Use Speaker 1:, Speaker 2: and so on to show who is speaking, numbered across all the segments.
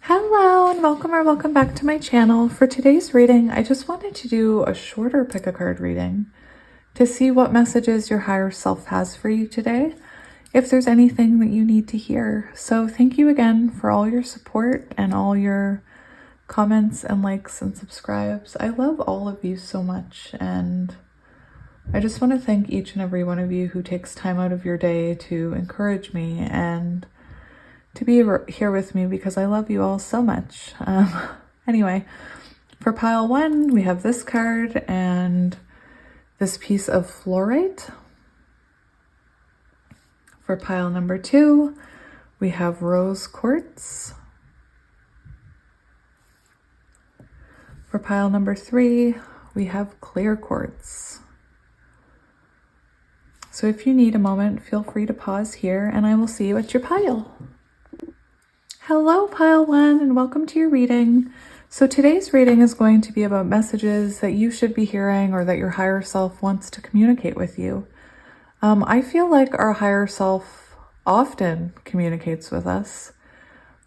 Speaker 1: Hello and welcome or welcome back to my channel. For today's reading, I just wanted to do a shorter pick a card reading to see what messages your higher self has for you today, if there's anything that you need to hear. So thank you again for all your support and all your comments and likes and subscribes. I love all of you so much, and I just want to thank each and every one of you who takes time out of your day to encourage me and to be here with me, because I love you all so much. Anyway, for pile one, we have this card and this piece of fluorite. For pile number two, we have rose quartz. For pile number three, we have clear quartz. So if you need a moment, feel free to pause here and I will see you at your pile. Hello, pile one, and welcome to your reading. So today's reading is going to be about messages that you should be hearing or that your higher self wants to communicate with you. I feel like our higher self often communicates with us,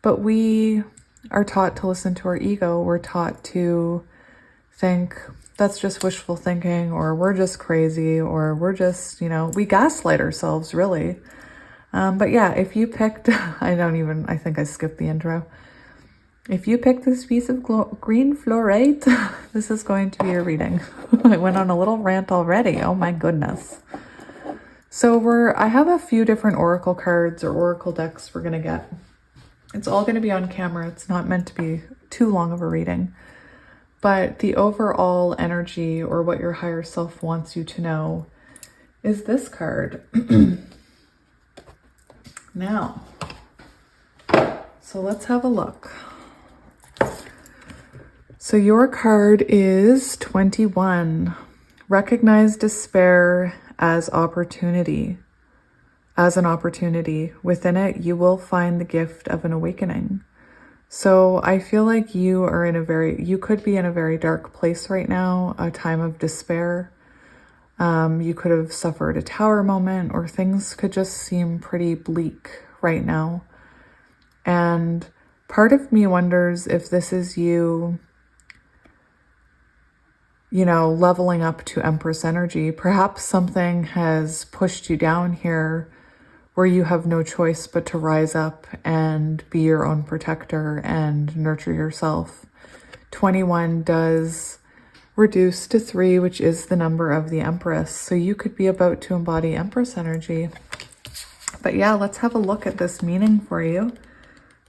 Speaker 1: but we are taught to listen to our ego. We're taught to think that's just wishful thinking, or we're just crazy, or we're just, we gaslight ourselves, really. But yeah, if you picked, I think I skipped the intro. If you picked this piece of green fluorite, this is going to be your reading. I went on a little rant already. Oh my goodness. So I have a few different oracle cards or oracle decks we're going to get. It's all going to be on camera. It's not meant to be too long of a reading. But the overall energy, or what your higher self wants you to know, is this card. Now, so let's have a look. So your card is 21. Recognize despair as opportunity, as an opportunity. Within it, you will find the gift of an awakening. So I feel like you could be in a very dark place right now, a time of despair. You could have suffered a tower moment, or things could just seem pretty bleak right now. And part of me wonders if this is you, leveling up to Empress energy. Perhaps something has pushed you down here where you have no choice but to rise up and be your own protector and nurture yourself. 21 does reduce to 3, which is the number of the Empress. So you could be about to embody Empress energy. But yeah, let's have a look at this meaning for you.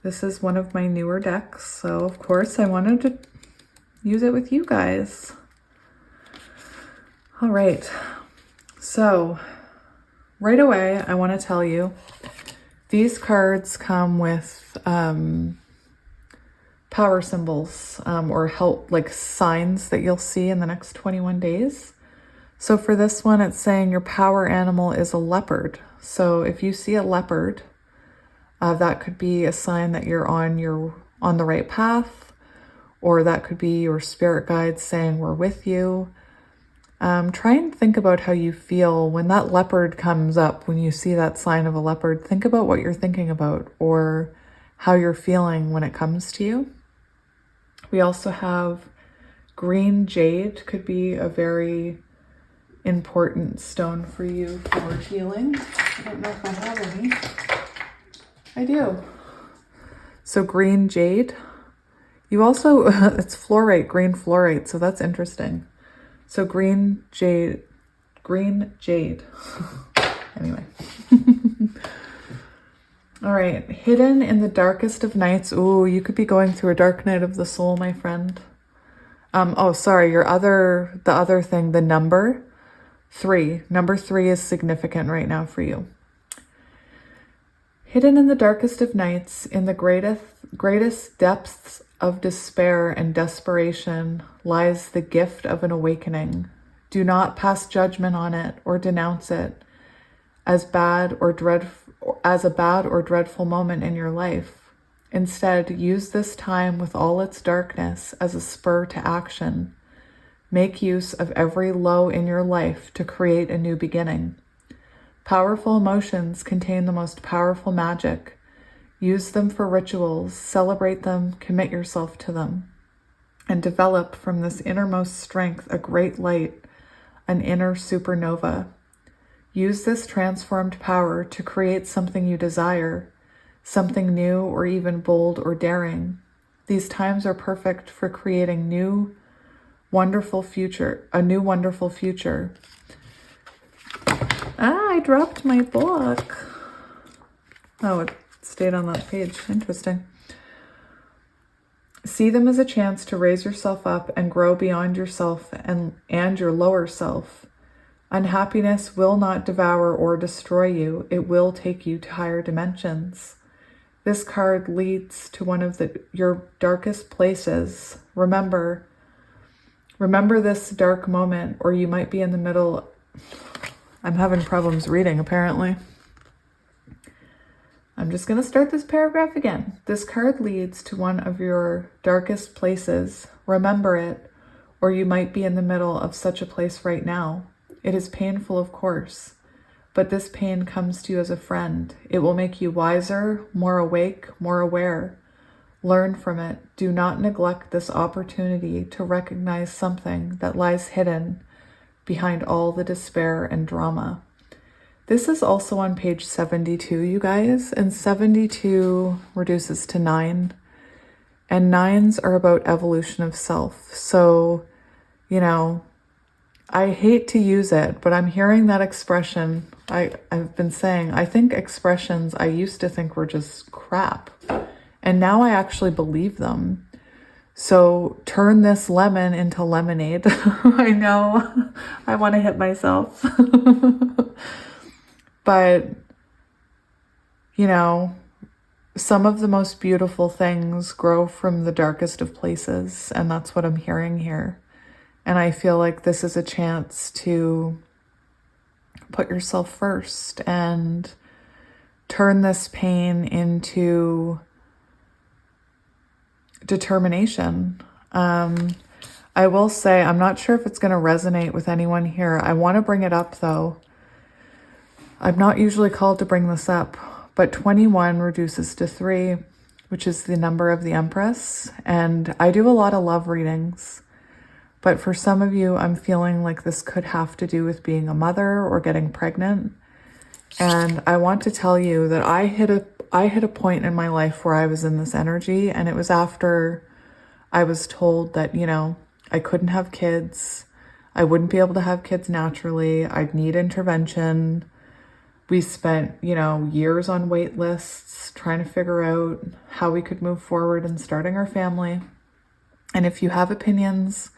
Speaker 1: This is one of my newer decks, so of course I wanted to use it with you guys. All right, so right away I want to tell you, these cards come with power symbols or help, like signs that you'll see in the next 21 days. So for this one, it's saying your power animal is a leopard. So if you see a leopard, that could be a sign that you're on the right path, or that could be your spirit guides saying we're with you. Try and think about how you feel when that leopard comes up. When you see that sign of a leopard, think about what you're thinking about or how you're feeling when it comes to you. We also have green jade, could be a very important stone for you for healing. I don't know if I have any. I do. So green jade. You also, it's fluorite, green fluorite, so that's interesting. So green jade. Anyway. All right, hidden in the darkest of nights. Ooh, you could be going through a dark night of the soul, my friend. Oh, sorry, the other thing, the number 3. Number 3 is significant right now for you. Hidden in the darkest of nights, in the greatest depths of despair and desperation, lies the gift of an awakening. Do not pass judgment on it or denounce it as a bad or dreadful moment in your life. Instead, use this time with all its darkness as a spur to action. Make use of every low in your life to create a new beginning. Powerful emotions contain the most powerful magic. Use them for rituals, celebrate them, commit yourself to them, and develop from this innermost strength a great light, an inner supernova. Use this transformed power to create something you desire, something new or even bold or daring. These times are perfect for creating a new wonderful future. I dropped my book. Oh, it stayed on that page. Interesting. See them as a chance to raise yourself up and grow beyond yourself and your lower self. Unhappiness will not devour or destroy you. It will take you to higher dimensions. This card leads to one of your darkest places. Remember this dark moment, or you might be in the middle. I'm having problems reading, apparently. I'm just going to start this paragraph again. This card leads to one of your darkest places. Remember it, or you might be in the middle of such a place right now. It is painful, of course, but this pain comes to you as a friend. It will make you wiser, more awake, more aware. Learn from it. Do not neglect this opportunity to recognize something that lies hidden behind all the despair and drama. This is also on page 72, you guys, and 72 reduces to 9, and 9s are about evolution of self. So, I hate to use it, but I'm hearing that expression. I've been saying, I think expressions I used to think were just crap, and now I actually believe them. So turn this lemon into lemonade. I know I want to hit myself. But, some of the most beautiful things grow from the darkest of places, and that's what I'm hearing here. And I feel like this is a chance to put yourself first and turn this pain into determination. I will say, I'm not sure if it's going to resonate with anyone here. I want to bring it up, though. I'm not usually called to bring this up, but 21 reduces to 3, which is the number of the Empress. And I do a lot of love readings, but for some of you, I'm feeling like this could have to do with being a mother or getting pregnant. And I want to tell you that I hit a point in my life where I was in this energy, and it was after I was told that, I couldn't have kids. I wouldn't be able to have kids naturally. I'd need intervention. We spent, years on wait lists trying to figure out how we could move forward in starting our family. And if you have opinions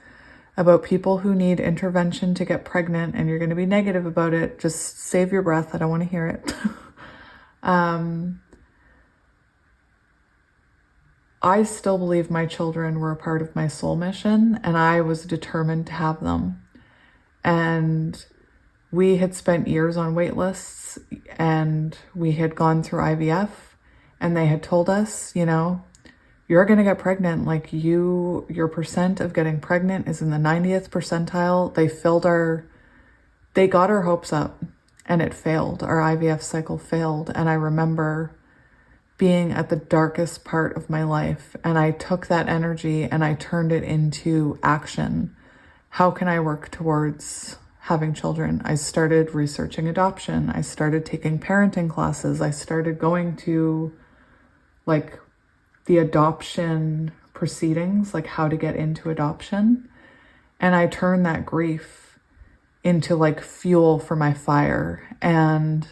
Speaker 1: about people who need intervention to get pregnant and you're going to be negative about it, just save your breath. I don't want to hear it. I still believe my children were a part of my soul mission, and I was determined to have them. And we had spent years on wait lists, and we had gone through IVF, and they had told us, you're going to get pregnant. Like your percent of getting pregnant is in the 90th percentile. They got our hopes up, and it failed. Our IVF cycle failed. And I remember being at the darkest part of my life, and I took that energy and I turned it into action. How can I work towards having children? I started researching adoption. I started taking parenting classes. I started going to the adoption proceedings, like how to get into adoption. And I turned that grief into fuel for my fire. And,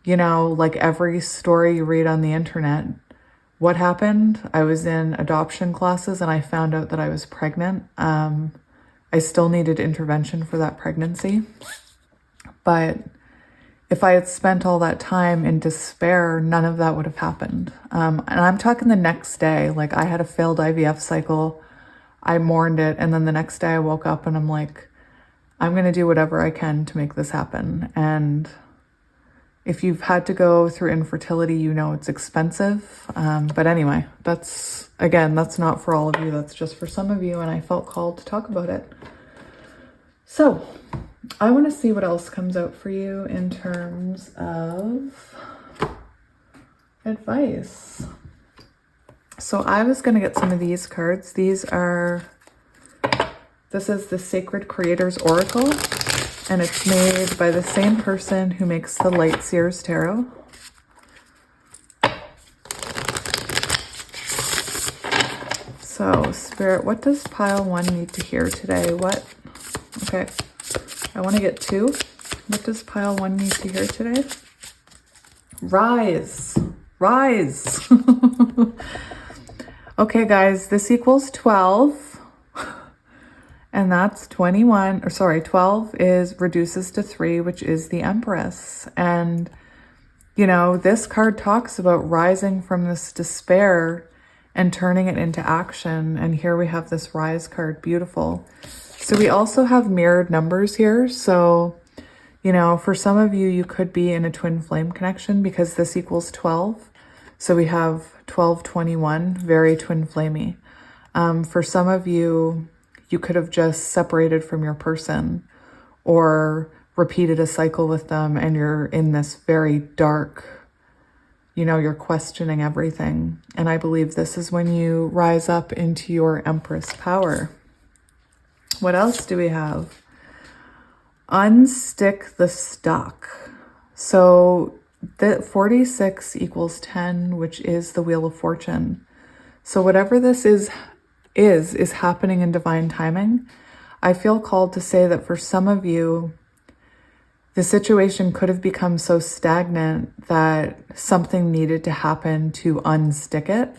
Speaker 1: every story you read on the internet, what happened? I was in adoption classes and I found out that I was pregnant. I still needed intervention for that pregnancy. But if I had spent all that time in despair, none of that would have happened. And I'm talking the next day. I had a failed IVF cycle. I mourned it. And then the next day I woke up and I'm like, I'm going to do whatever I can to make this happen. And if you've had to go through infertility, it's expensive. But anyway, that's not for all of you. That's just for some of you. And I felt called to talk about it. So I want to see what else comes out for you in terms of advice. So I was going to get some of these cards. This is the Sacred Creators Oracle, and it's made by the same person who makes the Light Seers Tarot. So, Spirit, what does pile 1 need to hear today? Okay, I want to get 2. What does pile 1 need to hear today? Rise. Rise. Okay, guys, this equals 12. And that's 21, or sorry, 12 reduces to 3, which is the Empress. And, you know, this card talks about rising from this despair and turning it into action. And here we have this Rise card, beautiful. So we also have mirrored numbers here. So, you know, for some of you, you could be in a twin flame connection because this equals 12. So we have 1221, very twin flamey. For some of you, you could have just separated from your person or repeated a cycle with them and you're in this very dark, you know, you're questioning everything. And I believe this is when you rise up into your Empress power. What else do we have? Unstick the stuck. So the 46 equals 10, which is the Wheel of Fortune. So whatever this is happening in divine timing. I feel called to say that for some of you, the situation could have become so stagnant that something needed to happen to unstick it.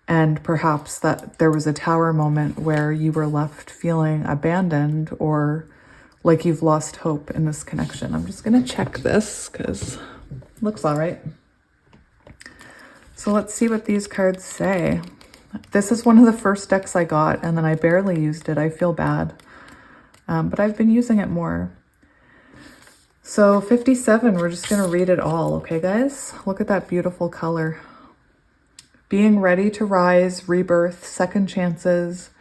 Speaker 1: And perhaps that there was a tower moment where you were left feeling abandoned or like you've lost hope in this connection. I'm just going to check this because it looks all right. So let's see what these cards say. This is one of the first decks I got and then I barely used it. I feel bad, but I've been using it more. So 57, we're just going to read it all. Okay, guys, look at that beautiful color. Being ready to rise, rebirth, second chances,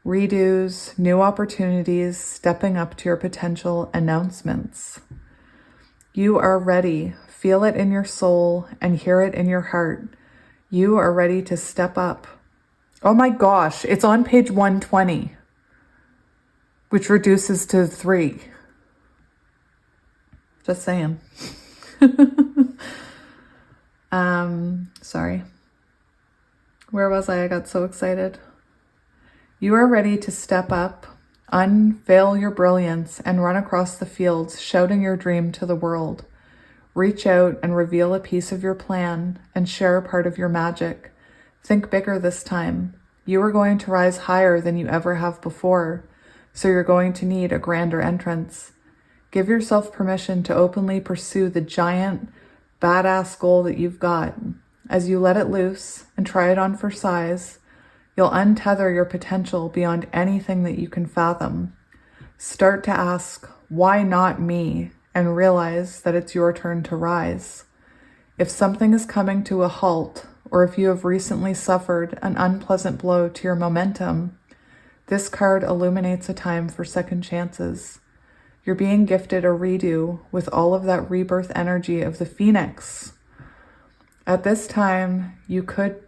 Speaker 1: redos, new opportunities, stepping up to your potential, announcements. You are ready. Feel it in your soul and hear it in your heart. You are ready to step up. Oh my gosh, it's on page 120, which reduces to 3. Just saying. Sorry. Where was I? I got so excited. You are ready to step up, unveil your brilliance, and run across the fields, shouting your dream to the world. Reach out and reveal a piece of your plan and share a part of your magic. Think bigger this time. You are going to rise higher than you ever have before, so you're going to need a grander entrance. Give yourself permission to openly pursue the giant, badass goal that you've got. As you let it loose and try it on for size, you'll untether your potential beyond anything that you can fathom. Start to ask, why not me? And realize that it's your turn to rise. If something is coming to a halt, or if you have recently suffered an unpleasant blow to your momentum, this card illuminates a time for second chances. You're being gifted a redo with all of that rebirth energy of the Phoenix. At this time, you get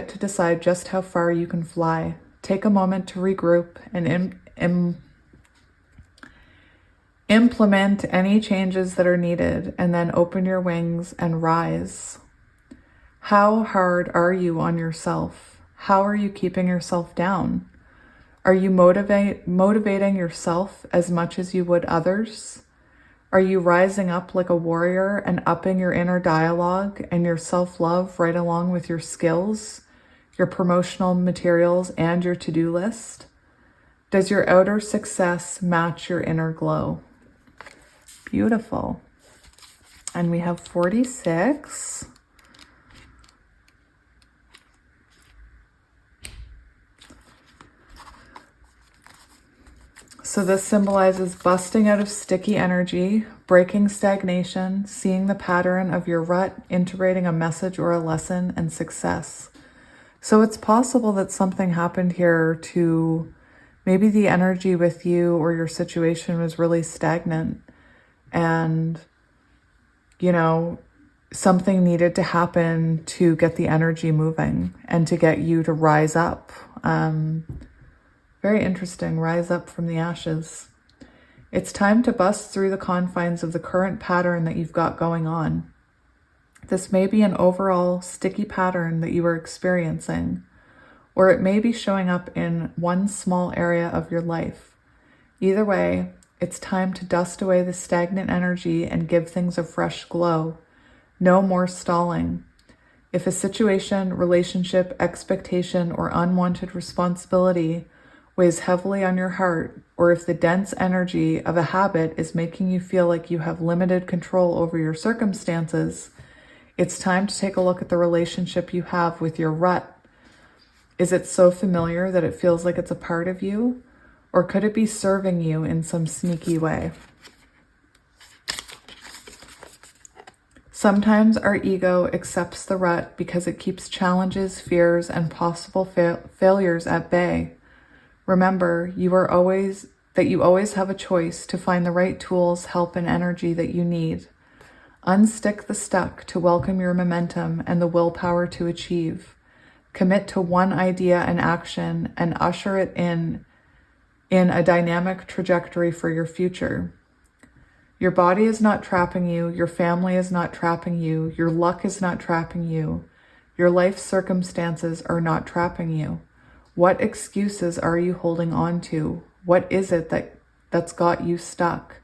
Speaker 1: to decide just how far you can fly. Take a moment to regroup and implement any changes that are needed, and then open your wings and rise. How hard are you on yourself? How are you keeping yourself down? Are you motivating yourself as much as you would others? Are you rising up like a warrior and upping your inner dialogue and your self-love right along with your skills, your promotional materials, and your to-do list? Does your outer success match your inner glow? Beautiful. And we have 46. So this symbolizes busting out of sticky energy, breaking stagnation, seeing the pattern of your rut, integrating a message or a lesson, and success. So it's possible that something happened here to maybe the energy with you or your situation was really stagnant. And you know, something needed to happen to get the energy moving and to get you to rise up. Very interesting, rise up from the ashes. It's time to bust through the confines of the current pattern that you've got going on. This may be an overall sticky pattern that you are experiencing, or it may be showing up in one small area of your life. Either way, it's time to dust away the stagnant energy and give things a fresh glow. No more stalling. If a situation, relationship, expectation, or unwanted responsibility weighs heavily on your heart, or if the dense energy of a habit is making you feel like you have limited control over your circumstances, it's time to take a look at the relationship you have with your rut. Is it so familiar that it feels like it's a part of you? Or could it be serving you in some sneaky way? Sometimes our ego accepts the rut because it keeps challenges, fears, and possible failures at bay. Remember, you always have a choice to find the right tools, help, and energy that you need. Unstick the stuck to welcome your momentum and the willpower to achieve. Commit to one idea and action and usher it in a dynamic trajectory for your future. Your body is not trapping you. Your family is not trapping you. Your luck is not trapping you. Your life circumstances are not trapping you. What excuses are you holding on to? What is it that's got you stuck?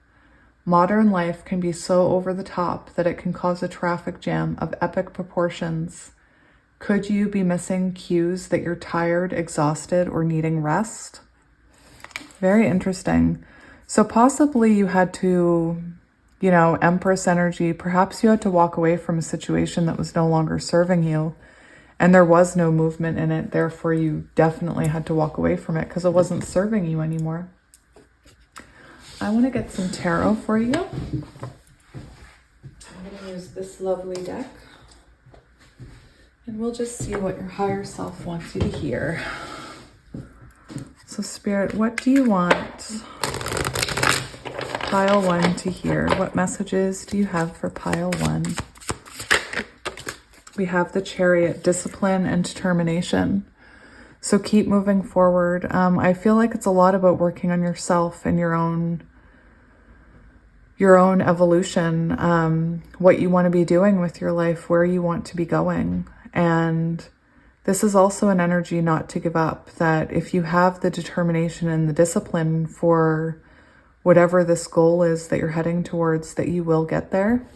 Speaker 1: Modern life can be so over the top that it can cause a traffic jam of epic proportions. Could you be missing cues that you're tired, exhausted, or needing rest? Very interesting. So possibly you had to, Empress energy, perhaps you had to walk away from a situation that was no longer serving you, and there was no movement in it. Therefore, you definitely had to walk away from it because it wasn't serving you anymore. I want to get some tarot for you. I'm going to use this lovely deck. And we'll just see what your higher self wants you to hear. So Spirit, what do you want pile 1 to hear? What messages do you have for pile 1? We have the Chariot, discipline and determination. So keep moving forward. I feel like it's a lot about working on yourself and your own evolution, what you want to be doing with your life, where you want to be going. And this is also an energy not to give up, that if you have the determination and the discipline for whatever this goal is that you're heading towards, that you will get there.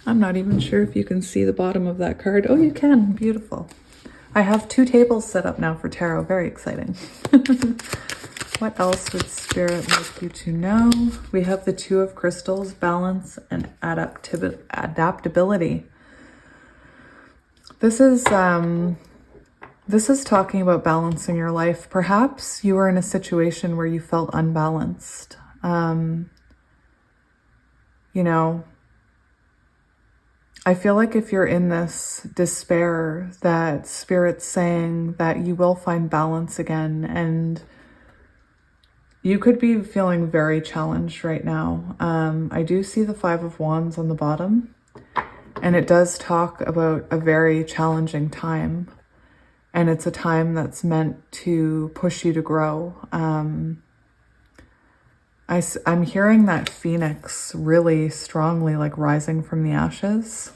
Speaker 1: I'm not even sure if you can see the bottom of that card. Oh, you can. Beautiful. I have 2 tables set up now for tarot. Very exciting. What else would Spirit like you to know? We have the 2 of Crystals, balance and adaptability. This is talking about balancing your life. Perhaps you were in a situation where you felt unbalanced. I feel like if you're in this despair, that Spirit's saying that you will find balance again, and you could be feeling very challenged right now. I do see the 5 of Wands on the bottom, and it does talk about a very challenging time, and it's a time that's meant to push you to grow. I'm hearing that Phoenix really strongly, like rising from the ashes.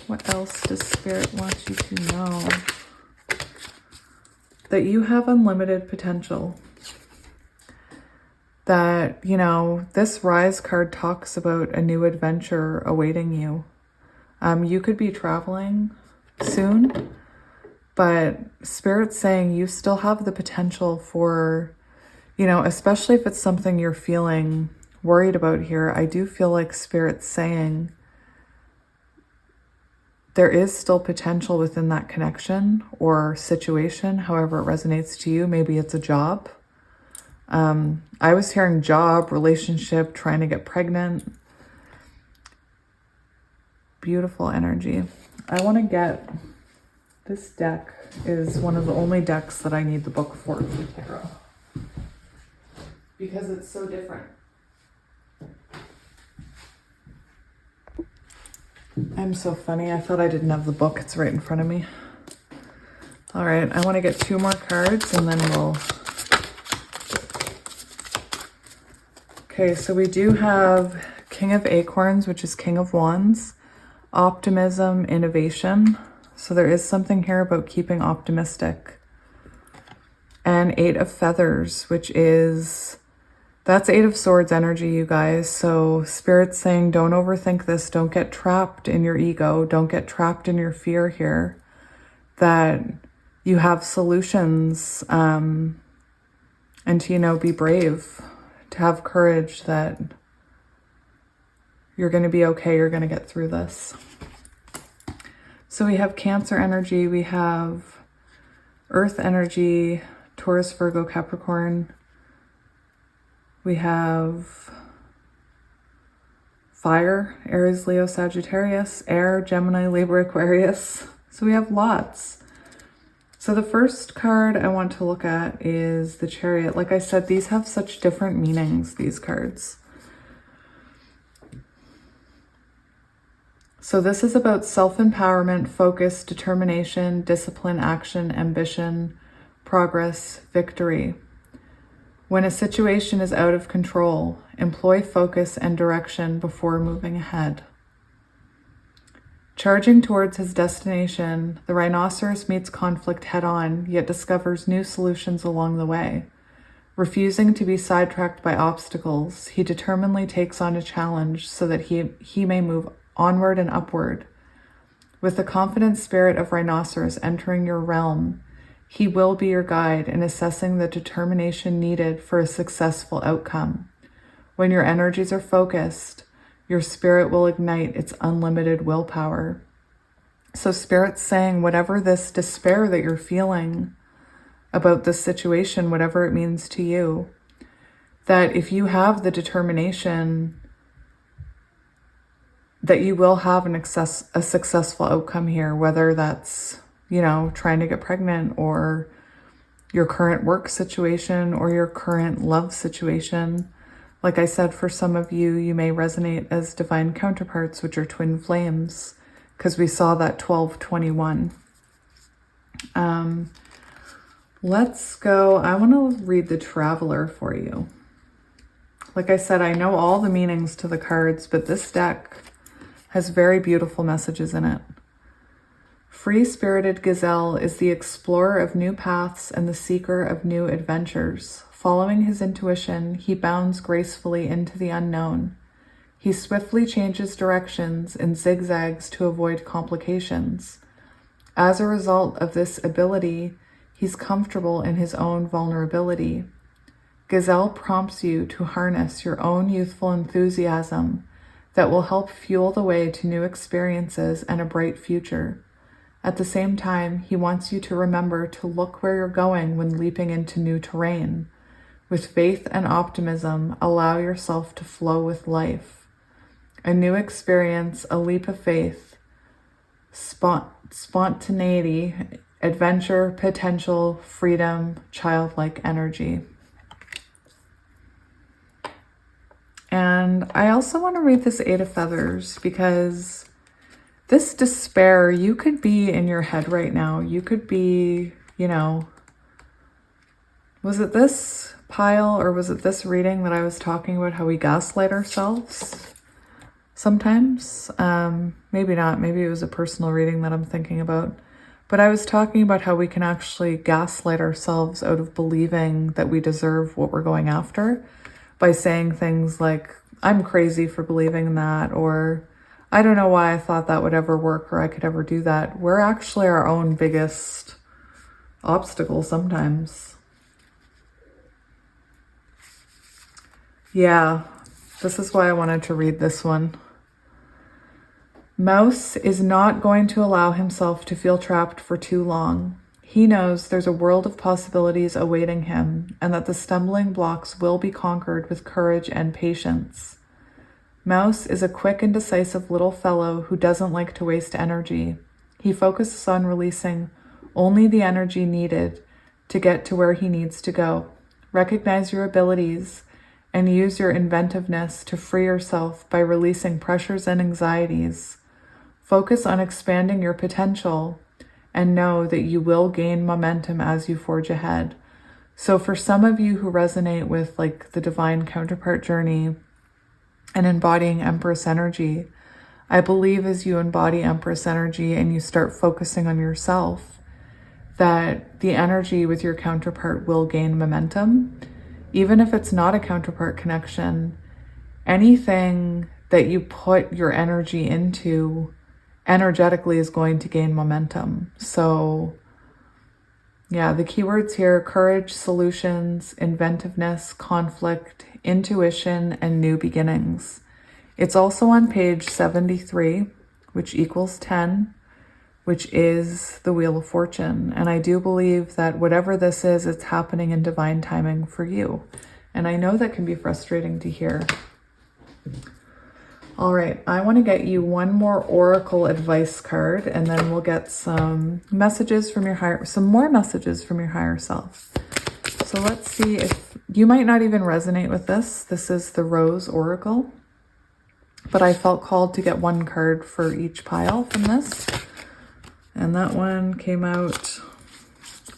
Speaker 1: What else does Spirit want you to know? That you have unlimited potential. That, this Rise card talks about a new adventure awaiting you. You could be traveling soon, but Spirit's saying you still have the potential for, especially if it's something you're feeling worried about here. I do feel like Spirit's saying there is still potential within that connection or situation, however it resonates to you. Maybe it's a job. I was hearing job, relationship, trying to get pregnant. Beautiful energy. I want to get, this deck is one of the only decks that I need the book for tarot, because it's so different. I'm so funny. I thought I didn't have the book. It's right in front of me. All right, I want to get 2 more cards and then we'll... Okay, so we do have King of Acorns, which is King of Wands, optimism, innovation. So there is something here about keeping optimistic. And 8 of Feathers, which is... That's 8 of Swords energy, you guys. So Spirit's saying, don't overthink this. Don't get trapped in your ego. Don't get trapped in your fear here. That you have solutions. And to, you know, be brave. To have courage that you're going to be okay. You're going to get through this. So we have Cancer energy. We have Earth energy, Taurus, Virgo, Capricorn. We have fire, Aries, Leo, Sagittarius, air, Gemini, Libra, Aquarius. So we have lots. So the first card I want to look at is the Chariot. Like I said, these have such different meanings, these cards. So this is about self-empowerment, focus, determination, discipline, action, ambition, progress, victory. When a situation is out of control, employ focus and direction before moving ahead. Charging towards his destination, the rhinoceros meets conflict head-on, yet discovers new solutions along the way. Refusing to be sidetracked by obstacles, he determinedly takes on a challenge so that he may move onward and upward. With the confident spirit of rhinoceros entering your realm, he will be your guide in assessing the determination needed for a successful outcome. When your energies are focused, your spirit will ignite its unlimited willpower. So Spirit's saying, whatever this despair that you're feeling about this situation, whatever it means to you, that if you have the determination that you will have a successful outcome here, whether that's, you know, trying to get pregnant or your current work situation or your current love situation. Like I said, for some of you, you may resonate as divine counterparts, which are twin flames, because we saw that 1221. Let's go. I want to read the Traveler for you. Like I said, I know all the meanings to the cards, but this deck has very beautiful messages in it. Free-spirited gazelle is the explorer of new paths and the seeker of new adventures. Following his intuition, he bounds gracefully into the unknown. He swiftly changes directions and zigzags to avoid complications. As a result of this ability, he's comfortable in his own vulnerability. Gazelle prompts you to harness your own youthful enthusiasm that will help fuel the way to new experiences and a bright future. At the same time, he wants you to remember to look where you're going when leaping into new terrain. With faith and optimism, allow yourself to flow with life. A new experience, a leap of faith, spontaneity, adventure, potential, freedom, childlike energy. And I also want to read this 8 of Feathers because this despair, you could be in your head right now. You could be, you know, was it this pile or was it this reading that I was talking about how we gaslight ourselves sometimes? Maybe not. Maybe it was a personal reading that I'm thinking about. But I was talking about how we can actually gaslight ourselves out of believing that we deserve what we're going after by saying things like, I'm crazy for believing in that, or I don't know why I thought that would ever work or I could ever do that. We're actually our own biggest obstacle sometimes. Yeah, this is why I wanted to read this one. Mouse is not going to allow himself to feel trapped for too long. He knows there's a world of possibilities awaiting him and that the stumbling blocks will be conquered with courage and patience. Mouse is a quick and decisive little fellow who doesn't like to waste energy. He focuses on releasing only the energy needed to get to where he needs to go. Recognize your abilities and use your inventiveness to free yourself by releasing pressures and anxieties. Focus on expanding your potential and know that you will gain momentum as you forge ahead. So for some of you who resonate with like the divine counterpart journey and embodying Empress energy, I believe as you embody Empress energy and you start focusing on yourself, that the energy with your counterpart will gain momentum. Even if it's not a counterpart connection, anything that you put your energy into energetically is going to gain momentum. So yeah, the keywords here: courage, solutions, inventiveness, conflict, intuition, and new beginnings. It's also on page 73, which equals 10, which is the Wheel of Fortune. And I do believe that whatever this is, it's happening in divine timing for you. And I know that can be frustrating to hear. All right, I want to get you one more Oracle advice card, and then we'll get some messages from your more messages from your higher self. So let's see if you might not even resonate with this. This is the Rose Oracle, but I felt called to get one card for each pile from this. And that one came out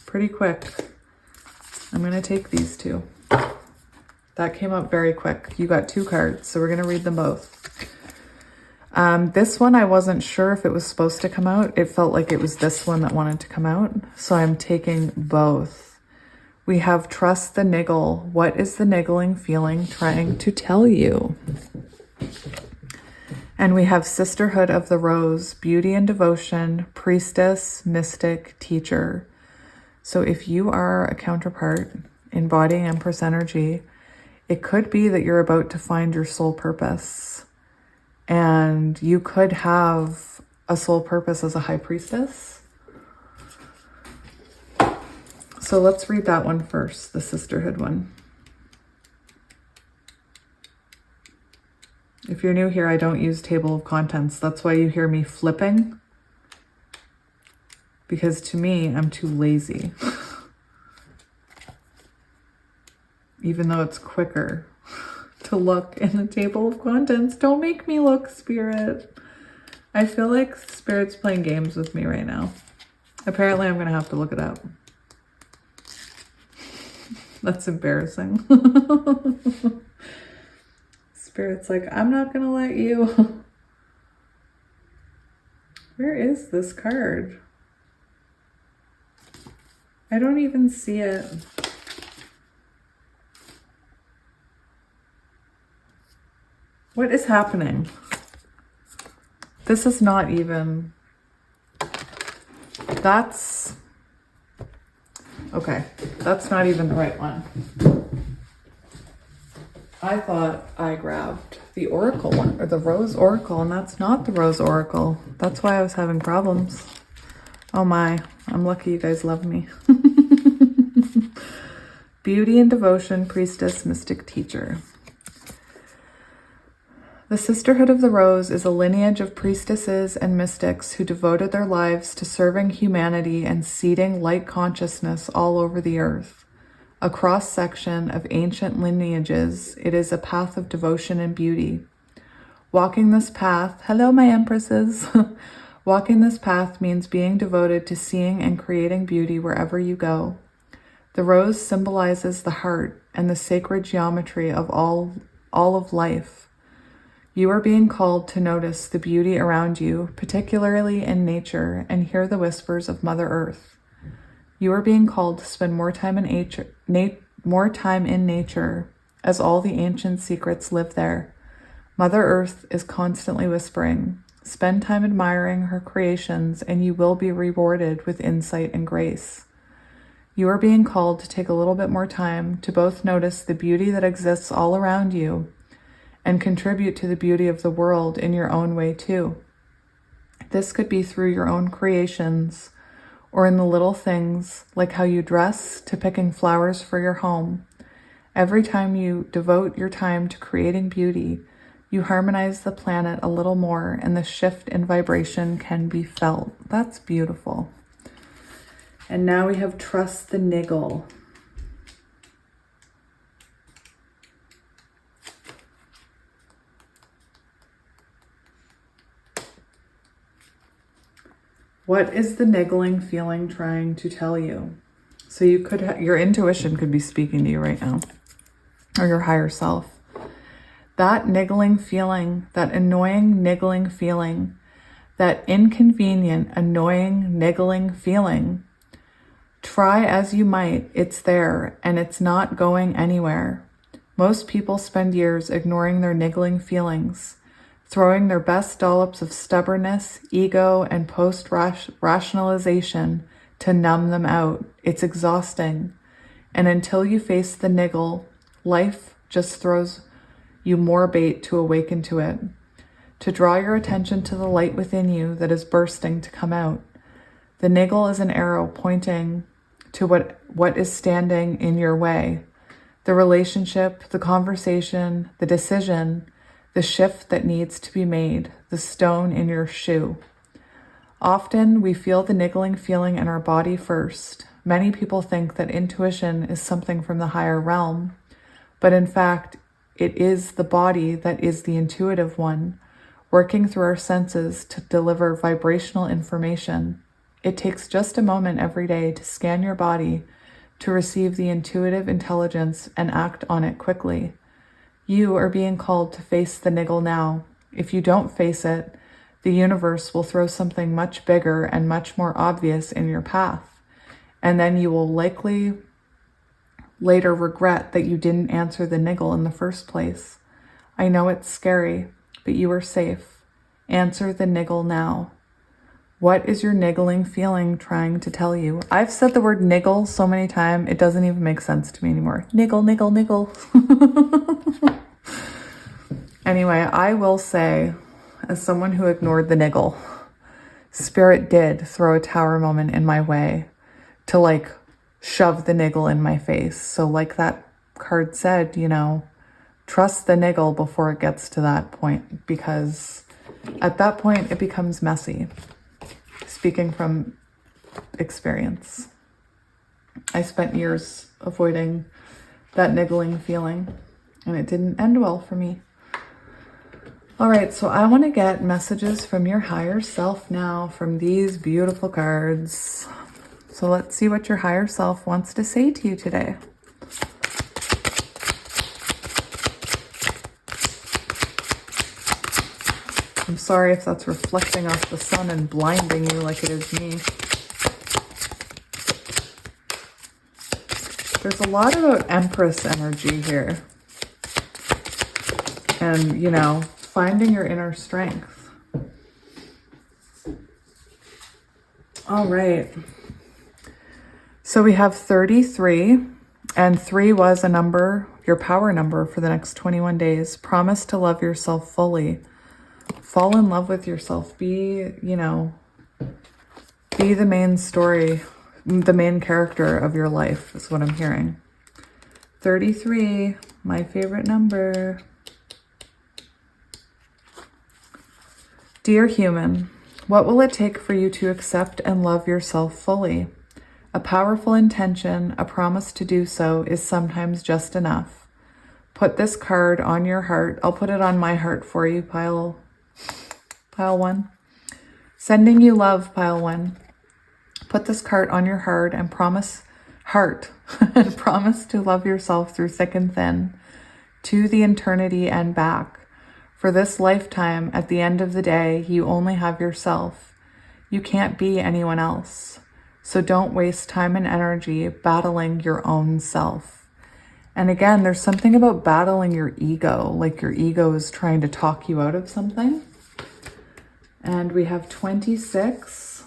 Speaker 1: pretty quick. I'm going to take these two. That came out very quick. You got two cards, so we're going to read them both. This one, I wasn't sure if it was supposed to come out. It felt like it was this one that wanted to come out. So I'm taking both. We have Trust the Niggle. What is the niggling feeling trying to tell you? And we have Sisterhood of the Rose, Beauty and Devotion, Priestess, Mystic, Teacher. So if you are a counterpart embodying Empress energy, it could be that you're about to find your soul purpose. And you could have a soul purpose as a high priestess. So let's read that one first, the Sisterhood one. If you're new here, I don't use table of contents. That's why you hear me flipping. Because to me, I'm too lazy. Even though it's quicker to look in the table of contents. Don't make me look, Spirit. I feel like Spirit's playing games with me right now. Apparently, I'm going to have to look it up. That's embarrassing. Spirit's like, I'm not going to let you. Where is this card? I don't even see it. What is happening? This is not even... That's... Okay, that's not even the right one. I thought I grabbed the Oracle one, or the Rose Oracle, and that's not the Rose Oracle. That's why I was having problems. Oh my, I'm lucky you guys love me. Beauty and Devotion, Priestess, Mystic, Teacher. The Sisterhood of the Rose is a lineage of priestesses and mystics who devoted their lives to serving humanity and seeding light consciousness all over the earth. A cross-section of ancient lineages, it is a path of devotion and beauty. Walking this path, hello my empresses, walking this path means being devoted to seeing and creating beauty wherever you go. The rose symbolizes the heart and the sacred geometry of all of life. You are being called to notice the beauty around you, particularly in nature, and hear the whispers of Mother Earth. You are being called to spend more time in nature, as all the ancient secrets live there. Mother Earth is constantly whispering. Spend time admiring her creations, and you will be rewarded with insight and grace. You are being called to take a little bit more time to both notice the beauty that exists all around you and contribute to the beauty of the world in your own way too. This could be through your own creations or in the little things like how you dress to picking flowers for your home. Every time you devote your time to creating beauty, you harmonize the planet a little more and the shift in vibration can be felt. That's beautiful. And now we have Trust the Niggle. What is the niggling feeling trying to tell you? So you could, your intuition could be speaking to you right now, or your higher self. That niggling feeling, that annoying niggling feeling, that inconvenient, annoying, niggling feeling, try as you might, it's there and it's not going anywhere. Most people spend years ignoring their niggling feelings, throwing their best dollops of stubbornness, ego, and post-rationalization to numb them out. It's exhausting. And until you face the niggle, life just throws you more bait to awaken to it, to draw your attention to the light within you that is bursting to come out. The niggle is an arrow pointing to what is standing in your way. The relationship, the conversation, the decision, the shift that needs to be made, the stone in your shoe. Often we feel the niggling feeling in our body first. Many people think that intuition is something from the higher realm, but in fact, it is the body that is the intuitive one, working through our senses to deliver vibrational information. It takes just a moment every day to scan your body, to receive the intuitive intelligence and act on it quickly. You are being called to face the niggle now. If you don't face it, the universe will throw something much bigger and much more obvious in your path. And then you will likely later regret that you didn't answer the niggle in the first place. I know it's scary, but you are safe. Answer the niggle now. What is your niggling feeling trying to tell you? I've said the word niggle so many times, it doesn't even make sense to me anymore. Niggle, niggle, niggle. Anyway, I will say, as someone who ignored the niggle, Spirit did throw a tower moment in my way to like shove the niggle in my face. So like that card said, you know, trust the niggle before it gets to that point, because at that point it becomes messy. Speaking from experience, I spent years avoiding that niggling feeling and it didn't end well for me. All right, so I want to get messages from your higher self now from these beautiful cards. So let's see what your higher self wants to say to you today. I'm sorry if that's reflecting off the sun and blinding you like it is me. There's a lot about Empress energy here. And, you know, finding your inner strength. All right. So we have 33, and 3 was a number, your power number for the next 21 days. Promise to love yourself fully. Fall in love with yourself. Be, you know, be the main story, the main character of your life is what I'm hearing. 33, my favorite number. Dear human, what will it take for you to accept and love yourself fully? A powerful intention, a promise to do so, is sometimes just enough. Put this card on your heart. I'll put it on my heart for you, pile 1. Sending you love, pile 1. Put this card on your heart and promise to love yourself through thick and thin, to the eternity and back. For this lifetime, at the end of the day, you only have yourself. You can't be anyone else. So don't waste time and energy battling your own self. And again, there's something about battling your ego, like your ego is trying to talk you out of something. And we have 26.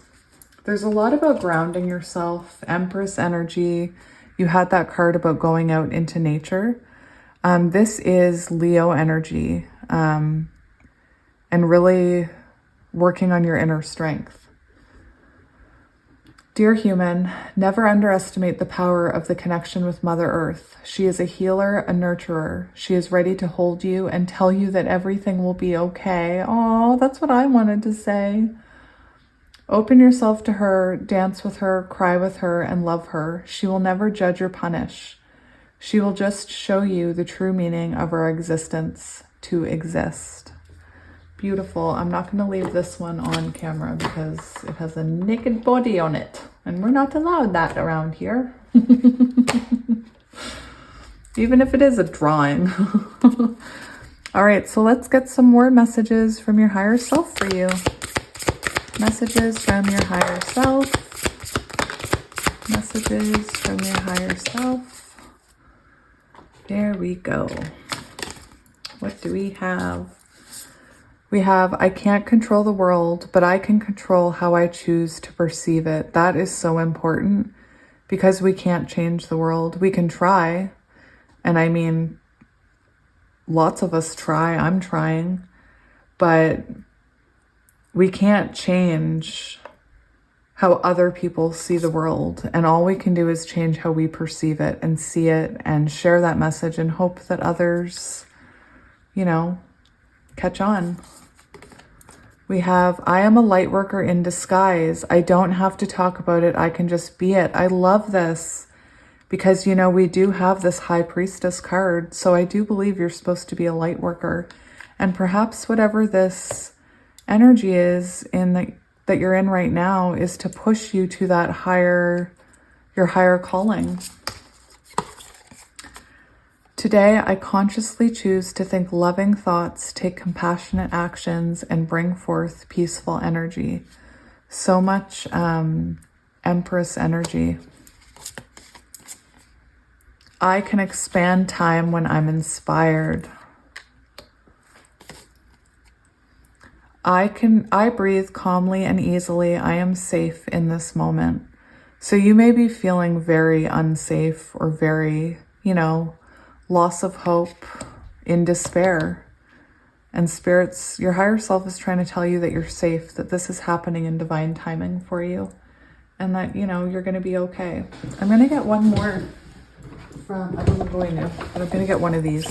Speaker 1: There's a lot about grounding yourself, Empress energy. You had that card about going out into nature. This is Leo energy, and really working on your inner strength. Dear human, never underestimate the power of the connection with Mother Earth. She is a healer, a nurturer. She is ready to hold you and tell you that everything will be okay. Oh, that's what I wanted to say. Open yourself to her, dance with her, cry with her, and love her. She will never judge or punish. She will just show you the true meaning of our existence, to exist. Beautiful. I'm not going to leave this one on camera because it has a naked body on it. And we're not allowed that around here. Even if it is a drawing. All right, so let's get some more messages from your higher self for you. Messages from your higher self. Messages from your higher self. There we go. What do we have? We have, I can't control the world, but I can control how I choose to perceive it. That is so important because we can't change the world. We can try. And I mean, lots of us try. I'm trying. But we can't change how other people see the world. And all we can do is change how we perceive it and see it and share that message and hope that others, you know, catch on. We have, I am a light worker in disguise. I don't have to talk about it. I can just be it. I love this because, you know, we do have this High Priestess card. So I do believe you're supposed to be a light worker. And perhaps whatever this energy is that you're in right now is to push you to that your higher calling. Today, I consciously choose to think loving thoughts, take compassionate actions, and bring forth peaceful energy. So much Empress energy. I can expand time when I'm inspired. I breathe calmly and easily. I am safe in this moment. So you may be feeling very unsafe or very, you know, loss of hope, in despair. And spirits, your higher self is trying to tell you that you're safe, that this is happening in divine timing for you, and that, you know, you're going to be okay. I'm going to get one more from, I don't know going now, but I'm going to get one of these.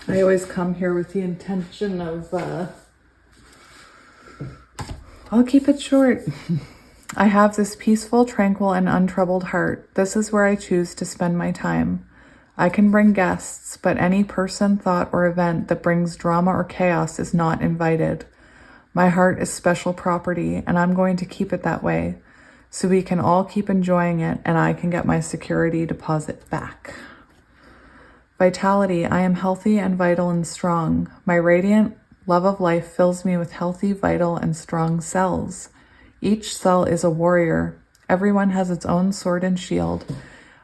Speaker 1: I always come here with the intention of, I'll keep it short. I have this peaceful, tranquil, and untroubled heart. This is where I choose to spend my time. I can bring guests, but any person, thought, or event that brings drama or chaos is not invited. My heart is special property, and I'm going to keep it that way, so we can all keep enjoying it, and I can get my security deposit back. Vitality, I am healthy and vital and strong. My radiant love of life fills me with healthy, vital, and strong cells. Each cell is a warrior. Everyone has its own sword and shield.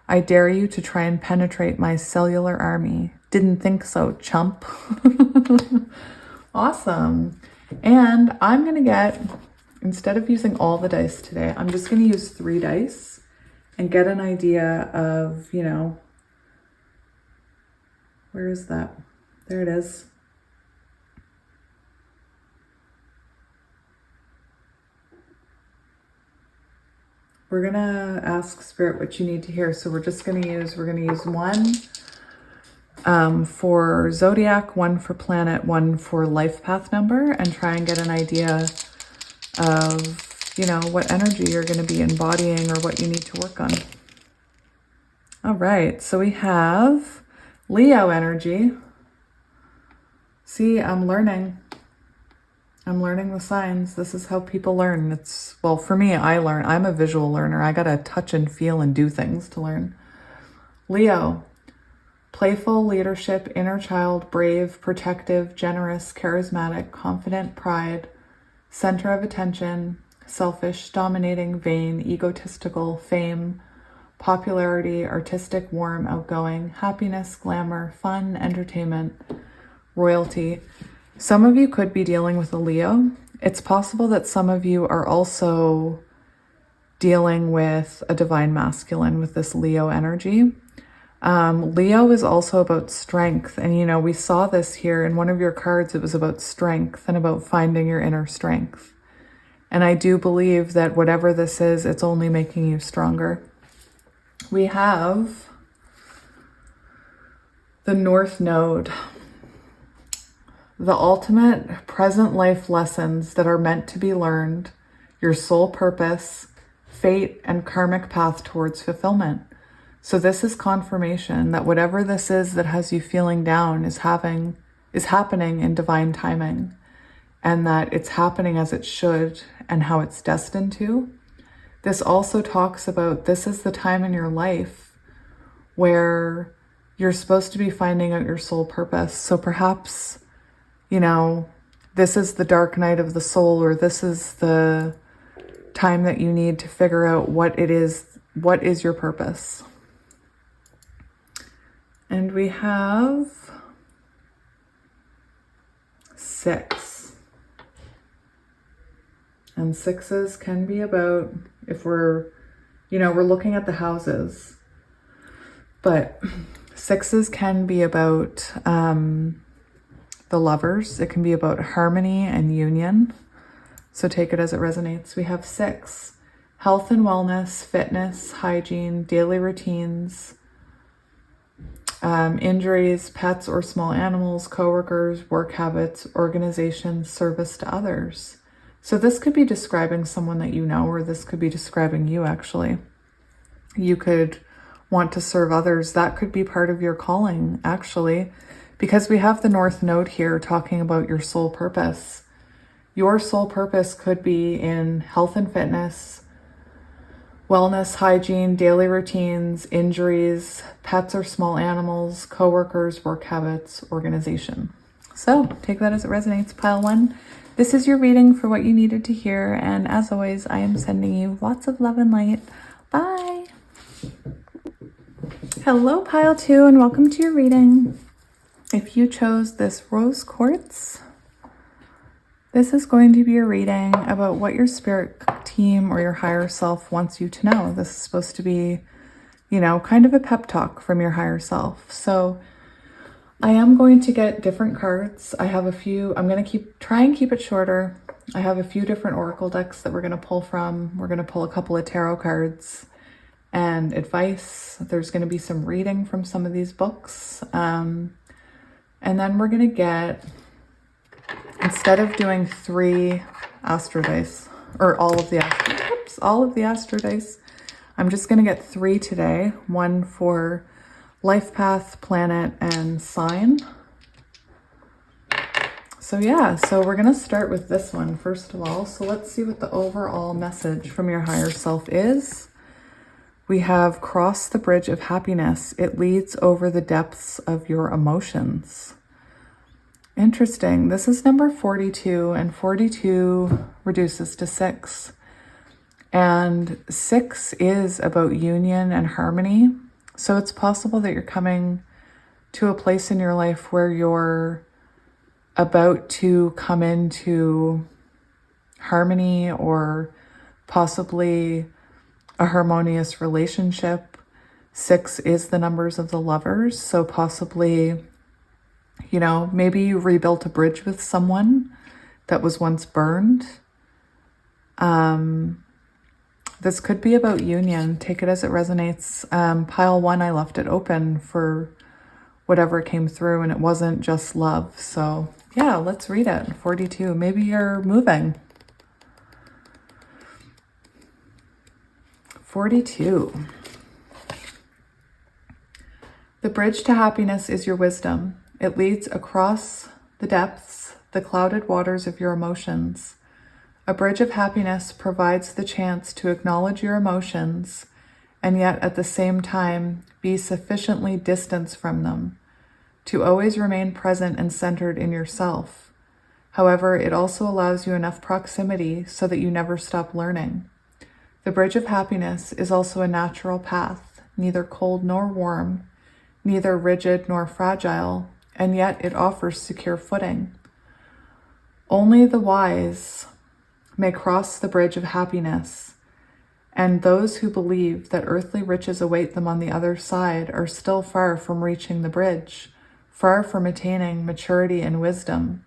Speaker 1: I dare you to try and penetrate my cellular army. Didn't think so, chump. Awesome. And I'm going to get, instead of using all the dice today, I'm just going to use 3 dice and get an idea of, you know, where is that? There it is. We're going to ask Spirit what you need to hear. So we're going to use one for zodiac, one for planet, one for life path number, and try and get an idea of, you know, what energy you're going to be embodying or what you need to work on. All right. So we have Leo energy. See, I'm learning the signs. This is how people learn. It's, well, for me, I learn. I'm a visual learner. I got to touch and feel and do things to learn. Leo, playful, leadership, inner child, brave, protective, generous, charismatic, confident, pride, center of attention, selfish, dominating, vain, egotistical, fame, popularity, artistic, warm, outgoing, happiness, glamour, fun, entertainment, royalty. Some of you could be dealing with a Leo. It's possible that some of you are also dealing with a divine masculine with this Leo energy. Leo is also about strength. And, you know, we saw this here in one of your cards. It was about strength and about finding your inner strength. And I do believe that whatever this is, it's only making you stronger. We have the North Node. The ultimate present life lessons that are meant to be learned, your soul purpose, fate, and karmic path towards fulfillment. So this is confirmation that whatever this is that has you feeling down is happening in divine timing, and that it's happening as it should and how it's destined to. This also talks about this is the time in your life where you're supposed to be finding out your soul purpose. So perhaps, you know, this is the dark night of the soul, or this is the time that you need to figure out what is your purpose. And we have 6. And 6s can be about, if we're looking at the houses, but 6s can be about the lovers. It can be about harmony and union. So take it as it resonates. We have 6, health and wellness, fitness, hygiene, daily routines, injuries, pets or small animals, coworkers, work habits, organization, service to others. So this could be describing someone that you know, or this could be describing you actually. You could want to serve others. That could be part of your calling actually, because we have the North Node here talking about your soul purpose. Your soul purpose could be in health and fitness, wellness, hygiene, daily routines, injuries, pets or small animals, coworkers, work habits, organization. So take that as it resonates, pile 1. This is your reading for what you needed to hear. And as always, I am sending you lots of love and light. Bye. Hello, pile 2, and welcome to your reading. If you chose this rose quartz, this is going to be a reading about what your spirit team or your higher self wants you to know. This is supposed to be, kind of a pep talk from your higher self. So I am going to get different cards. I have a few. I'm going to try and keep it shorter. I have a few different oracle decks that we're going to pull from. We're going to pull a couple of tarot cards and advice. There's going to be some reading from some of these books. And then we're going to get, instead of doing 3 astro dice, or all of the astro dice, I'm just going to get 3 today. 1 for life path, planet, and sign. So yeah, so we're going to start with this one first of all. So let's see what the overall message from your higher self is. We have crossed the bridge of happiness. It leads over the depths of your emotions. Interesting. This is number 42, and 42 reduces to 6. And 6 is about union and harmony. So it's possible that you're coming to a place in your life where you're about to come into harmony, or possibly a harmonious relationship. 6 is the numbers of the lovers. So possibly, maybe you rebuilt a bridge with someone that was once burned. This could be about union. Take it as it resonates. Pile 1, I left it open for whatever came through, and it wasn't just love. So yeah, let's read it. 42. Maybe you're moving. 42. The bridge to happiness is your wisdom. It leads across the depths, the clouded waters of your emotions. A bridge of happiness provides the chance to acknowledge your emotions and yet at the same time be sufficiently distanced from them, to always remain present and centered in yourself. However, it also allows you enough proximity so that you never stop learning. The bridge of happiness is also a natural path, neither cold nor warm, neither rigid nor fragile, and yet it offers secure footing. Only the wise may cross the bridge of happiness, and those who believe that earthly riches await them on the other side are still far from reaching the bridge, far from attaining maturity and wisdom.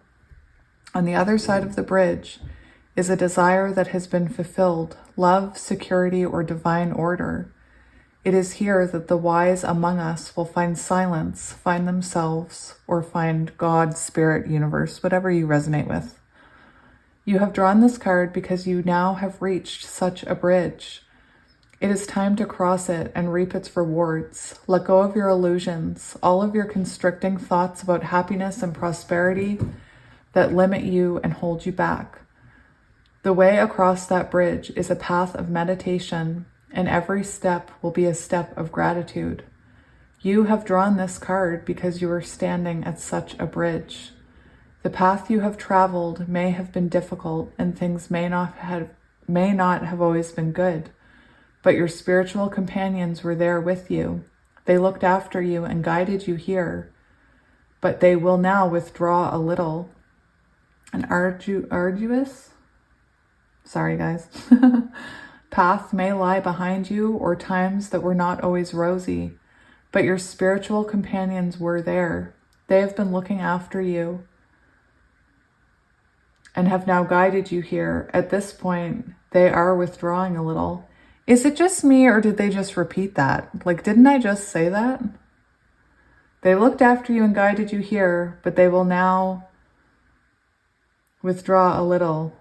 Speaker 1: On the other side of the bridge is a desire that has been fulfilled, love, security, or divine order. It is here that the wise among us will find silence, find themselves, or find God, spirit, universe, whatever you resonate with. You have drawn this card because you now have reached such a bridge. It is time to cross it and reap its rewards. Let go of your illusions, all of your constricting thoughts about happiness and prosperity that limit you and hold you back. The way across that bridge is a path of meditation, and every step will be a step of gratitude. You have drawn this card because you are standing at such a bridge. The path you have traveled may have been difficult, and things may not have always been good. But your spiritual companions were there with you. They looked after you and guided you here. But they will now withdraw a little. An arduous? Sorry, guys. Path may lie behind you, or times that were not always rosy. But your spiritual companions were there. They have been looking after you and have now guided you here. At this point, they are withdrawing a little. Is it just me, or did they just repeat that? Like, didn't I just say that? They looked after you and guided you here, but they will now withdraw a little.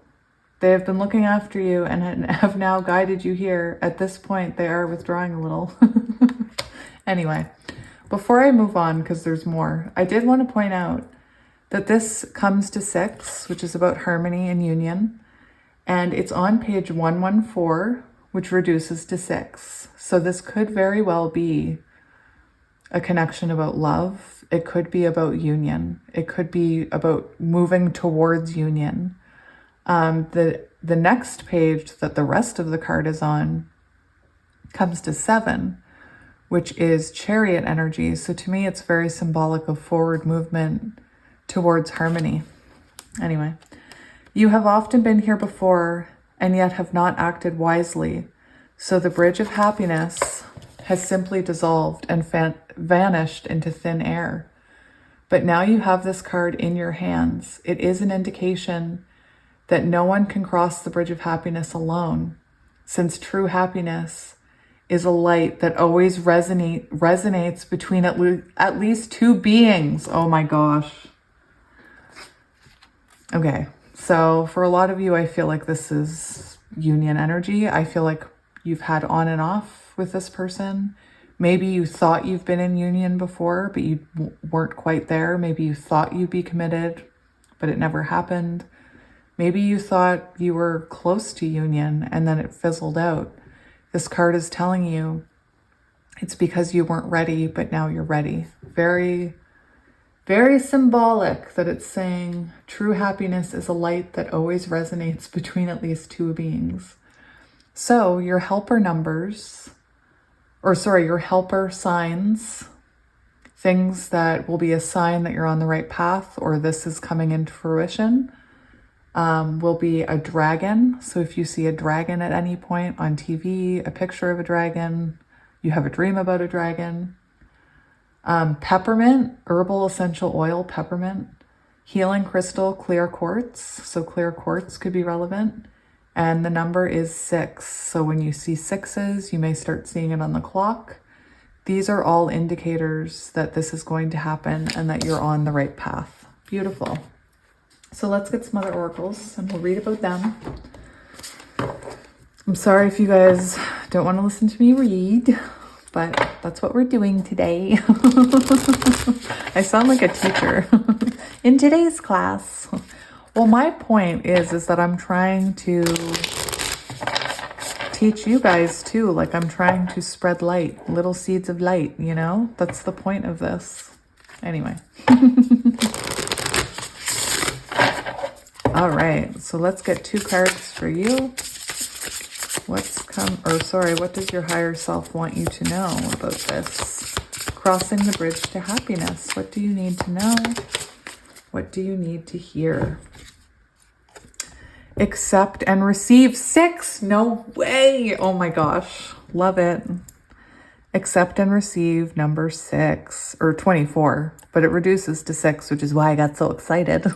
Speaker 1: They have been looking after you and have now guided you here. At this point, they are withdrawing a little. Anyway, before I move on, because there's more, I did want to point out that this comes to 6, which is about harmony and union. And it's on page 114, which reduces to 6. So this could very well be a connection about love. It could be about union. It could be about moving towards union. The next page that the rest of the card is on comes to 7, which is chariot energy. So to me, it's very symbolic of forward movement towards harmony. Anyway, you have often been here before and yet have not acted wisely. So the bridge of happiness has simply dissolved and vanished into thin air. But now you have this card in your hands. It is an indication that no one can cross the bridge of happiness alone, since true happiness is a light that always resonates between at least two beings. Oh my gosh. Okay, so for a lot of you, I feel like this is union energy. I feel like you've had on and off with this person. Maybe you thought you've been in union before, but you weren't quite there. Maybe you thought you'd be committed, but it never happened. Maybe you thought you were close to union and then it fizzled out. This card is telling you it's because you weren't ready, but now you're ready. Very, very symbolic that it's saying true happiness is a light that always resonates between at least two beings. So your helper numbers, your helper signs, things that will be a sign that you're on the right path or this is coming into fruition, will be a dragon. So if you see a dragon at any point on TV, a picture of a dragon, you have a dream about a dragon. Peppermint, herbal essential oil, peppermint, healing crystal, clear quartz. So clear quartz could be relevant. And the number is 6. So when you see 6s, you may start seeing it on the clock. These are all indicators that this is going to happen and that you're on the right path. Beautiful. So let's get some other oracles and we'll read about them. I'm sorry if you guys don't want to listen to me read, but that's what we're doing today. I sound like a teacher in today's class. Well, my point is that I'm trying to teach you guys too. Like I'm trying to spread light, little seeds of light, you know? That's the point of this. Anyway. All right, so let's get 2 cards for you. What does your higher self want you to know about this? Crossing the bridge to happiness. What do you need to know? What do you need to hear? Accept and receive. 6. No way. Oh my gosh. Love it. Accept and receive number 6 or 24, but it reduces to 6, which is why I got so excited.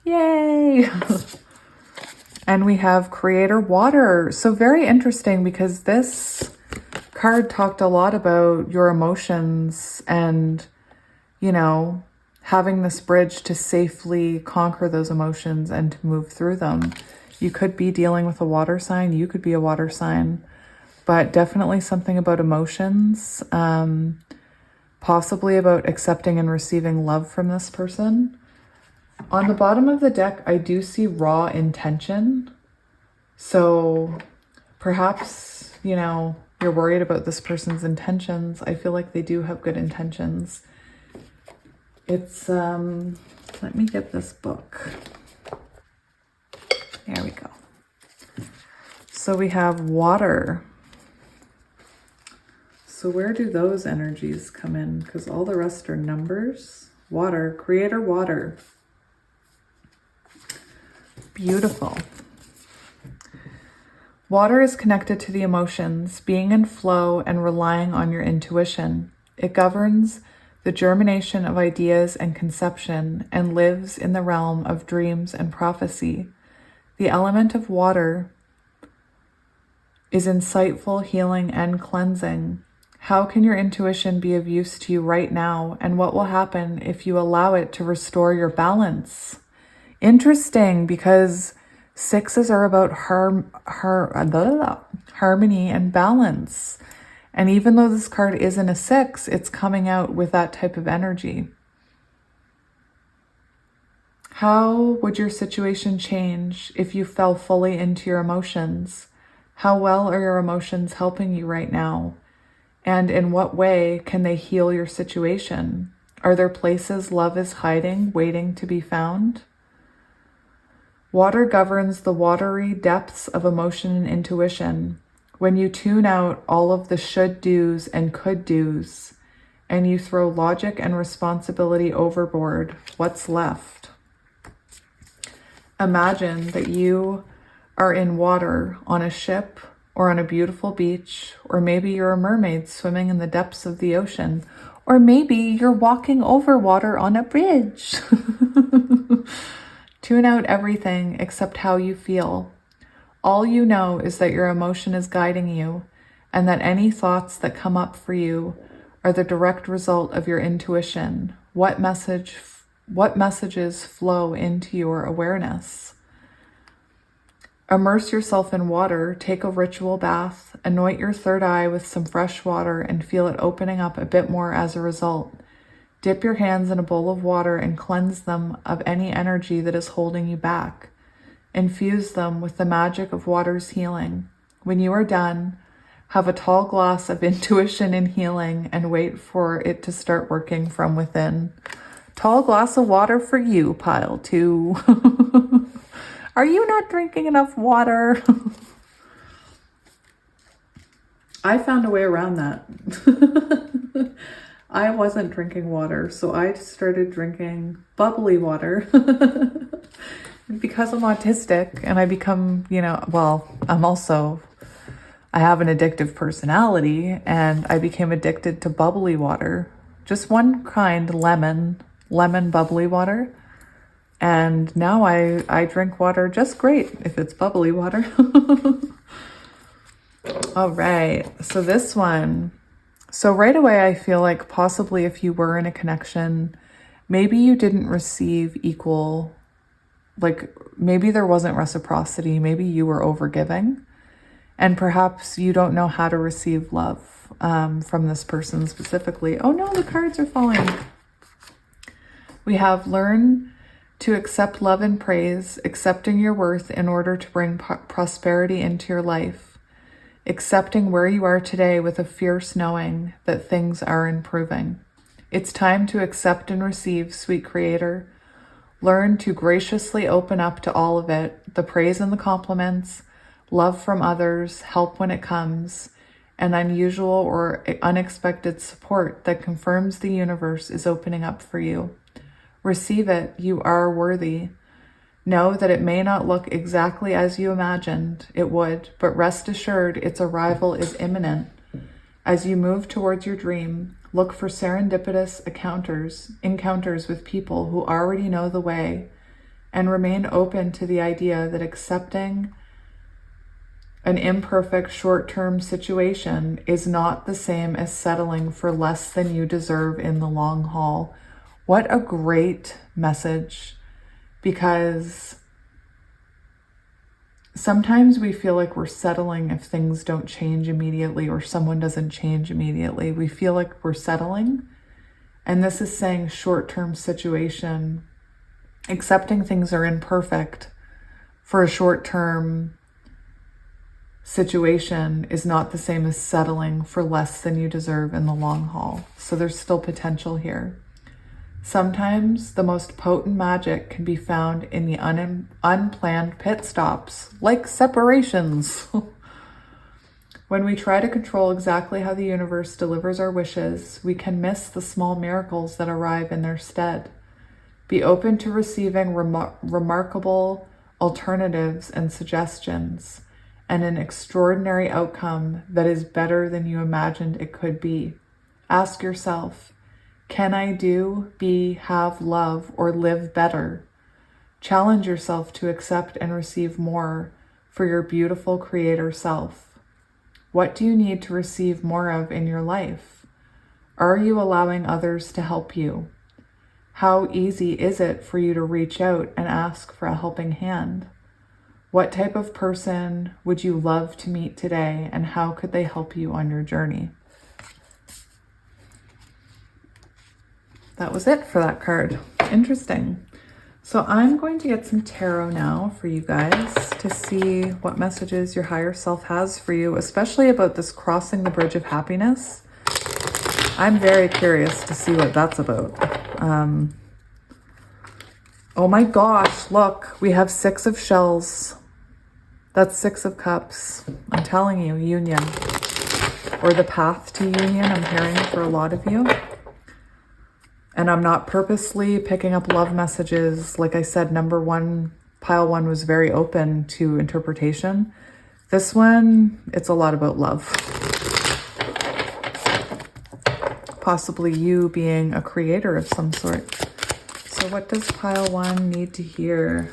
Speaker 1: Yay. And we have Creator Water. So very interesting because this card talked a lot about your emotions and, you know, having this bridge to safely conquer those emotions and to move through them. You could be dealing with a water sign. You could be a water sign, but definitely something about emotions, possibly about accepting and receiving love from this person. On the bottom of the deck, I do see raw intention. So perhaps, you know, you're worried about this person's intentions. I feel like they do have good intentions. It's, let me get this book. There we go. So we have water. So where do those energies come in? Because all the rest are numbers. Water, creator water. Beautiful. Water is connected to the emotions, being in flow and relying on your intuition. It governs the germination of ideas and conception and lives in the realm of dreams and prophecy. The element of water is insightful, healing, and cleansing. How can your intuition be of use to you right now? And what will happen if you allow it to restore your balance? Interesting, because sixes are about harmony and balance. And even though this card isn't a six, it's coming out with that type of energy. How would your situation change if you fell fully into your emotions? How well are your emotions helping you right now? And in what way can they heal your situation? Are there places love is hiding, waiting to be found? Water governs the watery depths of emotion and intuition. When you tune out all of the should do's and could do's, and you throw logic and responsibility overboard, what's left? Imagine that you are in water on a ship or on a beautiful beach, or maybe you're a mermaid swimming in the depths of the ocean, or maybe you're walking over water on a bridge. Tune out everything except how you feel. All you know is that your emotion is guiding you, and that any thoughts that come up for you are the direct result of your intuition. What messages flow into your awareness? Immerse yourself in water, take a ritual bath, anoint your third eye with some fresh water and feel it opening up a bit more as a result. Dip your hands in a bowl of water and cleanse them of any energy that is holding you back. Infuse them with the magic of water's healing. When you are done, have a tall glass of intuition and healing and wait for it to start working from within. Tall glass of water for you, pile 2. Are you not drinking enough water? I found a way around that. I wasn't drinking water, so I started drinking bubbly water. Because I'm autistic and I become, I have an addictive personality, and I became addicted to bubbly water. Just one kind, lemon bubbly water. And now I drink water just great if it's bubbly water. All right, so this one. So right away, I feel like possibly if you were in a connection, maybe you didn't receive equal, like maybe there wasn't reciprocity, maybe you were overgiving, and perhaps you don't know how to receive love from this person specifically. Oh no, the cards are falling. We have learn to accept love and praise, accepting your worth in order to bring prosperity into your life, accepting where you are today with a fierce knowing that things are improving. It's time to accept and receive, sweet creator. Learn to graciously open up to all of it, the praise and the compliments, love from others, help when it comes, and unusual or unexpected support that confirms the universe is opening up for you. Receive it, you are worthy. Know that it may not look exactly as you imagined it would, but rest assured its arrival is imminent. As you move towards your dream, look for serendipitous encounters with people who already know the way, and remain open to the idea that accepting an imperfect short-term situation is not the same as settling for less than you deserve in the long haul. What a great message, because sometimes we feel like we're settling if things don't change immediately or someone doesn't change immediately. We feel like we're settling. And this is saying short-term situation, accepting things are imperfect for a short-term situation is not the same as settling for less than you deserve in the long haul. So there's still potential here. Sometimes the most potent magic can be found in the unplanned pit stops, like separations. When we try to control exactly how the universe delivers our wishes, we can miss the small miracles that arrive in their stead. Be open to receiving remarkable alternatives and suggestions, and an extraordinary outcome that is better than you imagined it could be. Ask yourself, can I do, be, have, love, or live better? Challenge yourself to accept and receive more for your beautiful creator self. What do you need to receive more of in your life? Are you allowing others to help you? How easy is it for you to reach out and ask for a helping hand? What type of person would you love to meet today, and how could they help you on your journey? That was it for that card. Interesting. So I'm going to get some tarot now for you guys to see what messages your higher self has for you, especially about this crossing the bridge of happiness. I'm very curious to see what that's about. Oh my gosh, look, we have 6 of shells. That's 6 of cups. I'm telling you, union. Or the path to union, I'm hearing for a lot of you. And I'm not purposely picking up love messages. Like I said, pile 1 was very open to interpretation. This one, it's a lot about love. Possibly you being a creator of some sort. So what does pile 1 need to hear?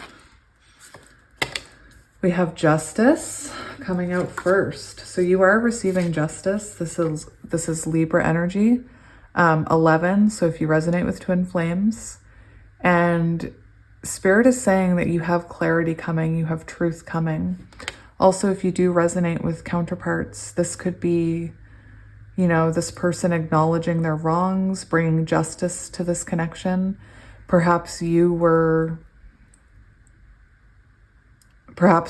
Speaker 1: We have justice coming out first. So you are receiving justice. This is Libra energy. 11, so if you resonate with twin flames, and Spirit is saying that you have clarity coming, you have truth coming. Also, if you do resonate with counterparts, this could be, you know, this person acknowledging their wrongs, bringing justice to this connection. Perhaps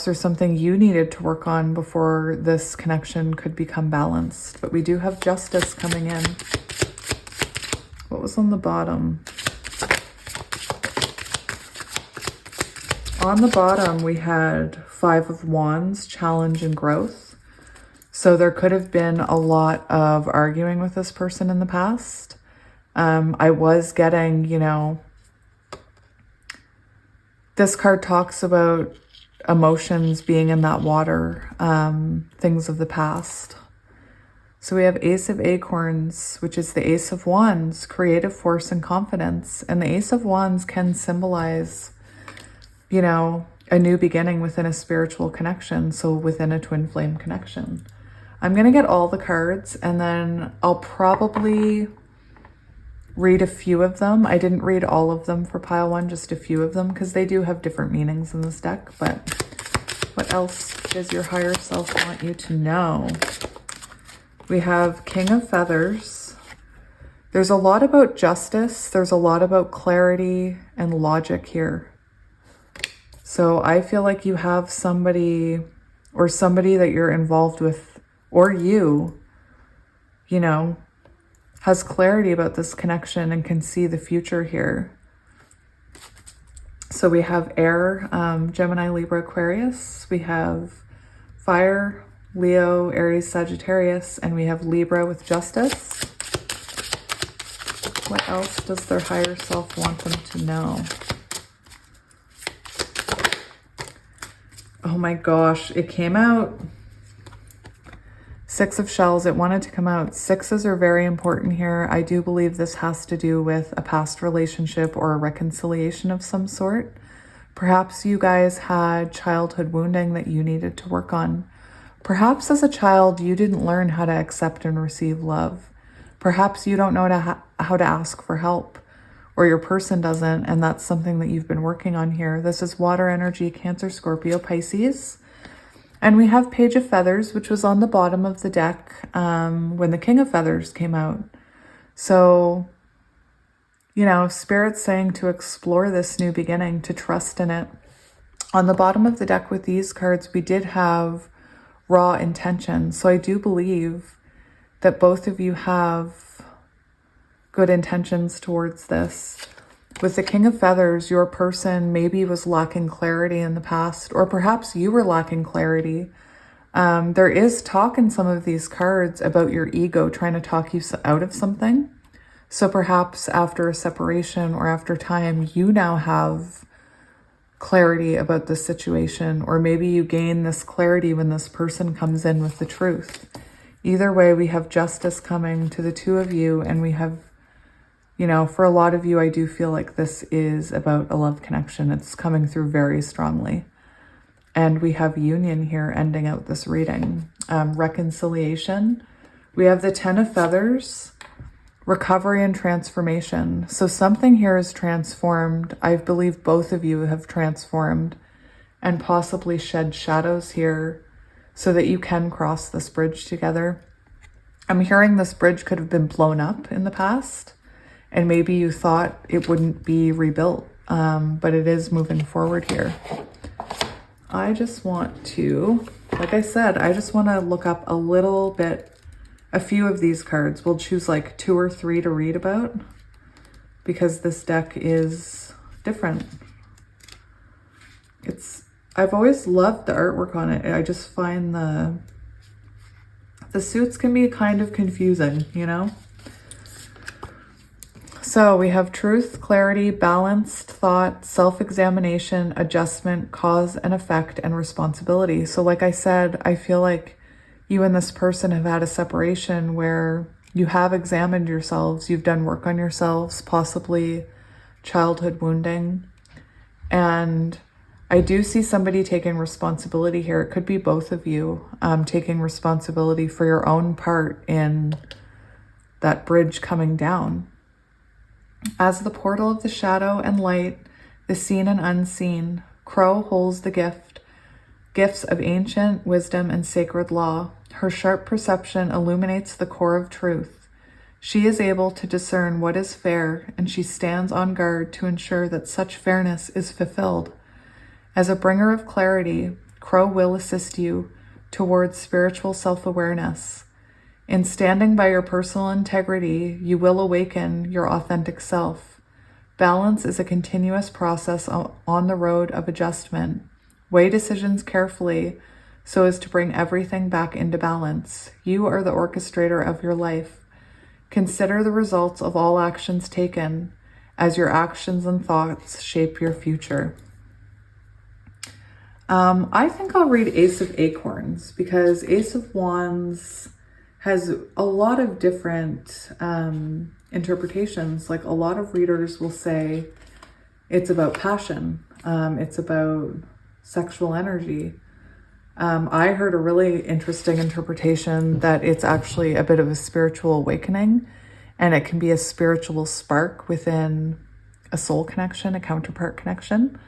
Speaker 1: there's something you needed to work on before this connection could become balanced. But we do have justice coming in. What was on the bottom? On the bottom, we had 5 of Wands, challenge and growth. So there could have been a lot of arguing with this person in the past. I was getting, you know, this card talks about emotions being in that water, things of the past. So we have Ace of Acorns, which is the Ace of Wands, creative force and confidence. And the Ace of Wands can symbolize, you know, a new beginning within a spiritual connection. So within a twin flame connection. I'm going to get all the cards and then I'll probably read a few of them. I didn't read all of them for pile 1, just a few of them, because they do have different meanings in this deck. But what else does your higher self want you to know? We have King of Feathers. There's a lot about justice. There's a lot about clarity and logic here. So I feel like you have somebody that you're involved with, or you know, has clarity about this connection and can see the future here. So we have air, Gemini, Libra, Aquarius. We have fire, Leo, Aries, Sagittarius, and we have Libra with justice. What else does their higher self want them to know? Oh my gosh, it came out. 6 of shells, it wanted to come out. 6s are very important here. I do believe this has to do with a past relationship or a reconciliation of some sort. Perhaps you guys had childhood wounding that you needed to work on. Perhaps as a child, you didn't learn how to accept and receive love. Perhaps you don't know how to ask for help, or your person doesn't, and that's something that you've been working on here. This is water energy, Cancer, Scorpio, Pisces. And we have Page of Feathers, which was on the bottom of the deck when the King of Feathers came out. So, you know, Spirit's saying to explore this new beginning, to trust in it. On the bottom of the deck with these cards, we did have raw intention. So I do believe that both of you have good intentions towards this. With the King of Feathers, your person maybe was lacking clarity in the past, or perhaps you were lacking clarity. There is talk in some of these cards about your ego trying to talk you out of something. So perhaps after a separation or after time, you now have clarity about the situation, or maybe you gain this clarity when this person comes in with the truth. Either way, we have justice coming to the two of you, and we have, you know, for a lot of you, I do feel like this is about a love connection. It's coming through very strongly. And we have union here ending out this reading. Reconciliation. We have the Ten of Feathers. Recovery and transformation. So something here is transformed. I believe both of you have transformed and possibly shed shadows here so that you can cross this bridge together. I'm hearing this bridge could have been blown up in the past, and maybe you thought it wouldn't be rebuilt, but it is moving forward here. I just want to, like I said, I just want to look up a few of these cards. We'll choose like 2 or 3 to read about because this deck is different. I've always loved the artwork on it. I just find the suits can be kind of confusing, you know? So we have truth, clarity, balanced thought, self-examination, adjustment, cause and effect, and responsibility. So like I said, I feel like you and this person have had a separation where you have examined yourselves, you've done work on yourselves, possibly childhood wounding. And I do see somebody taking responsibility here. It could be both of you taking responsibility for your own part in that bridge coming down. As the portal of the shadow and light, the seen and unseen, Crow holds the gifts of ancient wisdom and sacred law. Her sharp perception illuminates the core of truth. She is able to discern what is fair, and she stands on guard to ensure that such fairness is fulfilled. As a bringer of clarity, Crow will assist you towards spiritual self-awareness. In standing by your personal integrity, you will awaken your authentic self. Balance is a continuous process on the road of adjustment. Weigh decisions carefully so as to bring everything back into balance. You are the orchestrator of your life. Consider the results of all actions taken as your actions and thoughts shape your future. I think I'll read Ace of Acorns because Ace of Wands has a lot of different interpretations. Like a lot of readers will say it's about passion. It's about sexual energy. I heard a really interesting interpretation that it's actually a bit of a spiritual awakening, and it can be a spiritual spark within a soul connection, a counterpart connection.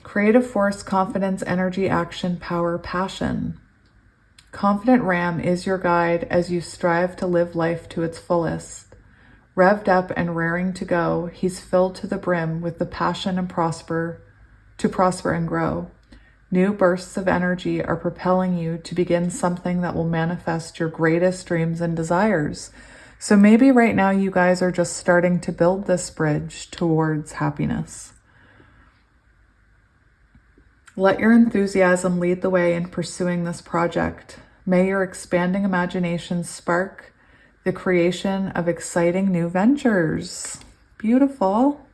Speaker 1: Creative force, confidence, energy, action, power, passion. Confident Ram is your guide as you strive to live life to its fullest. Revved up and raring to go, he's filled to the brim with the passion and prosper and grow. New bursts of energy are propelling you to begin something that will manifest your greatest dreams and desires. So maybe right now you guys are just starting to build this bridge towards happiness. Let your enthusiasm lead the way in pursuing this project. May your expanding imagination spark the creation of exciting new ventures. Beautiful.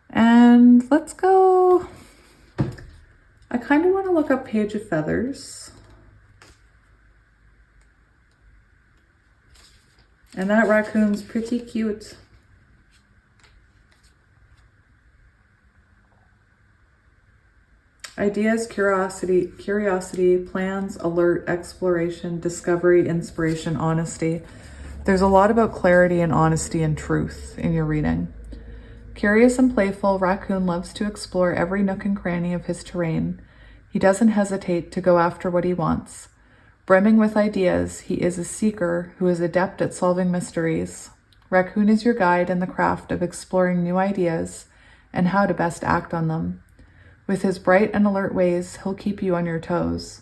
Speaker 1: And let's go. I kind of want to look up Page of Feathers. And that raccoon's pretty cute. Ideas, curiosity, plans, alert, exploration, discovery, inspiration, honesty. There's a lot about clarity and honesty and truth in your reading. Curious and playful, Raccoon loves to explore every nook and cranny of his terrain. He doesn't hesitate to go after what he wants. Brimming with ideas, he is a seeker who is adept at solving mysteries. Raccoon is your guide in the craft of exploring new ideas and how to best act on them. With his bright and alert ways, he'll keep you on your toes.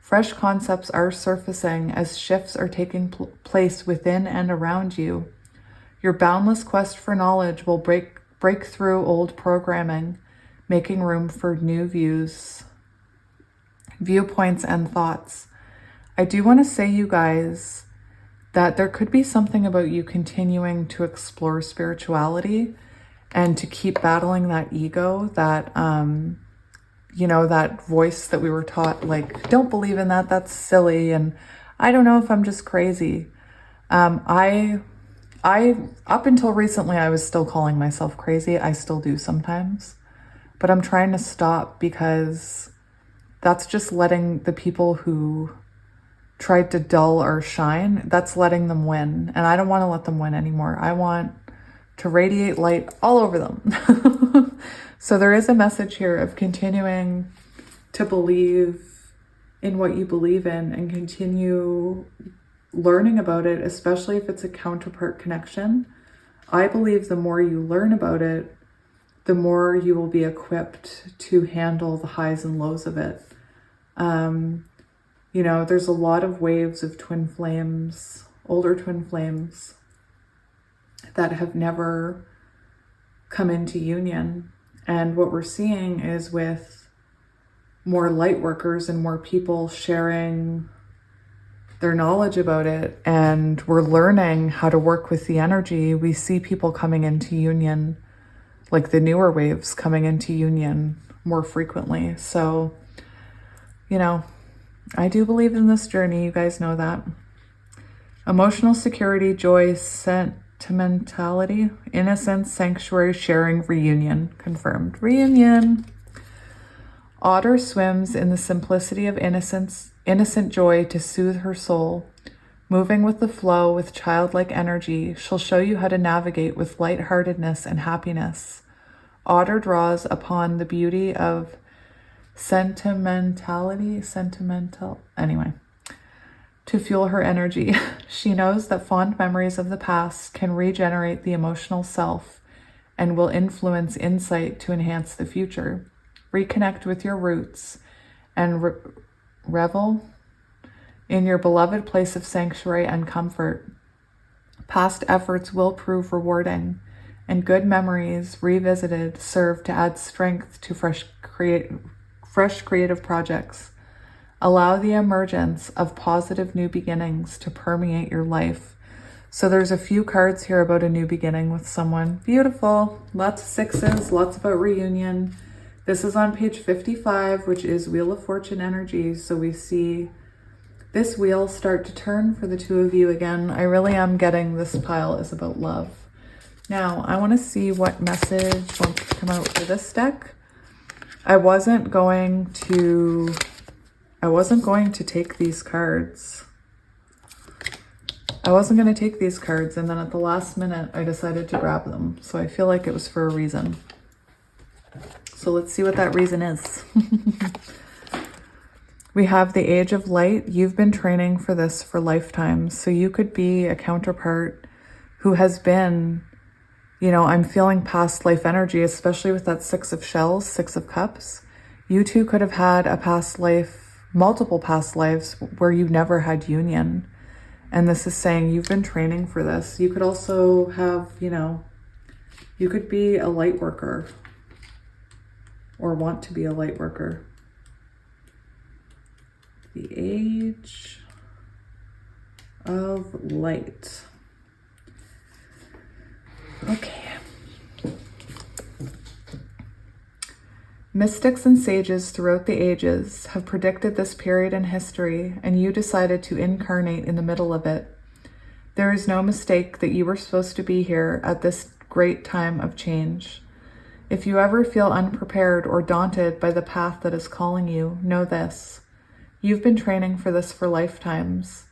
Speaker 1: Fresh concepts are surfacing as shifts are taking place within and around you. Your boundless quest for knowledge will break through old programming, making room for new viewpoints, and thoughts. I do want to say, you guys, that there could be something about you continuing to explore spirituality and to keep battling that ego, that, that voice that we were taught, like, don't believe in that, that's silly. And I don't know if I'm just crazy. I up until recently, I was still calling myself crazy. I still do sometimes, but I'm trying to stop because that's just letting the people who tried to dull our shine, that's letting them win. And I don't want to let them win anymore. I want to radiate light all over them. So there is a message here of continuing to believe in what you believe in and continue learning about it, especially if it's a counterpart connection. I believe the more you learn about it, the more you will be equipped to handle the highs and lows of it. There's a lot of waves of twin flames, older twin flames, that have never come into union. And what we're seeing is with more light workers and more people sharing their knowledge about it, and we're learning how to work with the energy, we see people coming into union, like the newer waves coming into union more frequently. So, I do believe in this journey. You guys know that. Emotional security, joy, sentimentality, innocence, sanctuary, sharing, reunion. Confirmed. Reunion. Otter swims in the simplicity of innocent joy to soothe her soul. Moving with the flow with childlike energy, she'll show you how to navigate with lightheartedness and happiness. Otter draws upon the beauty of to fuel her energy. She knows that fond memories of the past can regenerate the emotional self and will influence insight to enhance the future. Reconnect with your roots and revel in your beloved place of sanctuary and comfort. Past efforts will prove rewarding, and good memories revisited serve to add strength to fresh creative projects. Allow the emergence of positive new beginnings to permeate your life. So there's a few cards here about a new beginning with someone. Beautiful. Lots of sixes, lots about reunion. This is on page 55, which is Wheel of Fortune energy. So we see this wheel start to turn for the two of you again. I really am getting this pile is about love. Now, I want to see what message wants to come out for this deck. I wasn't going to take these cards. I wasn't going to take these cards, and then at the last minute, I decided to grab them. So I feel like it was for a reason. So let's see what that reason is. We have the Age of Light. You've been training for this for lifetimes. So you could be a counterpart who has been, I'm feeling past life energy, especially with that Six of Shells, Six of Cups. You two could have had a past life, multiple past lives where you never had union. And this is saying you've been training for this. You could also have, you could be a light worker or want to be a light worker. The Age of Light. Okay. Mystics and sages throughout the ages have predicted this period in history, and you decided to incarnate in the middle of it. There is no mistake that you were supposed to be here at this great time of change. If you ever feel unprepared or daunted by the path that is calling you, know this. You've been training for this for lifetimes.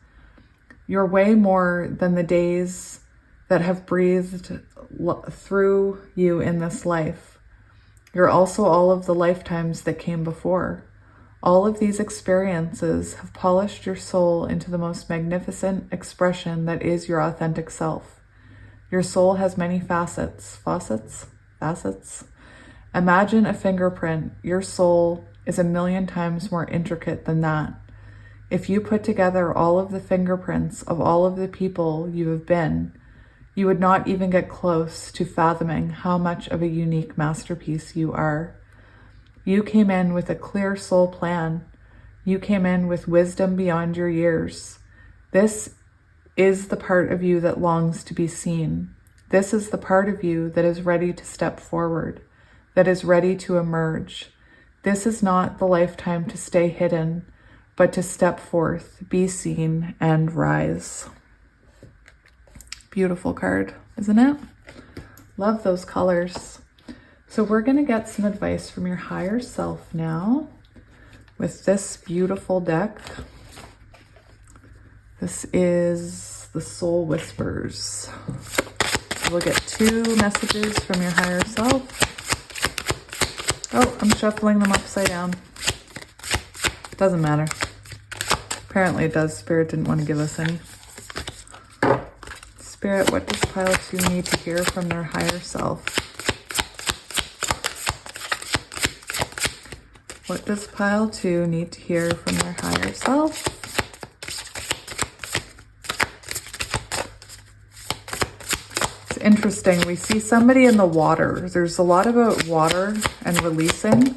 Speaker 1: You're way more than the days that have breathed through you in this life. You're also all of the lifetimes that came before. All of these experiences have polished your soul into the most magnificent expression that is your authentic self. Your soul has many facets. Facets? Imagine a fingerprint. Your soul is 1,000,000 times more intricate than that. If you put together all of the fingerprints of all of the people you have been, you would not even get close to fathoming how much of a unique masterpiece you are. You came in with a clear soul plan. You came in with wisdom beyond your years. This is the part of you that longs to be seen. This is the part of you that is ready to step forward, that is ready to emerge. This is not the lifetime to stay hidden, but to step forth, be seen, and rise. Beautiful card, isn't it? Love those colors. So we're going to get some advice from your higher self now with this beautiful deck. This is the Soul Whispers. We'll get 2 messages from your higher self. Oh, I'm shuffling them upside down. Doesn't matter. Apparently it does. Spirit didn't want to give us any. Spirit, what does pile 2 need to hear from their higher self? What does pile 2 need to hear from their higher self? It's interesting. We see somebody in the water. There's a lot about water and releasing.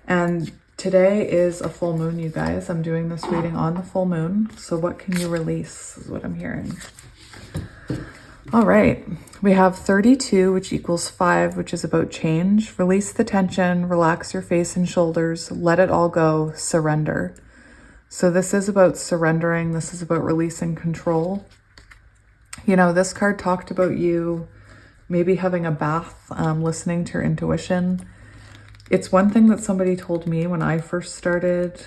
Speaker 1: And today is a full moon, you guys. I'm doing this reading on the full moon. So what can you release is what I'm hearing. All right. We have 32, which equals 5, which is about change. Release the tension, relax your face and shoulders, let it all go, surrender. So this is about surrendering. This is about releasing control. You know, this card talked about you maybe having a bath, listening to your intuition. It's one thing that somebody told me when I first started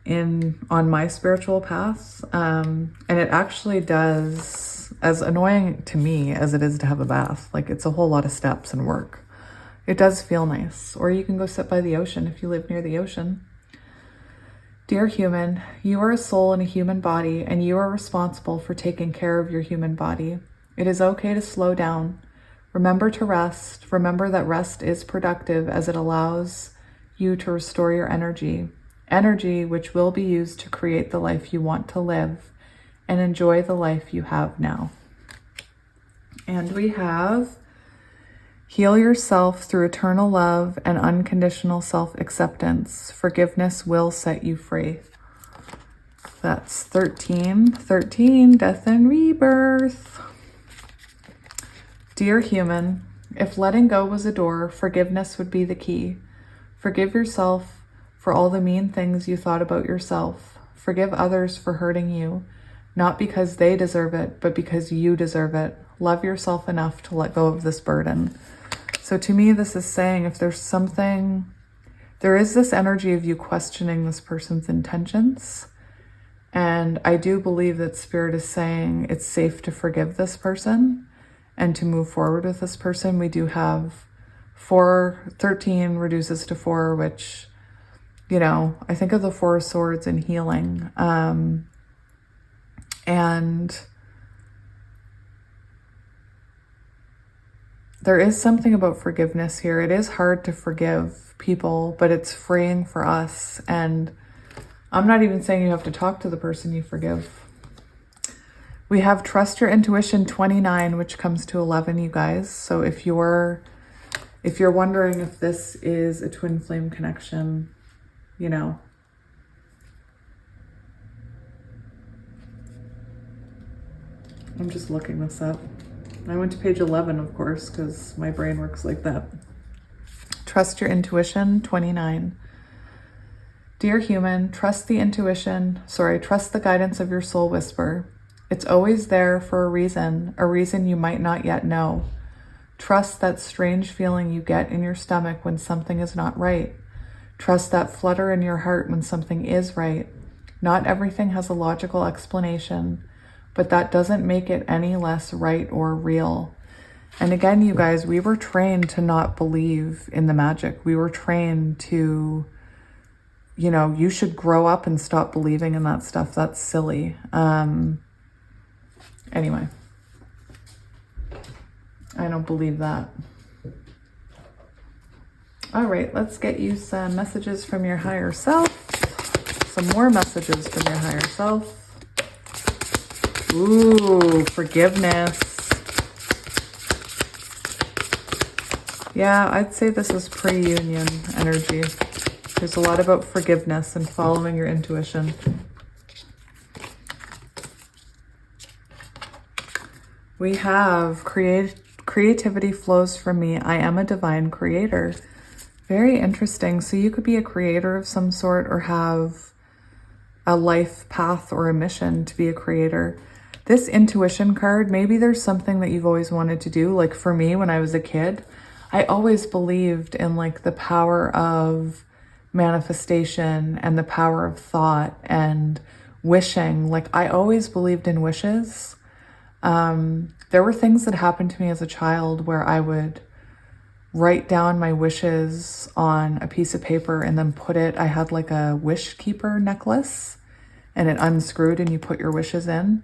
Speaker 1: on my spiritual path. And it actually does, as annoying to me as it is to have a bath, like it's a whole lot of steps and work. It does feel nice. Or you can go sit by the ocean if you live near the ocean. Dear human, you are a soul in a human body, and you are responsible for taking care of your human body. It is okay to slow down. Remember to rest. Remember that rest is productive as it allows you to restore your energy. Energy which will be used to create the life you want to live and enjoy the life you have now. And we have heal yourself through eternal love and unconditional self-acceptance. Forgiveness will set you free. That's 13. 13, death and rebirth. Dear human, if letting go was a door, forgiveness would be the key. Forgive yourself for all the mean things you thought about yourself. Forgive others for hurting you, not because they deserve it, but because you deserve it. Love yourself enough to let go of this burden. So to me, this is saying if there's something, there is this energy of you questioning this person's intentions. And I do believe that Spirit is saying it's safe to forgive this person and to move forward with this person. We do have 13 reduces to 4, which, you know, I think of the 4 of Swords and healing. And there is something about forgiveness here. It is hard to forgive people, but it's freeing for us. And I'm not even saying you have to talk to the person you forgive. We have trust your intuition 29, which comes to 11, you guys. So if you're wondering if this is a twin flame connection, you know, I'm just looking this up. I went to page 11, of course, because my brain works like that. Trust your intuition 29. Dear human, trust the guidance of your soul whisper. It's always there for a reason you might not yet know. Trust that strange feeling you get in your stomach when something is not right. Trust that flutter in your heart when something is right. Not everything has a logical explanation, but that doesn't make it any less right or real. And again, you guys, we were trained to not believe in the magic. We were trained to you know, you should grow up and stop believing in that stuff. That's silly. Anyway, I don't believe that. All right, let's get you some messages from your higher self. Some more messages from your higher self. Ooh, forgiveness. Yeah, I'd say this is pre-union energy. There's a lot about forgiveness and following your intuition. We have creativity flows from me. I am a divine creator. Very interesting. So you could be a creator of some sort or have a life path or a mission to be a creator. This intuition card, maybe there's something that you've always wanted to do. Like for me, when I was a kid, I always believed in like the power of manifestation and the power of thought and wishing. Like I always believed in wishes. There were things that happened to me as a child where I would write down my wishes on a piece of paper and then I had like a wish keeper necklace and it unscrewed and you put your wishes in.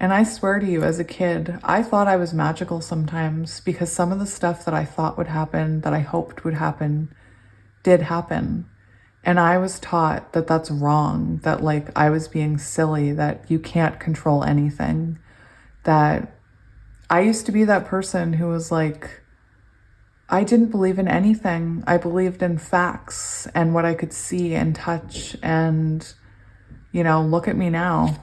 Speaker 1: And I swear to you, as a kid, I thought I was magical sometimes because some of the stuff that I thought would happen, that I hoped would happen, did happen. And I was taught that that's wrong, that like I was being silly, that you can't control anything, that I used to be that person who was like, I didn't believe in anything. I believed in facts and what I could see and touch. And, you know, look at me now.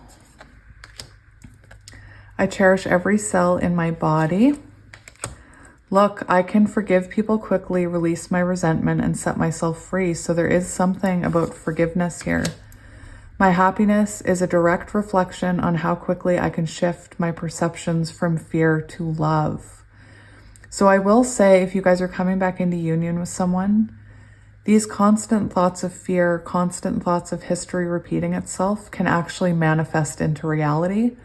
Speaker 1: I cherish every cell in my body. Look, I can forgive people quickly, release my resentment, and set myself free. So there is something about forgiveness here. My happiness is a direct reflection on how quickly I can shift my perceptions from fear to love. So I will say, if you guys are coming back into union with someone, these constant thoughts of fear, constant thoughts of history repeating itself can actually manifest into reality.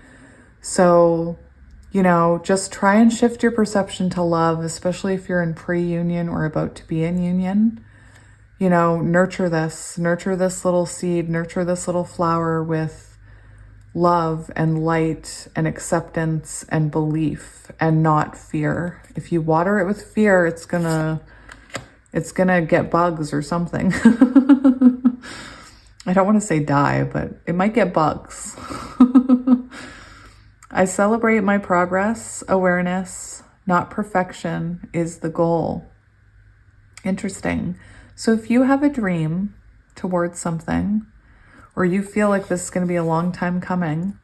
Speaker 1: So, you know, just try and shift your perception to love, especially if you're in pre-union or about to be in union. You know, nurture this little seed, nurture this little flower with love and light and acceptance and belief and not fear. If you water it with fear, it's gonna get bugs or something. I don't want to say die, but it might get bugs. I celebrate my progress. Awareness, not perfection, is the goal. Interesting. So if you have a dream towards something, or you feel like this is going to be a long time coming,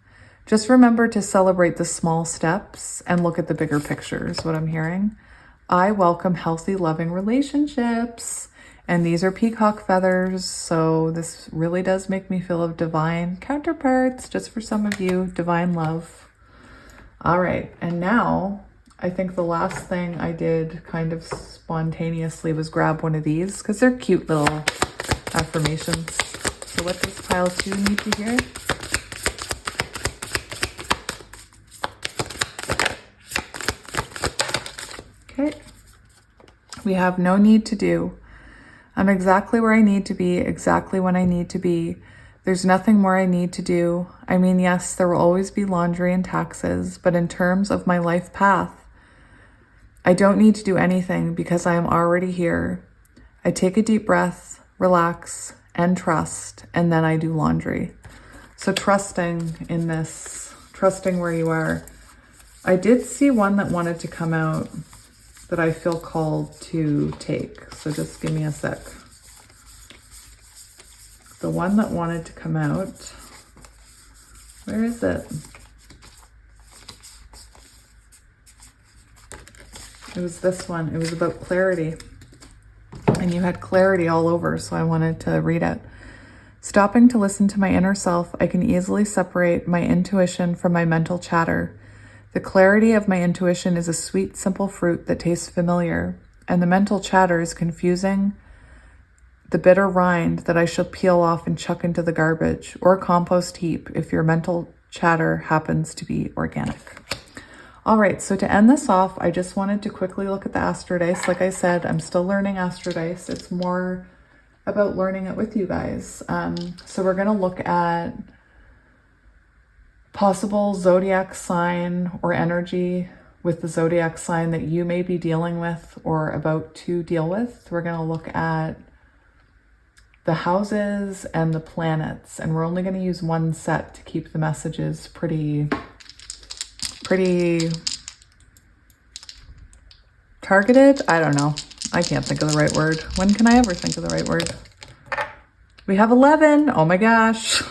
Speaker 1: just remember to celebrate the small steps and look at the bigger picture is what I'm hearing. I welcome healthy, loving relationships. And these are peacock feathers. So this really does make me feel of divine counterparts, just for some of you, divine love. All right, and now I think the last thing I did kind of spontaneously was grab one of these because they're cute little affirmations. So what does pile 2 need to hear? Okay, we have no need to do. I'm exactly where I need to be, exactly when I need to be. There's nothing more I need to do. I mean, yes, there will always be laundry and taxes, but in terms of my life path, I don't need to do anything because I am already here. I take a deep breath, relax, and trust, and then I do laundry. So trusting in this, trusting where you are. I did see one that wanted to come out that I feel called to take. So just give me a sec. The one that wanted to come out, where is it? It was this one. It was about clarity. And you had clarity all over, so I wanted to read it. Stopping to listen to my inner self, I can easily separate my intuition from my mental chatter. The clarity of my intuition is a sweet, simple fruit that tastes familiar, and the mental chatter is confusing, the bitter rind that I shall peel off and chuck into the garbage or compost heap if your mental chatter happens to be organic. All right, so to end this off, I just wanted to quickly look at the Astro Dice. Like I said, I'm still learning Astro Dice. It's more about learning it with you guys. So we're going to look at possible zodiac sign or energy with the zodiac sign that you may be dealing with or about to deal with. We're going to look at the houses and the planets, and we're only going to use one set to keep the messages pretty targeted. I don't know. I can't think of the right word. When can I ever think of the right word? We have 11. Oh my gosh.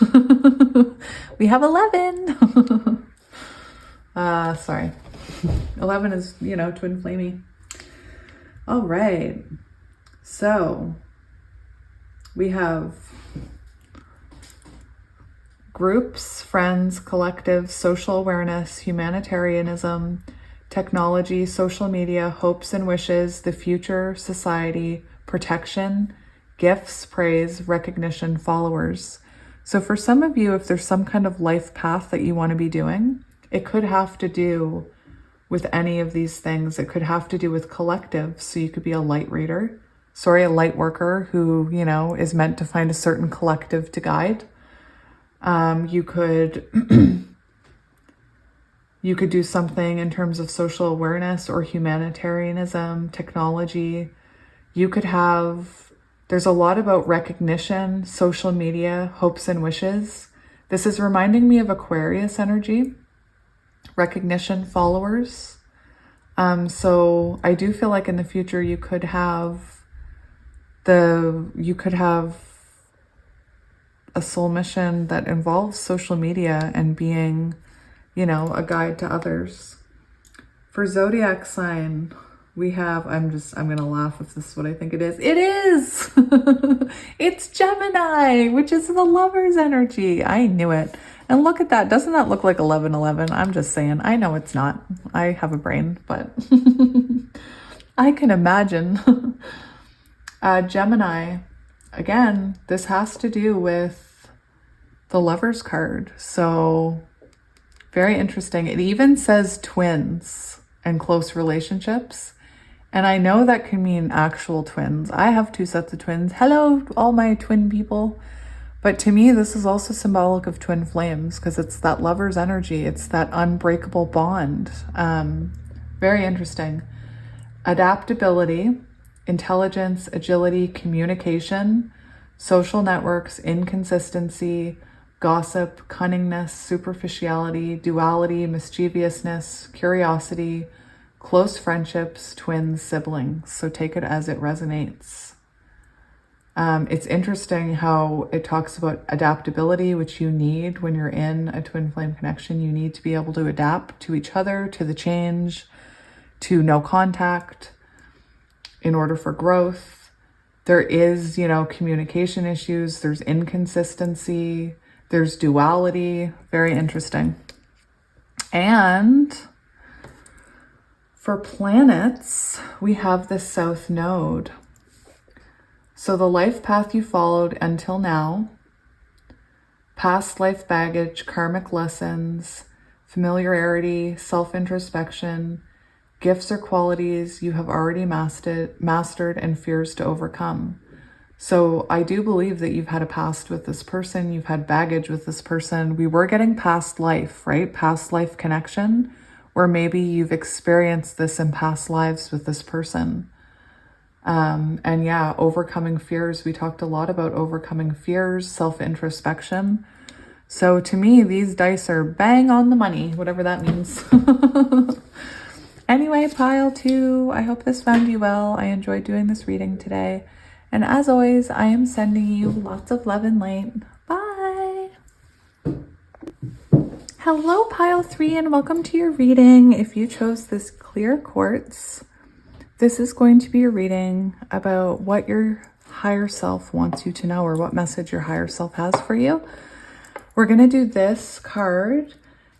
Speaker 1: We have 11. Sorry. 11 is, twin flamey. All right. So we have groups, friends, collectives, social awareness, humanitarianism, technology, social media, hopes and wishes, the future, society, protection, gifts, praise, recognition, followers. So for some of you, if there's some kind of life path that you want to be doing, it could have to do with any of these things. It could have to do with collective. So you could be a light reader, a light worker who, is meant to find a certain collective to guide. You could you could do something in terms of social awareness or humanitarianism, technology. You could have, there's a lot about recognition, social media, hopes and wishes. This is reminding me of Aquarius energy, recognition, followers. So I do feel like in the future you could have a soul mission that involves social media and being, a guide to others. For zodiac sign, we have, I'm going to laugh if this is what I think it is. It is! It's Gemini, which is the lover's energy. I knew it. And look at that. Doesn't that look like 1111? I'm just saying. I know it's not. I have a brain, but I can imagine. Gemini, again, this has to do with the lover's card. So very interesting. It even says twins and close relationships. And I know that can mean actual twins. I have 2 sets of twins. Hello, all my twin people. But to me, this is also symbolic of twin flames because it's that lover's energy. It's that unbreakable bond. Very interesting. Adaptability, intelligence, agility, communication, social networks, inconsistency, gossip, cunningness, superficiality, duality, mischievousness, curiosity, close friendships, twins, siblings. So take it as it resonates. It's interesting how it talks about adaptability, which you need when you're in a twin flame connection. You need to be able to adapt to each other, to the change, to no contact in order for growth. There is, communication issues. There's inconsistency. There's duality. Very interesting. And for planets, we have the South Node. So the life path you followed until now, past life baggage, karmic lessons, familiarity, self-introspection, gifts or qualities you have already mastered and fears to overcome. So I do believe that you've had a past with this person. You've had baggage with this person. We were getting past life, right? Past life connection, or maybe you've experienced this in past lives with this person. And yeah, overcoming fears. We talked a lot about overcoming fears, self-introspection. So to me, these dice are bang on the money, whatever that means. Anyway, pile 2, I hope this found you well. I enjoyed doing this reading today. And as always, I am sending you lots of love and light. Bye. Hello, pile 3, and welcome to your reading. If you chose this clear quartz, this is going to be a reading about what your higher self wants you to know, or what message your higher self has for you. We're going to do this card,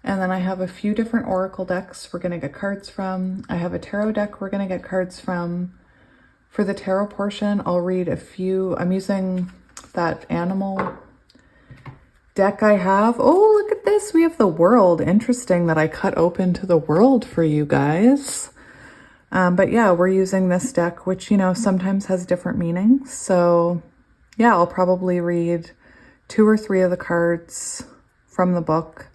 Speaker 1: and then I have a few different oracle decks we're going to get cards from. I have a tarot deck we're going to get cards from. For the tarot portion, I'll read a few. I'm using that animal deck I have. Oh, look at this. We have the world. Interesting that I cut open to the world for you guys. But yeah, we're using this deck, which, sometimes has different meanings. So yeah, I'll probably read 2 or 3 of the cards from the book.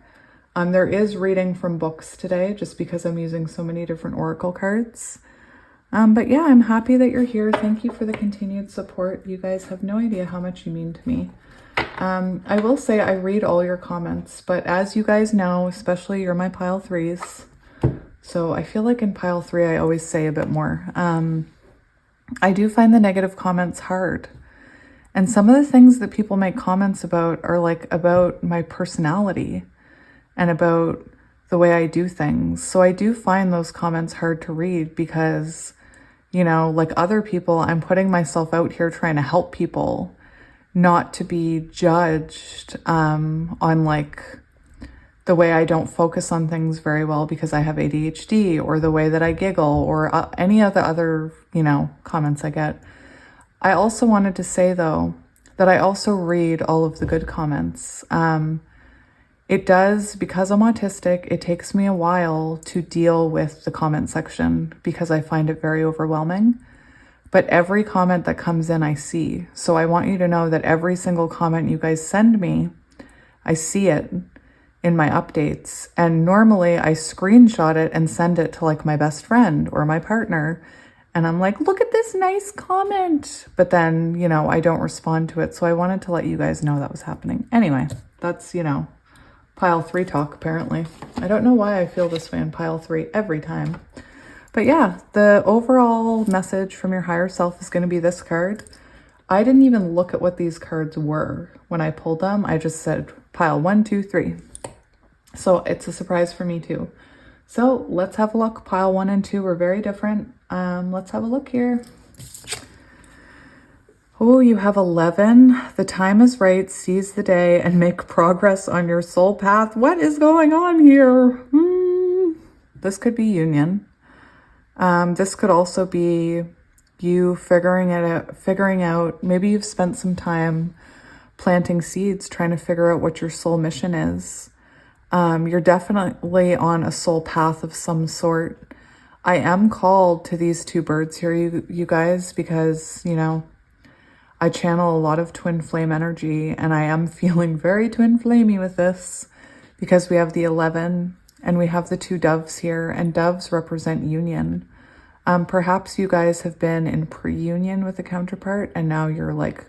Speaker 1: There is reading from books today just because I'm using so many different oracle cards. But yeah, I'm happy that you're here. Thank you for the continued support. You guys have no idea how much you mean to me. I will say I read all your comments, but as you guys know, especially you're my pile 3s. So I feel like in pile 3, I always say a bit more. I do find the negative comments hard. And some of the things that people make comments about are like about my personality and about the way I do things. So I do find those comments hard to read because, you know, like other people, I'm putting myself out here trying to help people, not to be judged on like the way I don't focus on things very well because I have ADHD, or the way that I giggle, or any of the other, you know, comments I get. I also wanted to say though, that I also read all of the good comments. It does, because I'm autistic, it takes me a while to deal with the comment section because I find it very overwhelming. But every comment that comes in, I see. So I want you to know that every single comment you guys send me, I see it in my updates. And normally I screenshot it and send it to like my best friend or my partner. And I'm like, look at this nice comment. But then, you know, I don't respond to it. So I wanted to let you guys know that was happening. Anyway, that's, you know, pile 3 talk, apparently. I don't know why I feel this way in pile 3 every time. But yeah, the overall message from your higher self is going to be this card. I didn't even look at what these cards were when I pulled them. I just said pile 1, 2, 3. So it's a surprise for me too. So let's have a look. Pile 1 and 2 were very different. Let's have a look here. Oh, you have 11. The time is right. Seize the day and make progress on your soul path. What is going on here? This could be union. This could also be you figuring out, maybe you've spent some time planting seeds, trying to figure out what your soul mission is. You're definitely on a soul path of some sort. I am called to these 2 birds here, you guys, because, you know, I channel a lot of twin flame energy, and I am feeling very twin flamey with this because we have the 11 and we have the 2 doves here, and doves represent union. Perhaps you guys have been in pre-union with a counterpart and now you're like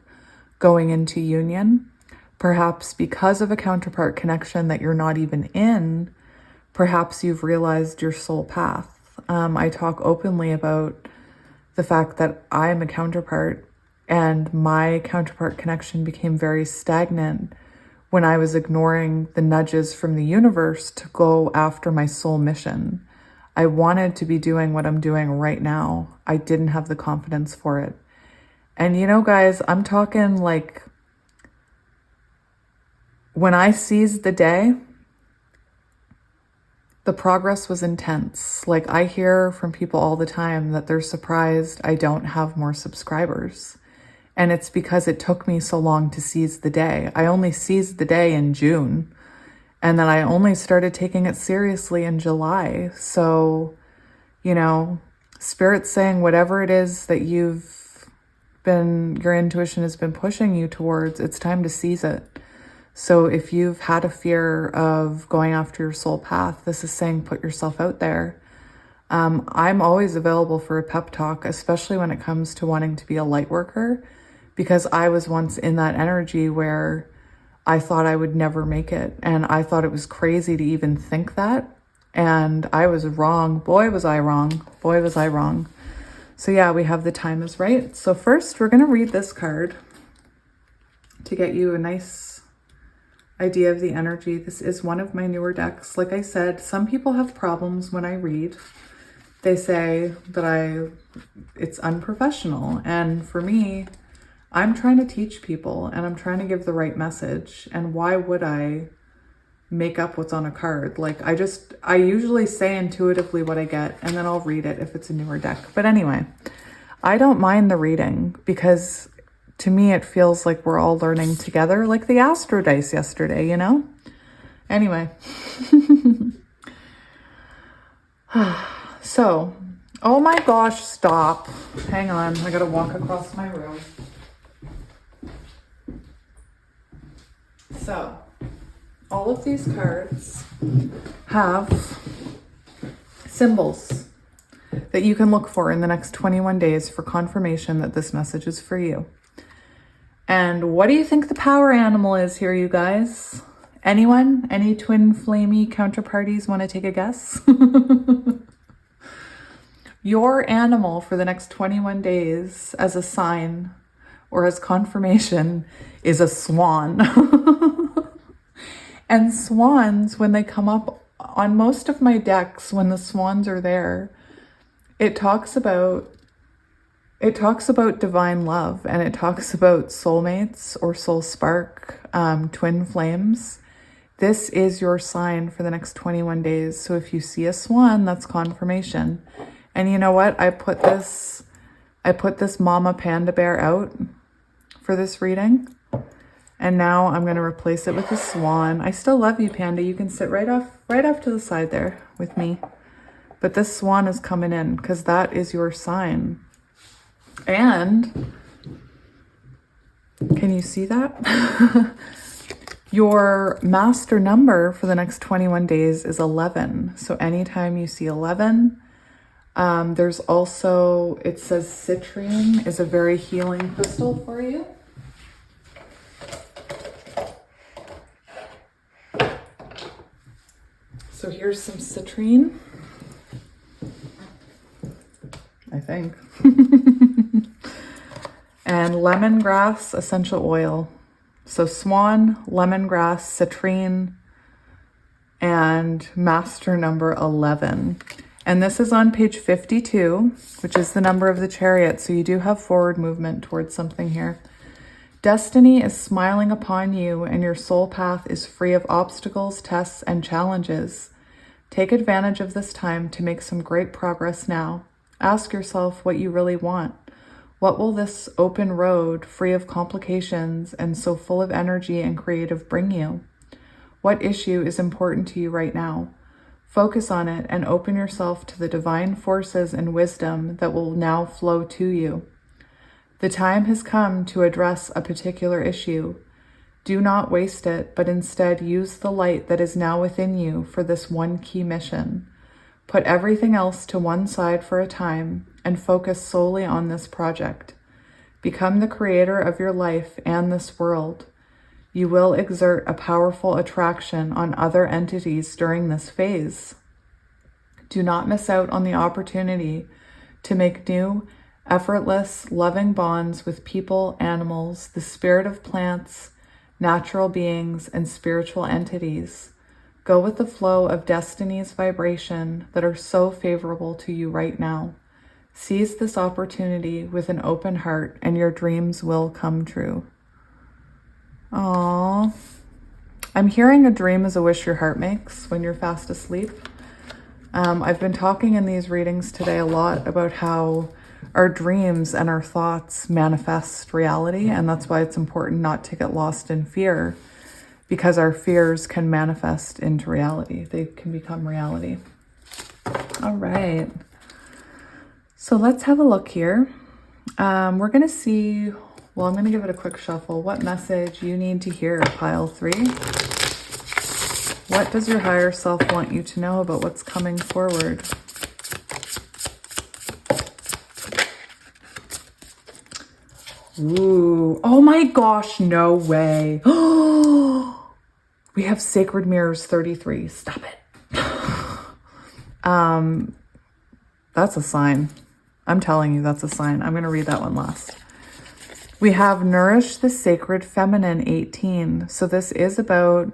Speaker 1: going into union. Perhaps because of a counterpart connection that you're not even in, perhaps you've realized your soul path. I talk openly about the fact that I'm a counterpart, and my counterpart connection became very stagnant when I was ignoring the nudges from the universe to go after my soul mission. I wanted to be doing what I'm doing right now. I didn't have the confidence for it. And you know, guys, I'm talking like when I seized the day, the progress was intense. Like I hear from people all the time that they're surprised I don't have more subscribers. And it's because it took me so long to seize the day. I only seized the day in June, and then I only started taking it seriously in July. So, you know, Spirit's saying whatever it is that your intuition has been pushing you towards, it's time to seize it. So if you've had a fear of going after your soul path, this is saying put yourself out there. I'm always available for a pep talk, especially when it comes to wanting to be a light worker, because I was once in that energy where I thought I would never make it. And I thought it was crazy to even think that. And I was wrong. Boy, was I wrong. Boy, was I wrong. So yeah, we have the time is right. So first we're going to read this card to get you a nice idea of the energy. This is one of my newer decks. Like I said, some people have problems when I read. They say that it's unprofessional. And for me, I'm trying to teach people and I'm trying to give the right message. And why would I make up what's on a card? Like I usually say intuitively what I get, and then I'll read it if it's a newer deck. But anyway, I don't mind the reading because to me, it feels like we're all learning together, like the Astro Dice yesterday, you know? Anyway. So, oh my gosh, stop. Hang on, I gotta walk across my room. So all of these cards have symbols that you can look for in the next 21 days for confirmation that this message is for you. And what do you think the power animal is here, you guys? Anyone? Any twin flamey counterparties want to take a guess? Your animal for the next 21 days as a sign or as confirmation is a swan. And swans, when they come up on most of my decks, when the swans are there, it talks about divine love, and it talks about soulmates or soul spark, twin flames. This is your sign for the next 21 days. So if you see a swan, that's confirmation. And you know what? I put this mama panda bear out for this reading. And now I'm going to replace it with a swan. I still love you, panda. You can sit right off to the side there with me. But this swan is coming in because that is your sign. And can you see that? Your master number for the next 21 days is 11. So anytime you see 11, there's also, it says citrine is a very healing crystal for you. So here's some citrine, I think. And lemongrass essential oil. So swan, lemongrass, citrine, and master number 11. And this is on page 52, which is the number of the chariot. So you do have forward movement towards something here. Destiny is smiling upon you, and your soul path is free of obstacles, tests, and challenges. Take advantage of this time to make some great progress now. Ask yourself what you really want. What will this open road, free of complications and so full of energy and creative, bring you? What issue is important to you right now? Focus on it and open yourself to the divine forces and wisdom that will now flow to you. The time has come to address a particular issue. Do not waste it, but instead use the light that is now within you for this one key mission. Put everything else to one side for a time and focus solely on this project. Become the creator of your life and this world. You will exert a powerful attraction on other entities during this phase. Do not miss out on the opportunity to make new, effortless, loving bonds with people, animals, the spirit of plants, natural beings, and spiritual entities. Go with the flow of destiny's vibration that are so favorable to you right now. Seize this opportunity with an open heart, and your dreams will come true. Aww. I'm hearing a dream is a wish your heart makes when you're fast asleep. I've been talking in these readings today a lot about how our dreams and our thoughts manifest reality, and that's why it's important not to get lost in fear, because our fears can manifest into reality. They can become reality. All right. So let's have a look here. We're going to see, well, I'm going to give it a quick shuffle. What message you need to hear, pile 3. What does your higher self want you to know about what's coming forward? Ooh, oh my gosh, no way. We have Sacred Mirrors 33. Stop it. That's a sign. I'm telling you, that's a sign. I'm going to read that one last. We have Nourish the Sacred Feminine 18. So this is about,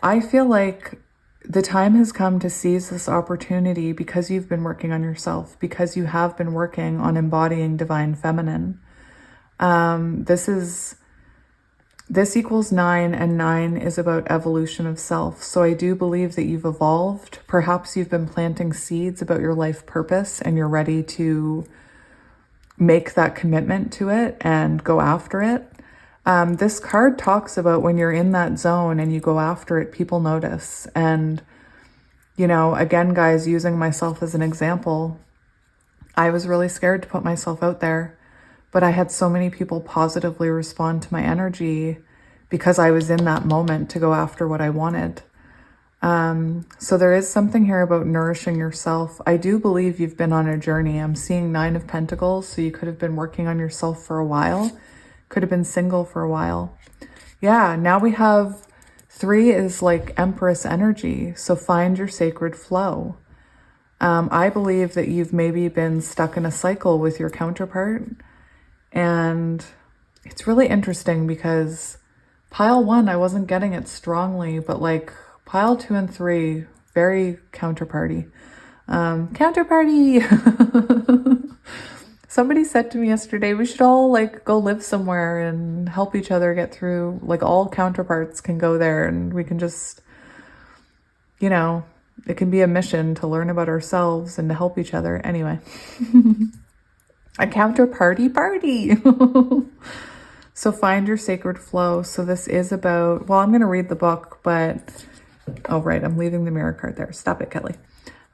Speaker 1: I feel like the time has come to seize this opportunity because you've been working on yourself, because you have been working on embodying divine feminine. This equals 9, and 9 is about evolution of self. So I do believe that you've evolved. Perhaps you've been planting seeds about your life purpose and you're ready to make that commitment to it and go after it. This card talks about when you're in that zone and you go after it, people notice. And, you know, again, guys, using myself as an example, I was really scared to put myself out there. But I had so many people positively respond to my energy because I was in that moment to go after what I wanted. So there is something here about nourishing yourself. I do believe you've been on a journey. I'm seeing 9 of Pentacles, so you could have been working on yourself for a while. Could have been single for a while. Yeah, now we have 3 is like Empress energy. So find your sacred flow. I believe that you've maybe been stuck in a cycle with your counterpart. And it's really interesting because pile 1, I wasn't getting it strongly, but like pile 2 and 3, very counterparty. Counterparty! Somebody said to me yesterday, we should all like go live somewhere and help each other get through. Like all counterparts can go there and we can just, you know, it can be a mission to learn about ourselves and to help each other. Anyway, a counterparty party. So find your sacred flow. So this is about, well, I'm going to read the book, but, oh, right. I'm leaving the mirror card there. Stop it, Kelly.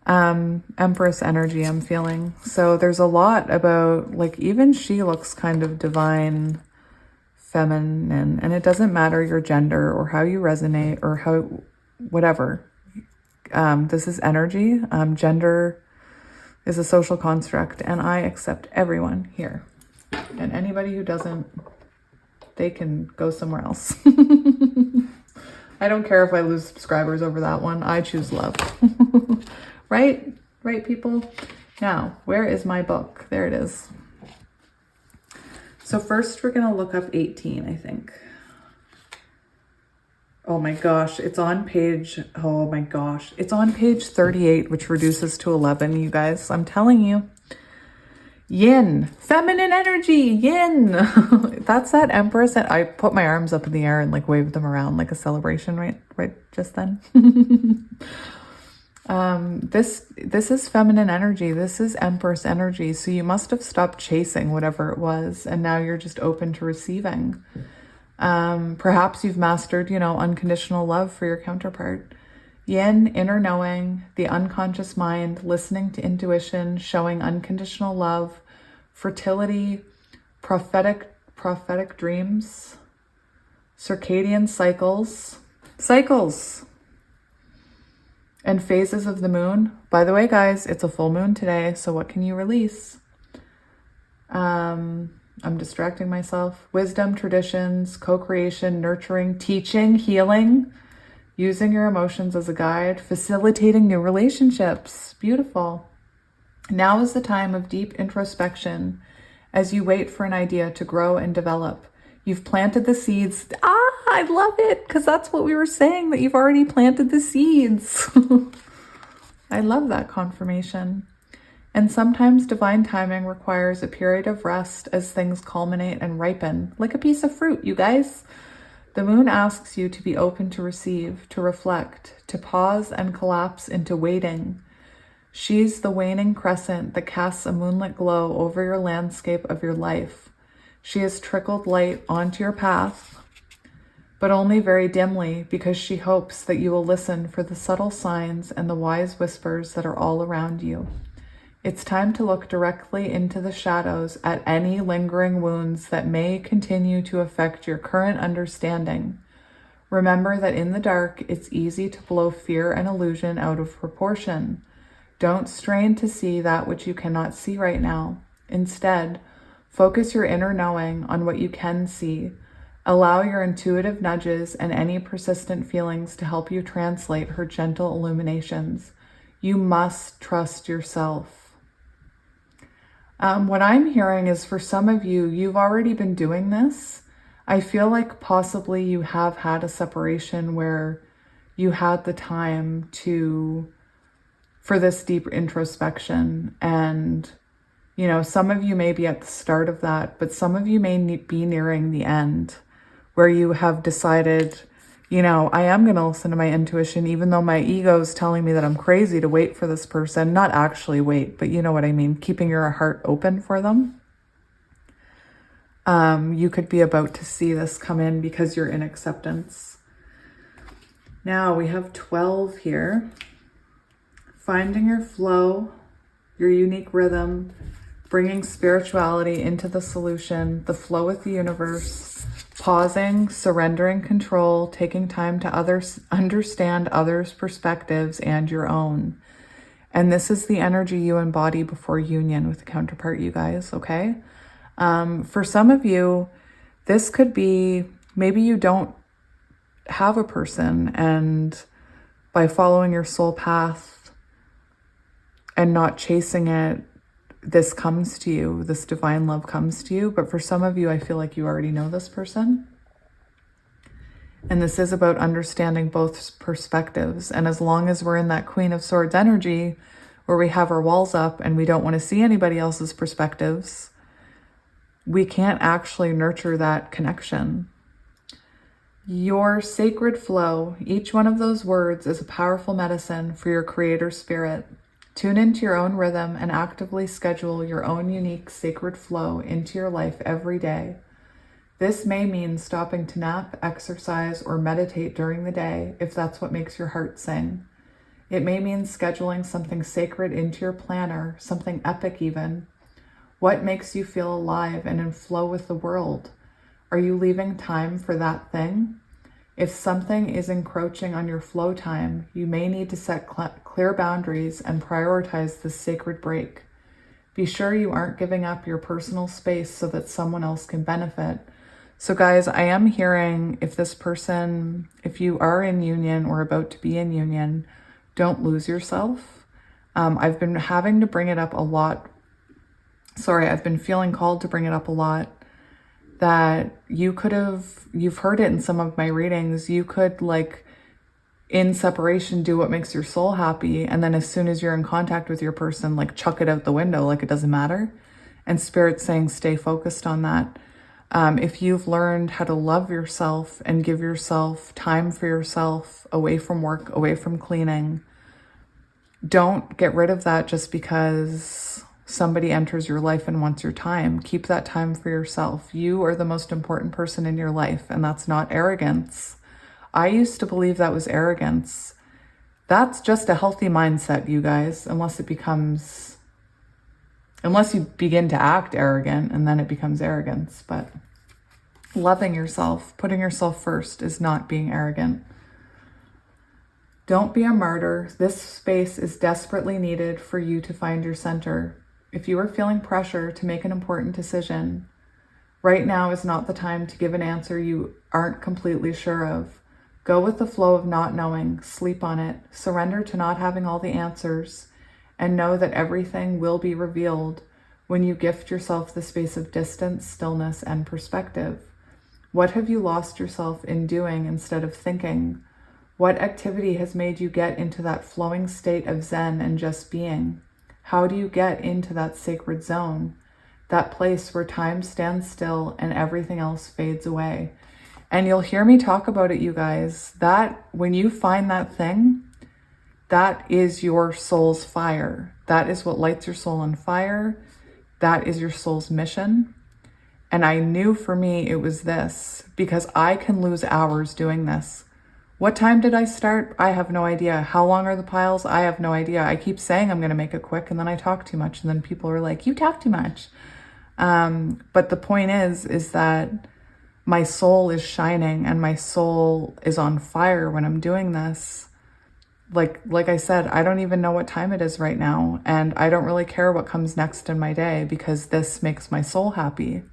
Speaker 1: Empress energy I'm feeling. So there's a lot about, like, even she looks kind of divine, feminine, and it doesn't matter your gender or how you resonate or how, whatever. This is energy. Gender is a social construct, and I accept everyone here. And anybody who doesn't, they can go somewhere else. I don't care if I lose subscribers over that one. I choose love. Right? Right, people? Now, where is my book? There it is. So first we're going to look up 18, I think. Oh my gosh, it's on page, oh my gosh. It's on page 38, which reduces to 11, you guys. I'm telling you. Yin, feminine energy, yin. That's that Empress. And I put my arms up in the air and like waved them around like a celebration, right just then. This is feminine energy. This is Empress energy. So you must have stopped chasing whatever it was, and now you're just open to receiving. Perhaps you've mastered, you know, unconditional love for your counterpart. Yin, inner knowing, the unconscious mind, listening to intuition, showing unconditional love, fertility, prophetic dreams, circadian cycles, and phases of the moon. By the way, guys, it's a full moon today, so what can you release? I'm distracting myself. Wisdom, traditions, co-creation, nurturing, teaching, healing, using your emotions as a guide, facilitating new relationships. Beautiful. Now is the time of deep introspection as you wait for an idea to grow and develop. You've planted the seeds. I love it, because that's what we were saying, that you've already planted the seeds. I love that confirmation. And sometimes divine timing requires a period of rest as things culminate and ripen, like a piece of fruit, you guys. The moon asks you to be open to receive, to reflect, to pause and collapse into waiting. She's the waning crescent that casts a moonlit glow over your landscape of your life. She has trickled light onto your path, but only very dimly, because she hopes that you will listen for the subtle signs and the wise whispers that are all around you. It's time to look directly into the shadows at any lingering wounds that may continue to affect your current understanding. Remember that in the dark, it's easy to blow fear and illusion out of proportion. Don't strain to see that which you cannot see right now. Instead, focus your inner knowing on what you can see. Allow your intuitive nudges and any persistent feelings to help you translate her gentle illuminations. You must trust yourself. What I'm hearing is, for some of you, you've already been doing this. I feel like possibly you have had a separation where you had the time for this deep introspection. And, you know, some of you may be at the start of that, but some of you may be nearing the end, where you have decided, you know, I am going to listen to my intuition, even though my ego is telling me that I'm crazy to wait for this person. Not actually wait, but you know what I mean. Keeping your heart open for them. You could be about to see this come in because you're in acceptance. Now we have 12 here. Finding your flow, your unique rhythm, bringing spirituality into the solution, the flow with the universe, pausing, surrendering control, taking time to understand others' perspectives and your own. And this is the energy you embody before union with the counterpart, you guys, okay? For some of you, this could be, maybe you don't have a person, and by following your soul path and not chasing it, this comes to you, this divine love comes to you. But for some of you, I feel like you already know this person. And this is about understanding both perspectives. And as long as we're in that Queen of Swords energy, where we have our walls up and we don't want to see anybody else's perspectives, we can't actually nurture that connection. Your sacred flow, each one of those words is a powerful medicine for your creator spirit. Tune into your own rhythm and actively schedule your own unique sacred flow into your life every day. This may mean stopping to nap, exercise, or meditate during the day if that's what makes your heart sing. It may mean scheduling something sacred into your planner, something epic even. What makes you feel alive and in flow with the world? Are you leaving time for that thing? If something is encroaching on your flow time, you may need to set clear boundaries and prioritize this sacred break. Be sure you aren't giving up your personal space so that someone else can benefit. So guys, I am hearing, if this person, if you are in union or about to be in union, don't lose yourself. I've been having to bring it up a lot. I've been feeling called to bring it up a lot, that you've heard it in some of my readings, you could, like, in separation, do what makes your soul happy, and then as soon as you're in contact with your person, like, chuck it out the window, like it doesn't matter. And Spirit's saying stay focused on that. If you've learned how to love yourself and give yourself time for yourself, away from work, away from cleaning, don't get rid of that just because somebody enters your life and wants your time. Keep that time for yourself. You are the most important person in your life, and that's not arrogance. I used to believe that was arrogance. That's just a healthy mindset, you guys, unless you begin to act arrogant, and then it becomes arrogance. But loving yourself, putting yourself first, is not being arrogant. Don't be a martyr. This space is desperately needed for you to find your center. If you are feeling pressure to make an important decision, right now is not the time to give an answer you aren't completely sure of. Go with the flow of not knowing, sleep on it, surrender to not having all the answers, and know that everything will be revealed when you gift yourself the space of distance, stillness, and perspective. What have you lost yourself in doing instead of thinking? What activity has made you get into that flowing state of Zen and just being? How do you get into that sacred zone, that place where time stands still and everything else fades away? And you'll hear me talk about it, you guys, that when you find that thing, that is your soul's fire. That is what lights your soul on fire. That is your soul's mission. And I knew for me it was this, because I can lose hours doing this. What time did I start? I have no idea. How long are the piles? I have no idea. I keep saying I'm going to make it quick, and then I talk too much, and then people are like, you talk too much. But the point is that my soul is shining and my soul is on fire when I'm doing this. Like I said, I don't even know what time it is right now, and I don't really care what comes next in my day, because this makes my soul happy.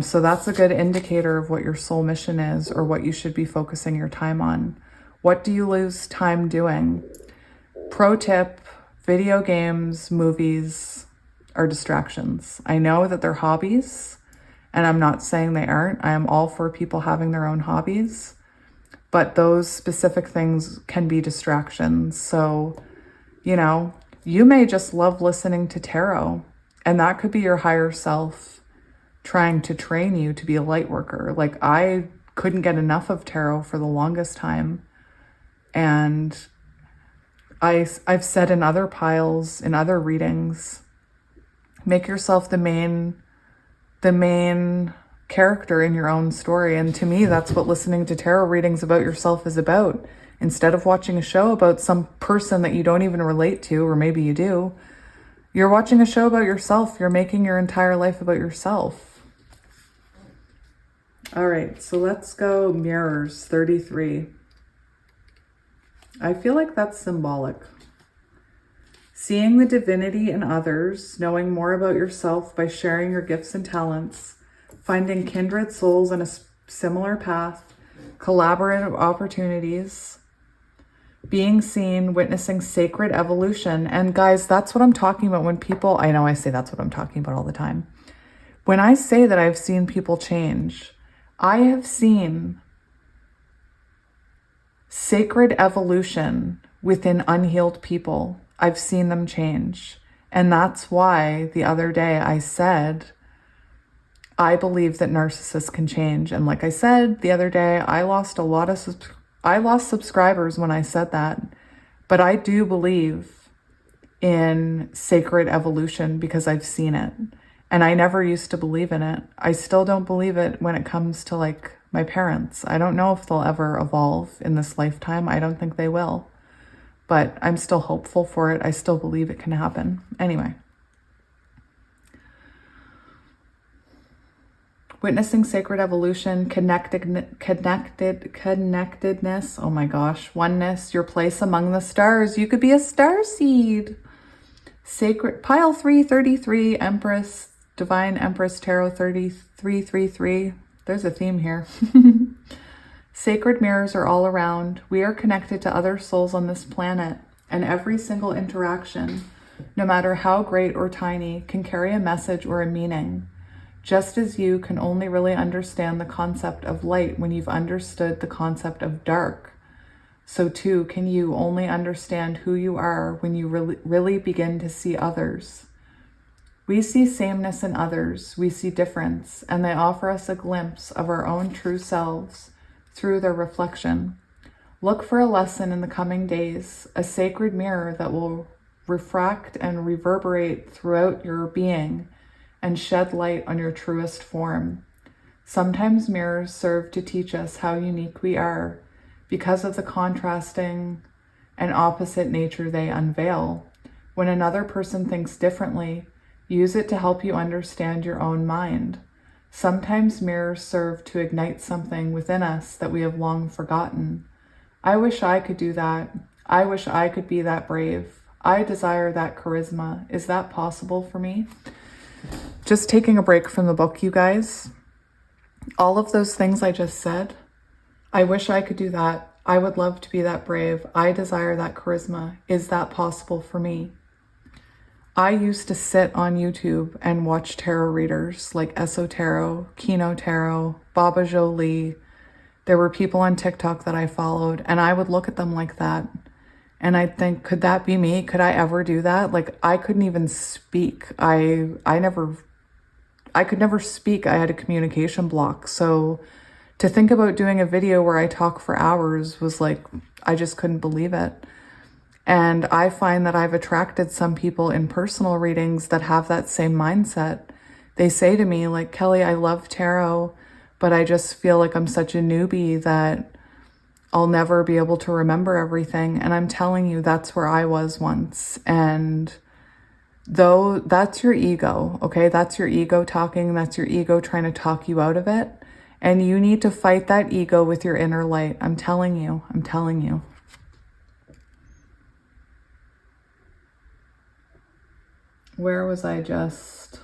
Speaker 1: So that's a good indicator of what your soul mission is, or what you should be focusing your time on. What do you lose time doing? Pro tip, video games, movies are distractions. I know that they're hobbies, and I'm not saying they aren't. I am all for people having their own hobbies, but those specific things can be distractions. So, you may just love listening to tarot, and that could be your higher self trying to train you to be a light worker. Like, I couldn't get enough of tarot for the longest time. And I've said in other piles, in other readings, make yourself the main character in your own story. And to me, that's what listening to tarot readings about yourself is about. Instead of watching a show about some person that you don't even relate to, or maybe you do, You're watching a show about yourself. You're making your entire life about yourself. All right, so let's go mirrors, 33. I feel like that's symbolic. Seeing the divinity in others, knowing more about yourself by sharing your gifts and talents, finding kindred souls in a similar path, collaborative opportunities, being seen, witnessing sacred evolution. And guys, that's what I'm talking about when people, I know I say that's what I'm talking about all the time. When I say that I've seen people change, I have seen sacred evolution within unhealed people. I've seen them change. And that's why the other day I said, I believe that narcissists can change. And like I said the other day, I lost subscribers when I said that. But I do believe in sacred evolution because I've seen it. And I never used to believe in it. I still don't believe it when it comes to like my parents. I don't know if they'll ever evolve in this lifetime. I don't think they will. But I'm still hopeful for it. I still believe it can happen. Anyway. Witnessing sacred evolution, connectedness. Oh my gosh. Oneness, your place among the stars. You could be a star seed. Sacred, pile 333, Empress, Divine Empress Tarot 3333. There's a theme here. Sacred mirrors are all around. We are connected to other souls on this planet, and every single interaction, no matter how great or tiny, can carry a message or a meaning. Just as you can only really understand the concept of light when you've understood the concept of dark, so too can you only understand who you are when you really begin to see others. We see sameness in others, we see difference, and they offer us a glimpse of our own true selves through their reflection. Look for a lesson in the coming days, a sacred mirror that will refract and reverberate throughout your being and shed light on your truest form. Sometimes mirrors serve to teach us how unique we are because of the contrasting and opposite nature they unveil. When another person thinks differently, use it to help you understand your own mind. Sometimes mirrors serve to ignite something within us that we have long forgotten. I wish I could do that. I wish I could be that brave. I desire that charisma. Is that possible for me? Just taking a break from the book, you guys. All of those things I just said, I wish I could do that. I would love to be that brave. I desire that charisma. Is that possible for me? I used to sit on YouTube and watch tarot readers like Eso Tarot, Kino Tarot, Baba Jolie. There were people on TikTok that I followed, and I would look at them like that. And I'd think, could that be me? Could I ever do that? Like, I couldn't even speak. I could never speak. I had a communication block. So to think about doing a video where I talk for hours was like, I just couldn't believe it. And I find that I've attracted some people in personal readings that have that same mindset. They say to me, like, Kelly, I love tarot, but I just feel like I'm such a newbie that I'll never be able to remember everything. And I'm telling you, that's where I was once. And though that's your ego, okay? That's your ego talking. That's your ego trying to talk you out of it. And you need to fight that ego with your inner light. I'm telling you. I'm telling you. Where was I just?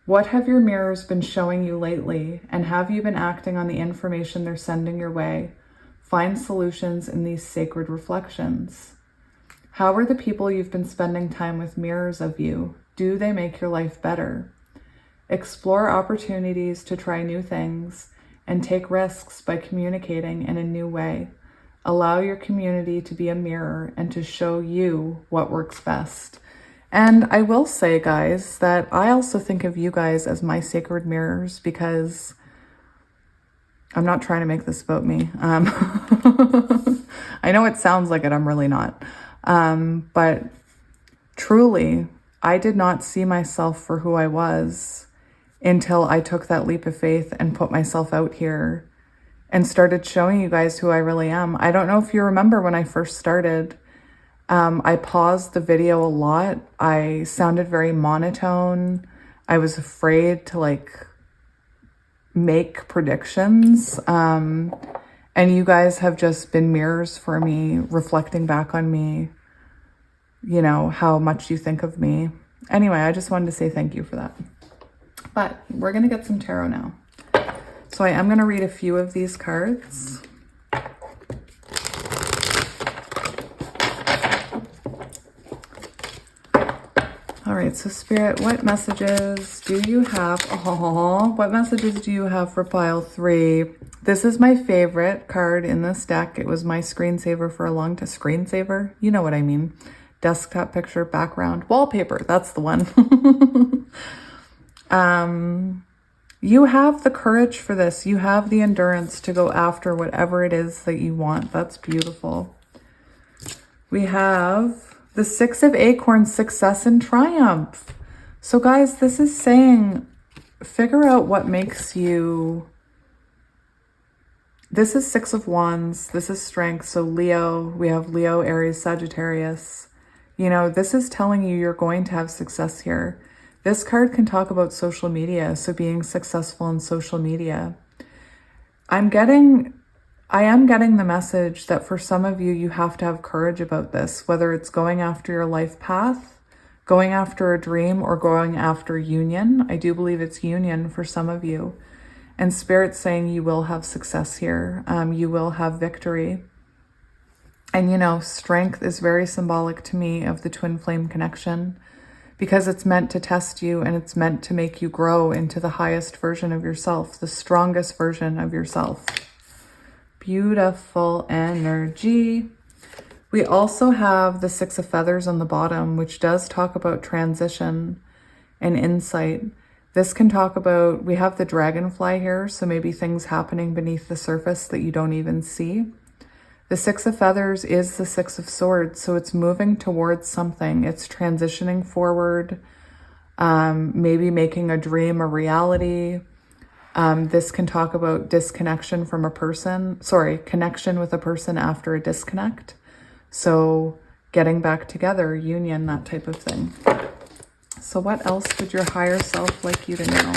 Speaker 1: What have your mirrors been showing you lately? And have you been acting on the information they're sending your way? Find solutions in these sacred reflections. How are the people you've been spending time with mirrors of you? Do they make your life better? Explore opportunities to try new things and take risks by communicating in a new way. Allow your community to be a mirror and to show you what works best. And I will say, guys, that I also think of you guys as my sacred mirrors because I'm not trying to make this about me. I know it sounds like it. I'm really not. But truly, I did not see myself for who I was until I took that leap of faith and put myself out here and started showing you guys who I really am. I don't know if you remember when I first started. I paused the video a lot. I sounded very monotone. I was afraid to like make predictions. And you guys have just been mirrors for me, reflecting back on me, you know, how much you think of me. Anyway, I just wanted to say thank you for that. But we're going to get some tarot now. So I am going to read a few of these cards. All right, so Spirit, what messages do you have? Oh, what messages do you have for pile 3? This is my favorite card in this deck. It was my screensaver for a long time. Screensaver? You know what I mean. Desktop picture, background, wallpaper. That's the one. You have the courage for this. You have the endurance to go after whatever it is that you want. That's beautiful. We have the 6 of Acorns, success and triumph. So guys, this is saying, figure out what makes you... This is 6 of Wands. This is strength. So Leo, we have Leo, Aries, Sagittarius. You know, this is telling you you're going to have success here. This card can talk about social media. So being successful in social media. I am getting the message that for some of you, you have to have courage about this, whether it's going after your life path, going after a dream, or going after union. I do believe it's union for some of you. And Spirit's saying you will have success here. You will have victory. And, you know, strength is very symbolic to me of the twin flame connection, because it's meant to test you and it's meant to make you grow into the highest version of yourself, the strongest version of yourself. Beautiful energy. We also have the 6 of Feathers on the bottom, which does talk about transition and insight. This can talk about, we have the dragonfly here, so maybe things happening beneath the surface that you don't even see. The 6 of Feathers is the 6 of Swords, so it's moving towards something. It's transitioning forward, maybe making a dream a reality. This can talk about disconnection from a person, connection with a person after a disconnect. So getting back together, union, that type of thing. So what else would your higher self like you to know?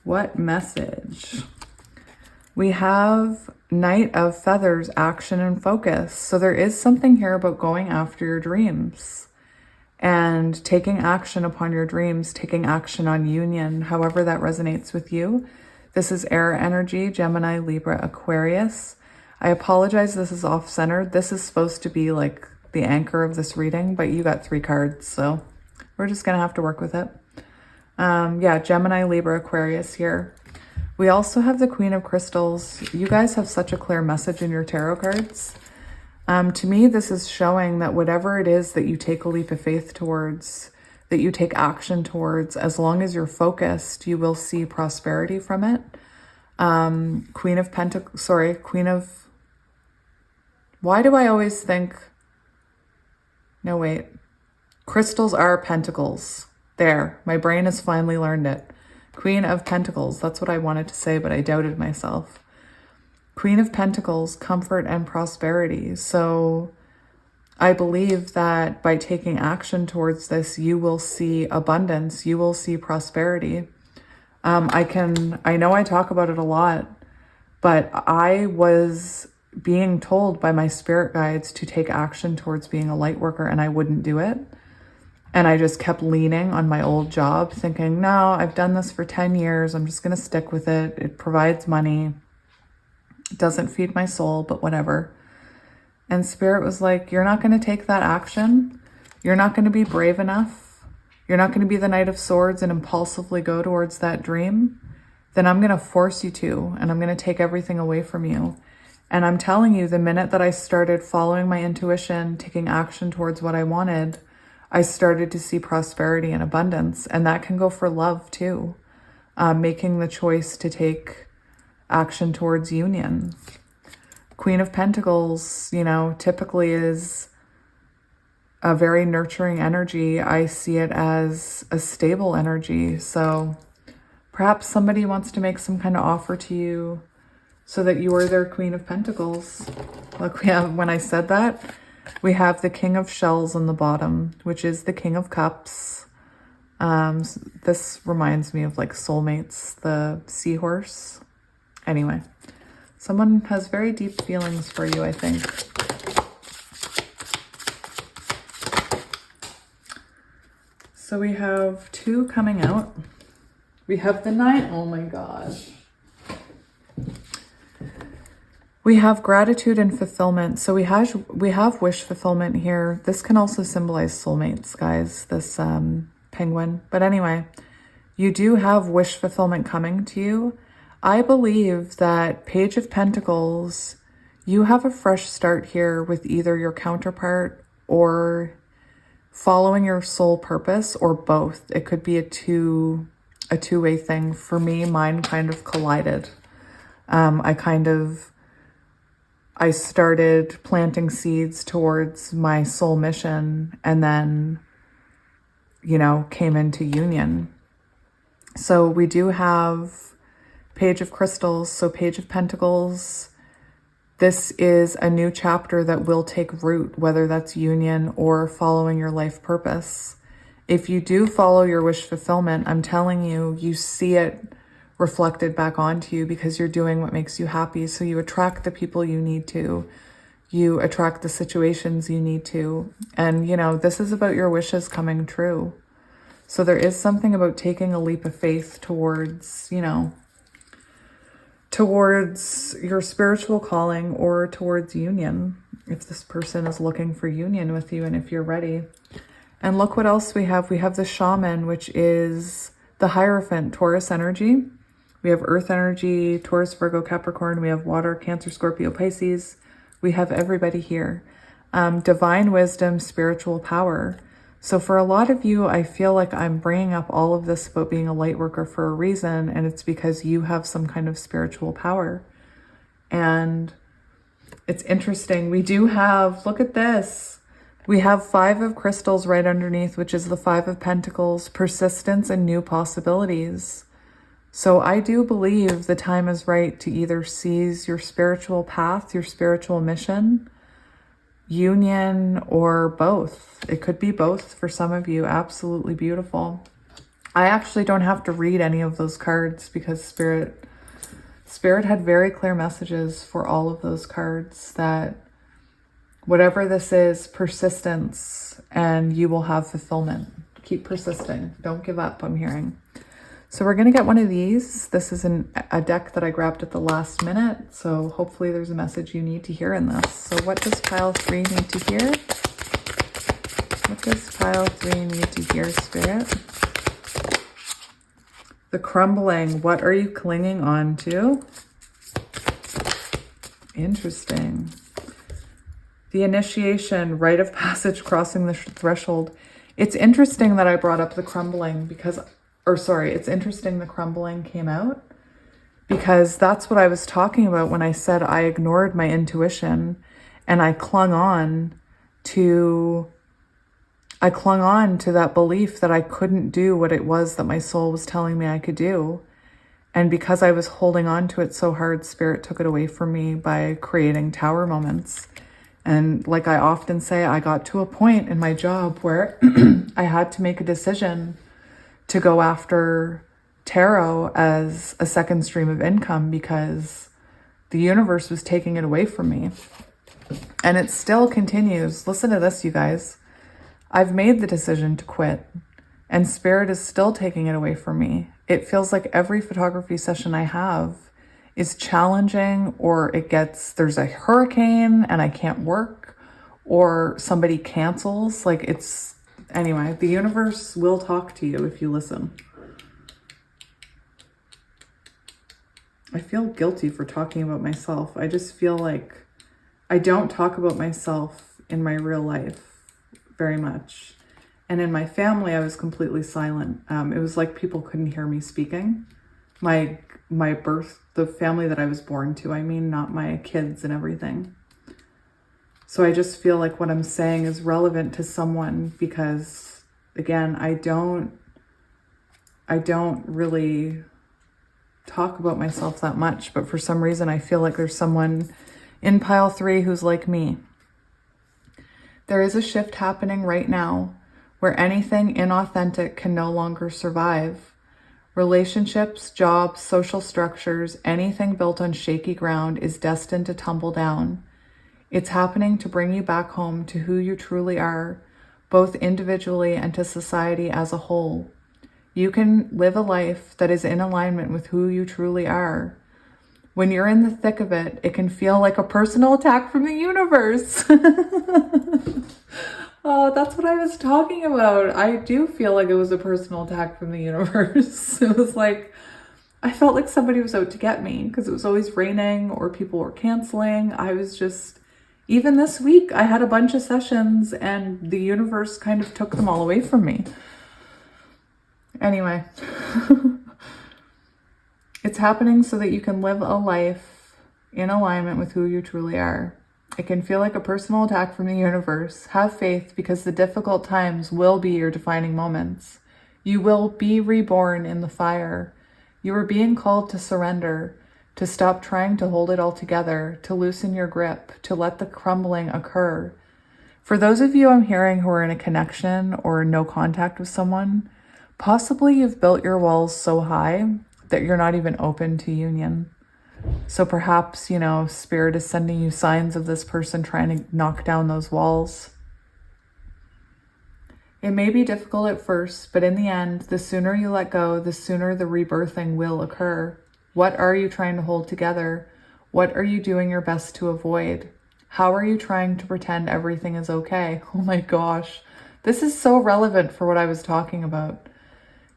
Speaker 1: What message? We have Knight of Feathers, action and focus. So there is something here about going after your dreams and taking action upon your dreams, taking action on union, however that resonates with you. This is air energy, Gemini, Libra, Aquarius. I apologize, this is off-centered. This is supposed to be like the anchor of this reading, but you got 3 cards, so we're just going to have to work with it. Yeah, Gemini, Libra, Aquarius here. We also have the Queen of Crystals. You guys have such a clear message in your tarot cards. To me, this is showing that whatever it is that you take a leap of faith towards, that you take action towards, as long as you're focused, you will see prosperity from it. Queen of... Why do I always think... No, wait. Crystals are pentacles. There, my brain has finally learned it. Queen of Pentacles, that's what I wanted to say, but I doubted myself. Queen of Pentacles, comfort and prosperity. So I believe that by taking action towards this, you will see abundance, you will see prosperity. I know I talk about it a lot, but I was being told by my spirit guides to take action towards being a light worker, and I wouldn't do it. And I just kept leaning on my old job, thinking, no, I've done this for 10 years. I'm just going to stick with it. It provides money. It doesn't feed my soul, but whatever. And Spirit was like, you're not going to take that action. You're not going to be brave enough. You're not going to be the Knight of Swords and impulsively go towards that dream. Then I'm going to force you to, and I'm going to take everything away from you. And I'm telling you, the minute that I started following my intuition, taking action towards what I wanted, I started to see prosperity and abundance. And that can go for love too. Making the choice to take action towards union. Queen of Pentacles, you know, typically is a very nurturing energy. I see it as a stable energy. So perhaps somebody wants to make some kind of offer to you so that you are their Queen of Pentacles. Look, we have, when I said that, We have the King of Shells on the bottom, which is the King of Cups. This reminds me of like soulmates, the seahorse. Anyway, someone has very deep feelings for you, I think. So we have 2 coming out. We have the 9. Oh my gosh. We have gratitude and fulfillment. So we have wish fulfillment here. This can also symbolize soulmates, guys, this penguin. But anyway, you do have wish fulfillment coming to you. I believe that Page of Pentacles, you have a fresh start here with either your counterpart or following your soul purpose, or both. It could be a two-way thing. For me, mine kind of collided. I started planting seeds towards my soul mission and then, you know, came into union. So we do have Page of Crystals, so Page of Pentacles. This is a new chapter that will take root, whether that's union or following your life purpose. If you do follow your wish fulfillment, I'm telling you, you see it reflected back onto you because you're doing what makes you happy. So you attract the people you need to. You attract the situations you need to. And, you know, this is about your wishes coming true. So there is something about taking a leap of faith towards, you know, towards your spiritual calling or towards union, if this person is looking for union with you and if you're ready. And look what else we have. We have the Shaman, which is the Hierophant, Taurus energy. We have Earth energy, Taurus, Virgo, Capricorn. We have Water, Cancer, Scorpio, Pisces. We have everybody here. Divine wisdom, spiritual power. So for a lot of you, I feel like I'm bringing up all of this about being a light worker for a reason, and it's because you have some kind of spiritual power. And it's interesting. We do have, look at this. We have 5 of crystals right underneath, which is the 5 of Pentacles, persistence and new possibilities. So I do believe the time is right to either seize your spiritual path, your spiritual mission, union, or both. It could be both for some of you. Absolutely beautiful. I actually don't have to read any of those cards because Spirit had very clear messages for all of those cards that whatever this is, persistence, and you will have fulfillment. Keep persisting. Don't give up, I'm hearing. So we're going to get one of these. This is a deck that I grabbed at the last minute. So hopefully there's a message you need to hear in this. So what does pile 3 need to hear? What does pile 3 need to hear, Spirit? The crumbling. What are you clinging on to? Interesting. The initiation, rite of passage, crossing the threshold. It's interesting that I brought up the crumbling because, it's interesting the crumbling came out because that's what I was talking about when I said I ignored my intuition and I clung on to that belief that I couldn't do what it was that my soul was telling me I could do. And because I was holding on to it so hard, Spirit took it away from me by creating tower moments. And like I often say, I got to a point in my job where I had to make a decision to go after tarot as a second stream of income because the universe was taking it away from me. And it still continues. Listen to this, you guys. I've made the decision to quit and Spirit is still taking it away from me. It feels like every photography session I have is challenging, or there's a hurricane and I can't work, or somebody cancels. Anyway, the universe will talk to you if you listen. I feel guilty for talking about myself. I just feel like I don't talk about myself in my real life very much. And in my family, I was completely silent. It was like people couldn't hear me speaking. My birth, the family that I was born to, not my kids and everything. So I just feel like what I'm saying is relevant to someone because, again, I don't really talk about myself that much, but for some reason I feel like there's someone in pile 3 who's like me. There is a shift happening right now where anything inauthentic can no longer survive. Relationships, jobs, social structures, anything built on shaky ground is destined to tumble down. It's happening to bring you back home to who you truly are, both individually and to society as a whole. You can live a life that is in alignment with who you truly are. When you're in the thick of it, it can feel like a personal attack from the universe. Oh, that's what I was talking about. I do feel like it was a personal attack from the universe. It was like, I felt like somebody was out to get me because it was always raining or people were canceling. I was just, even this week, I had a bunch of sessions and the universe kind of took them all away from me. Anyway, it's happening so that you can live a life in alignment with who you truly are. It can feel like a personal attack from the universe. Have faith because the difficult times will be your defining moments. You will be reborn in the fire. You are being called to surrender, to stop trying to hold it all together, to loosen your grip, to let the crumbling occur. For those of you I'm hearing who are in a connection or no contact with someone, possibly you've built your walls so high that you're not even open to union. So perhaps, Spirit is sending you signs of this person trying to knock down those walls. It may be difficult at first, but in the end, the sooner you let go, the sooner the rebirthing will occur. What are you trying to hold together? What are you doing your best to avoid? How are you trying to pretend everything is okay? Oh my gosh, this is so relevant for what I was talking about.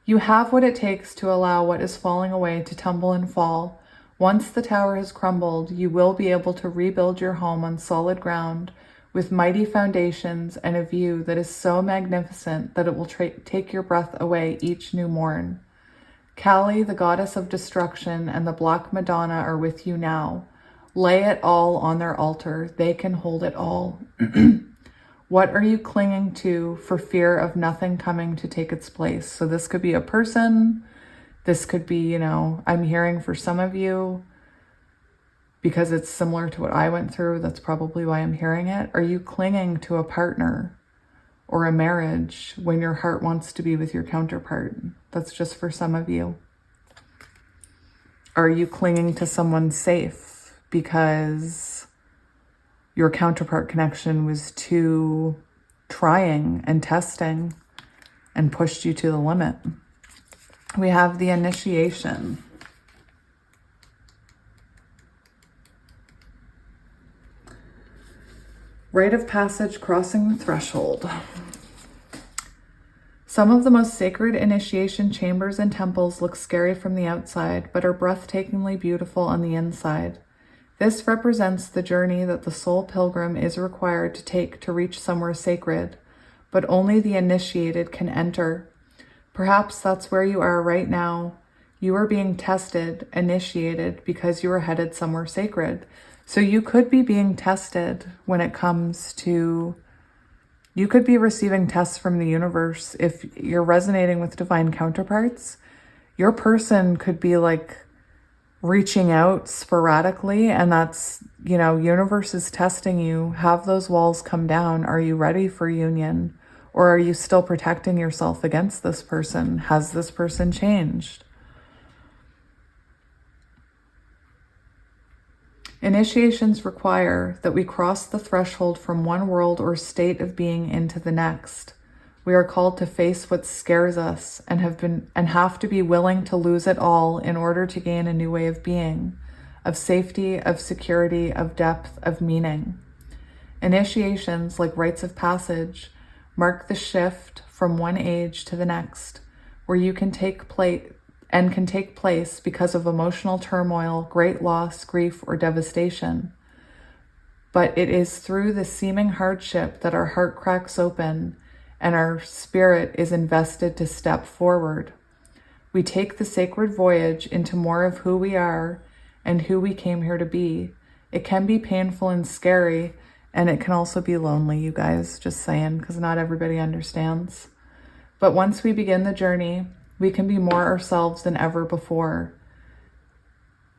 Speaker 1: You have what it takes to allow what is falling away to tumble and fall. Once the tower has crumbled, you will be able to rebuild your home on solid ground with mighty foundations and a view that is so magnificent that it will take your breath away each new morn. Kali, the goddess of destruction, and the Black Madonna are with you now. Lay it all on their altar. They can hold it all. What are you clinging to for fear of nothing coming to take its place? So this could be a person. This could be, I'm hearing for some of you, because it's similar to what I went through, that's probably why I'm hearing it. Are you clinging to a partner or a marriage when your heart wants to be with your counterpart? That's just for some of you. Are you clinging to someone safe because your counterpart connection was too trying and testing and pushed you to the limit? We have the initiation. Rite of passage, crossing the threshold. Some of the most sacred initiation chambers and temples look scary from the outside, but are breathtakingly beautiful on the inside. This represents the journey that the soul pilgrim is required to take to reach somewhere sacred, but only the initiated can enter. Perhaps that's where you are right now. You are being tested, initiated, because you are headed somewhere sacred. So you could be being tested when it comes to, you could be receiving tests from the universe. If you're resonating with divine counterparts, your person could be like reaching out sporadically, and that's, universe is testing you. Have those walls come down. Are you ready for union? Or are you still protecting yourself against this person? Has this person changed? Initiations require that we cross the threshold from one world or state of being into the next. We are called to face what scares us and have to be willing to lose it all in order to gain a new way of being, of safety, of security, of depth, of meaning. Initiations, like rites of passage, mark the shift from one age to the next, where you can take place because of emotional turmoil, great loss, grief, or devastation. But it is through the seeming hardship that our heart cracks open and our spirit is invested to step forward. We take the sacred voyage into more of who we are and who we came here to be. It can be painful and scary, and it can also be lonely, you guys, just saying, because not everybody understands. But once we begin the journey, we can be more ourselves than ever before.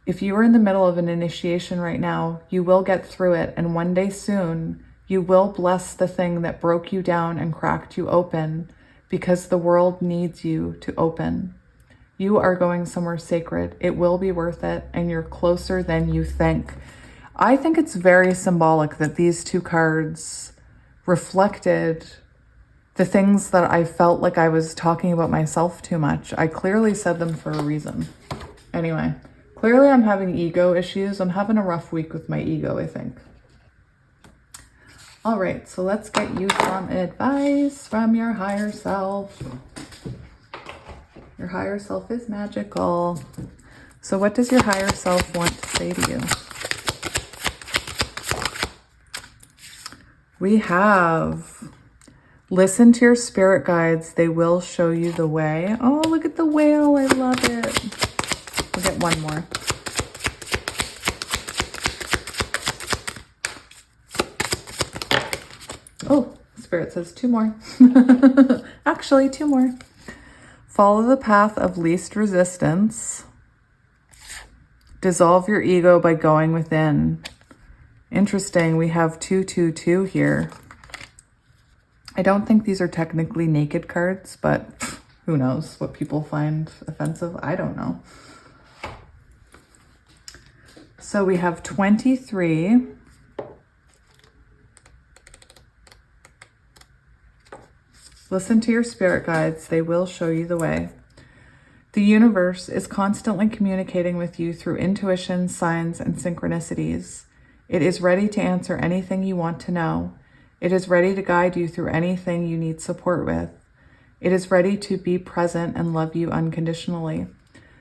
Speaker 1: If you are in the middle of an initiation right now, you will get through it, and one day soon, You will bless the thing that broke you down and cracked you open because the world needs you to open. You are going somewhere sacred. It will be worth it, and you're closer than you think. I think it's very symbolic that these two cards reflected the things that I felt like I was talking about myself too much. I clearly said them for a reason. Anyway, clearly I'm having ego issues. I'm having a rough week with my ego, I think. All right, so let's get you some advice from your higher self. Your higher self is magical. So what does your higher self want to say to you? We have, listen to your spirit guides. They will show you the way. Oh, look at the whale. I love it. We'll get one more. Oh, Spirit says two more. Actually, two more. Follow the path of least resistance. Dissolve your ego by going within. Interesting, we have 222 here. I don't think these are technically naked cards, but who knows what people find offensive? I don't know. So we have 23. Listen to your spirit guides. They will show you the way. The universe is constantly communicating with you through intuition, signs, and synchronicities. It is ready to answer anything you want to know. It is ready to guide you through anything you need support with. It is ready to be present and love you unconditionally.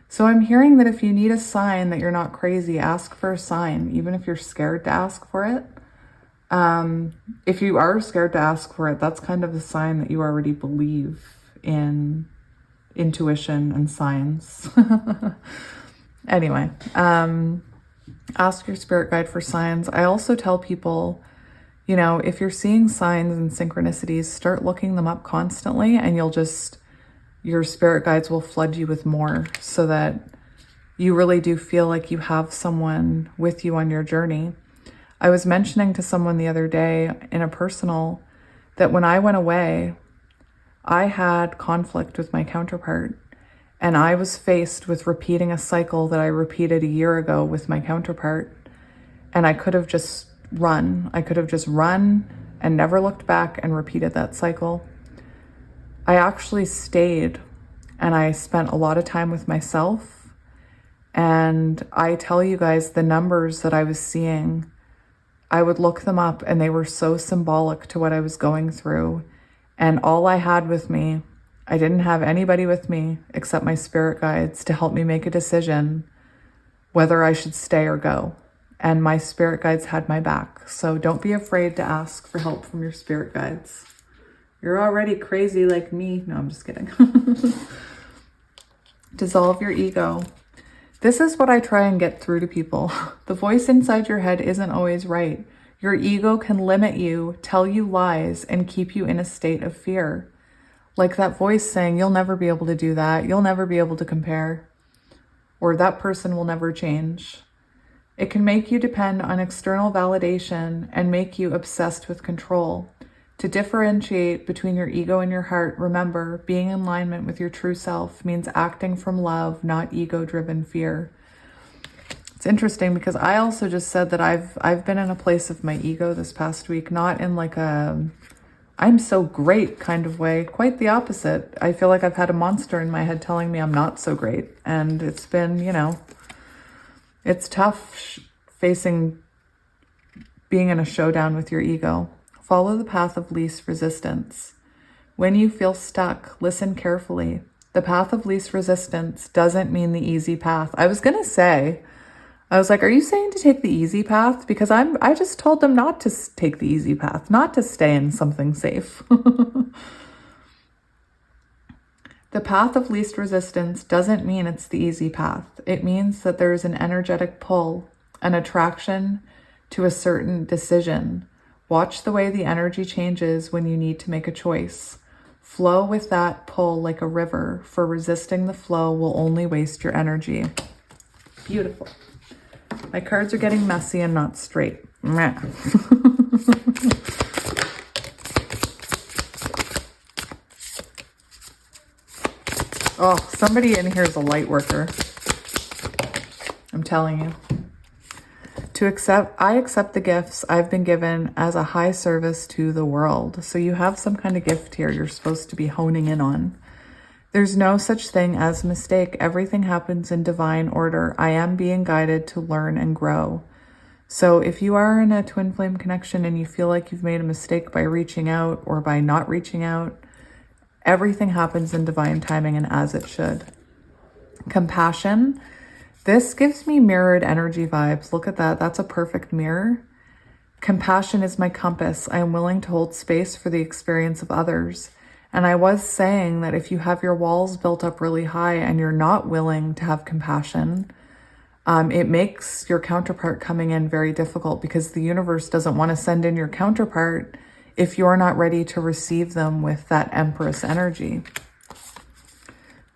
Speaker 1: So I'm hearing that if you need a sign that you're not crazy, ask for a sign, even if you're scared to ask for it. If you are scared to ask for it, that's kind of a sign that you already believe in intuition and signs. Anyway, ask your spirit guide for signs. I also tell people, you know, if you're seeing signs and synchronicities, start looking them up constantly, and your spirit guides will flood you with more, so that you really do feel like you have someone with you on your journey. I was mentioning to someone the other day in a personal that when I went away, I had conflict with my counterpart, and I was faced with repeating a cycle that I repeated a year ago with my counterpart. And I could have just run. I could have just run and never looked back and repeated that cycle. I actually stayed, and I spent a lot of time with myself. And I tell you guys, the numbers that I was seeing, I would look them up, and they were so symbolic to what I was going through. And all I had with me, I didn't have anybody with me except my spirit guides to help me make a decision whether I should stay or go. And my spirit guides had my back. So don't be afraid to ask for help from your spirit guides. You're already crazy like me. No, I'm just kidding. Dissolve your ego. This is what I try and get through to people. The voice inside your head isn't always right. Your ego can limit you, tell you lies, and keep you in a state of fear. Like that voice saying, you'll never be able to do that. You'll never be able to compare. Or that person will never change. It can make you depend on external validation and make you obsessed with control. To differentiate between your ego and your heart, remember, being in alignment with your true self means acting from love, not ego-driven fear. It's interesting because I also just said that I've been in a place of my ego this past week, not in like a I'm so great kind of way, quite the opposite. I feel like I've had a monster in my head telling me I'm not so great. And it's been, you know, it's tough facing being in a showdown with your ego. Follow the path of least resistance. When you feel stuck, listen carefully. The path of least resistance doesn't mean the easy path. I was like, are you saying to take the easy path? Because I just told them not to take the easy path, not to stay in something safe. The path of least resistance doesn't mean it's the easy path. It means that there is an energetic pull, an attraction to a certain decision. Watch the way the energy changes when you need to make a choice. Flow with that pull like a river, for resisting the flow will only waste your energy. Beautiful. My cards are getting messy and not straight. Oh, somebody in here is a light worker. I'm telling you. I accept the gifts I've been given as a high service to the world. So you have some kind of gift here you're supposed to be honing in on. There's no such thing as a mistake. Everything happens in divine order. I am being guided to learn and grow. So if you are in a twin flame connection and you feel like you've made a mistake by reaching out or by not reaching out, everything happens in divine timing and as it should. Compassion. This gives me mirrored energy vibes. Look at that. That's a perfect mirror. Compassion is my compass. I am willing to hold space for the experience of others. And I was saying that if you have your walls built up really high and you're not willing to have compassion, it makes your counterpart coming in very difficult because the universe doesn't want to send in your counterpart if you're not ready to receive them with that Empress energy.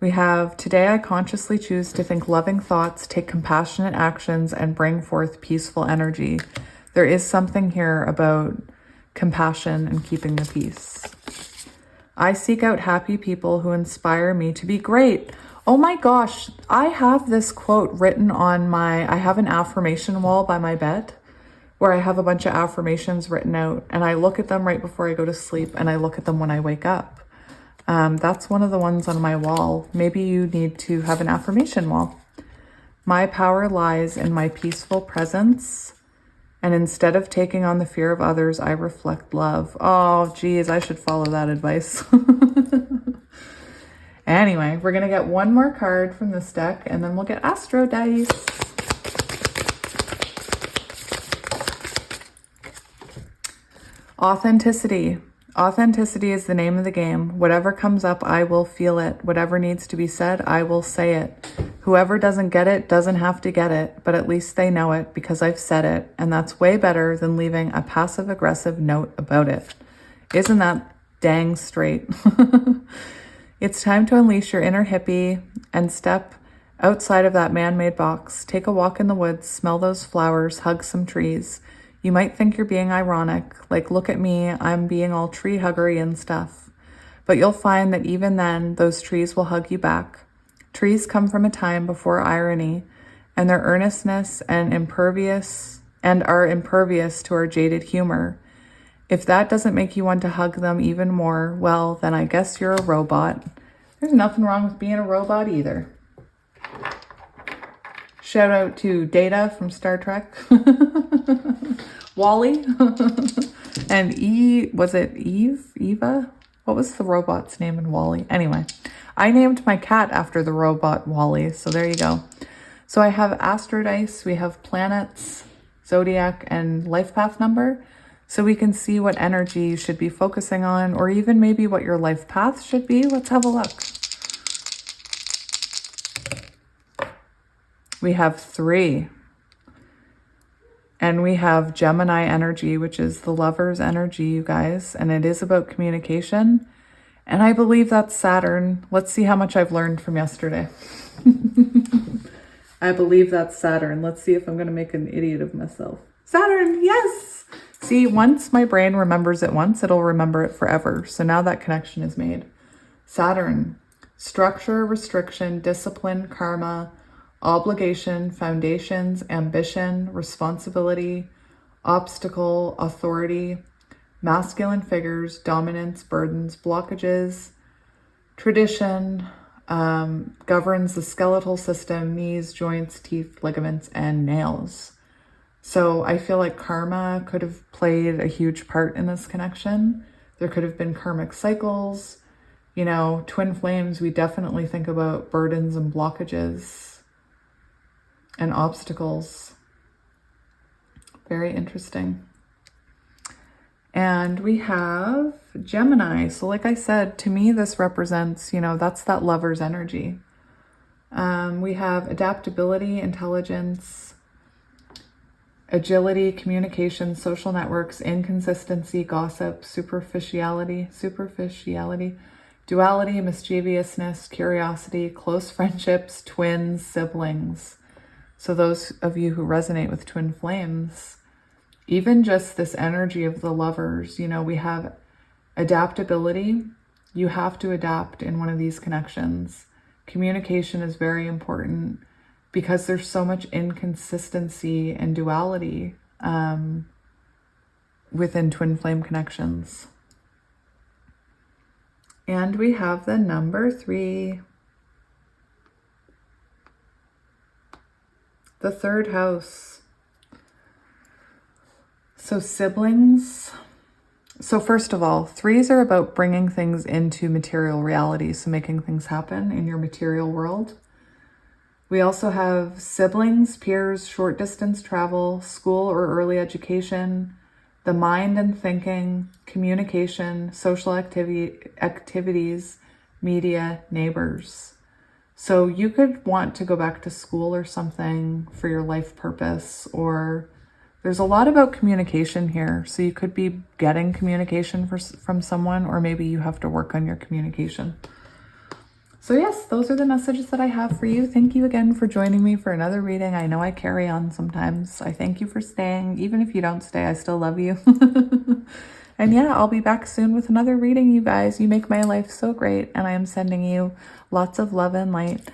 Speaker 1: We have, today I consciously choose to think loving thoughts, take compassionate actions, and bring forth peaceful energy. There is something here about compassion and keeping the peace. I seek out happy people who inspire me to be great. Oh my gosh, I have this quote written on I have an affirmation wall by my bed where I have a bunch of affirmations written out, and I look at them right before I go to sleep and I look at them when I wake up. That's one of the ones on my wall. Maybe you need to have an affirmation wall. My power lies in my peaceful presence, and instead of taking on the fear of others, I reflect love. Oh, geez, I should follow that advice. Anyway, we're going to get one more card from this deck, and then we'll get Astro Dice. Authenticity. Authenticity is the name of the game. Whatever comes up, I will feel it. Whatever needs to be said, I will say it. Whoever doesn't get it doesn't have to get it, but at least they know it because I've said it, and that's way better than leaving a passive-aggressive note about it. Isn't that dang straight? It's time to unleash your inner hippie and step outside of that man-made box. Take a walk in the woods, smell those flowers, hug some trees. You might think you're being ironic, like, look at me, I'm being all tree huggery and stuff. But you'll find that even then, those trees will hug you back. Trees come from a time before irony, and their earnestness and are impervious to our jaded humor. If that doesn't make you want to hug them even more, well, then I guess you're a robot. There's nothing wrong with being a robot either. Shout out to Data from Star Trek. Wally. And was it Eva? What was the robot's name in Wally? Anyway, I named my cat after the robot Wally, so there you go. So I have Astro Dice, we have planets, zodiac, and life path number. So we can see what energy you should be focusing on, or even maybe what your life path should be. Let's have a look. We have 3. And we have Gemini energy, which is the lover's energy, you guys. And it is about communication. And I believe that's Saturn. Let's see how much I've learned from yesterday. I believe that's Saturn. Let's see if I'm going to make an idiot of myself. Saturn, yes! See, once my brain remembers it once, it'll remember it forever. So now that connection is made. Saturn, structure, restriction, discipline, karma, obligation, foundations, ambition, responsibility, obstacle, authority, masculine figures, dominance, burdens, blockages, tradition, governs the skeletal system, knees, joints, teeth, ligaments, and nails. So I feel like karma could have played a huge part in this connection. There could have been karmic cycles. You know, twin flames, we definitely think about burdens and blockages and obstacles. Very interesting. And we have Gemini. So like I said, to me, this represents, you know, that's that lover's energy. We have adaptability, intelligence, agility, communication, social networks, inconsistency, gossip, superficiality, duality, mischievousness, curiosity, close friendships, twins, siblings. So those of you who resonate with twin flames, even just this energy of the lovers, you know, we have adaptability. You have to adapt in one of these connections. Communication is very important because there's so much inconsistency and duality within twin flame connections. And we have the number 3, the 3rd house. So siblings. So first of all, 3s are about bringing things into material reality, so making things happen in your material world. We also have siblings, peers, short distance travel, school or early education, the mind and thinking, communication, social activities, media, neighbors. So you could want to go back to school or something for your life purpose, or there's a lot about communication here. So you could be getting communication from someone, or maybe you have to work on your communication. So yes, those are the messages that I have for you. Thank you again for joining me for another reading. I know I carry on sometimes. I thank you for staying. Even if you don't stay, I still love you. And yeah, I'll be back soon with another reading, you guys. You make my life so great, and I am sending you lots of love and light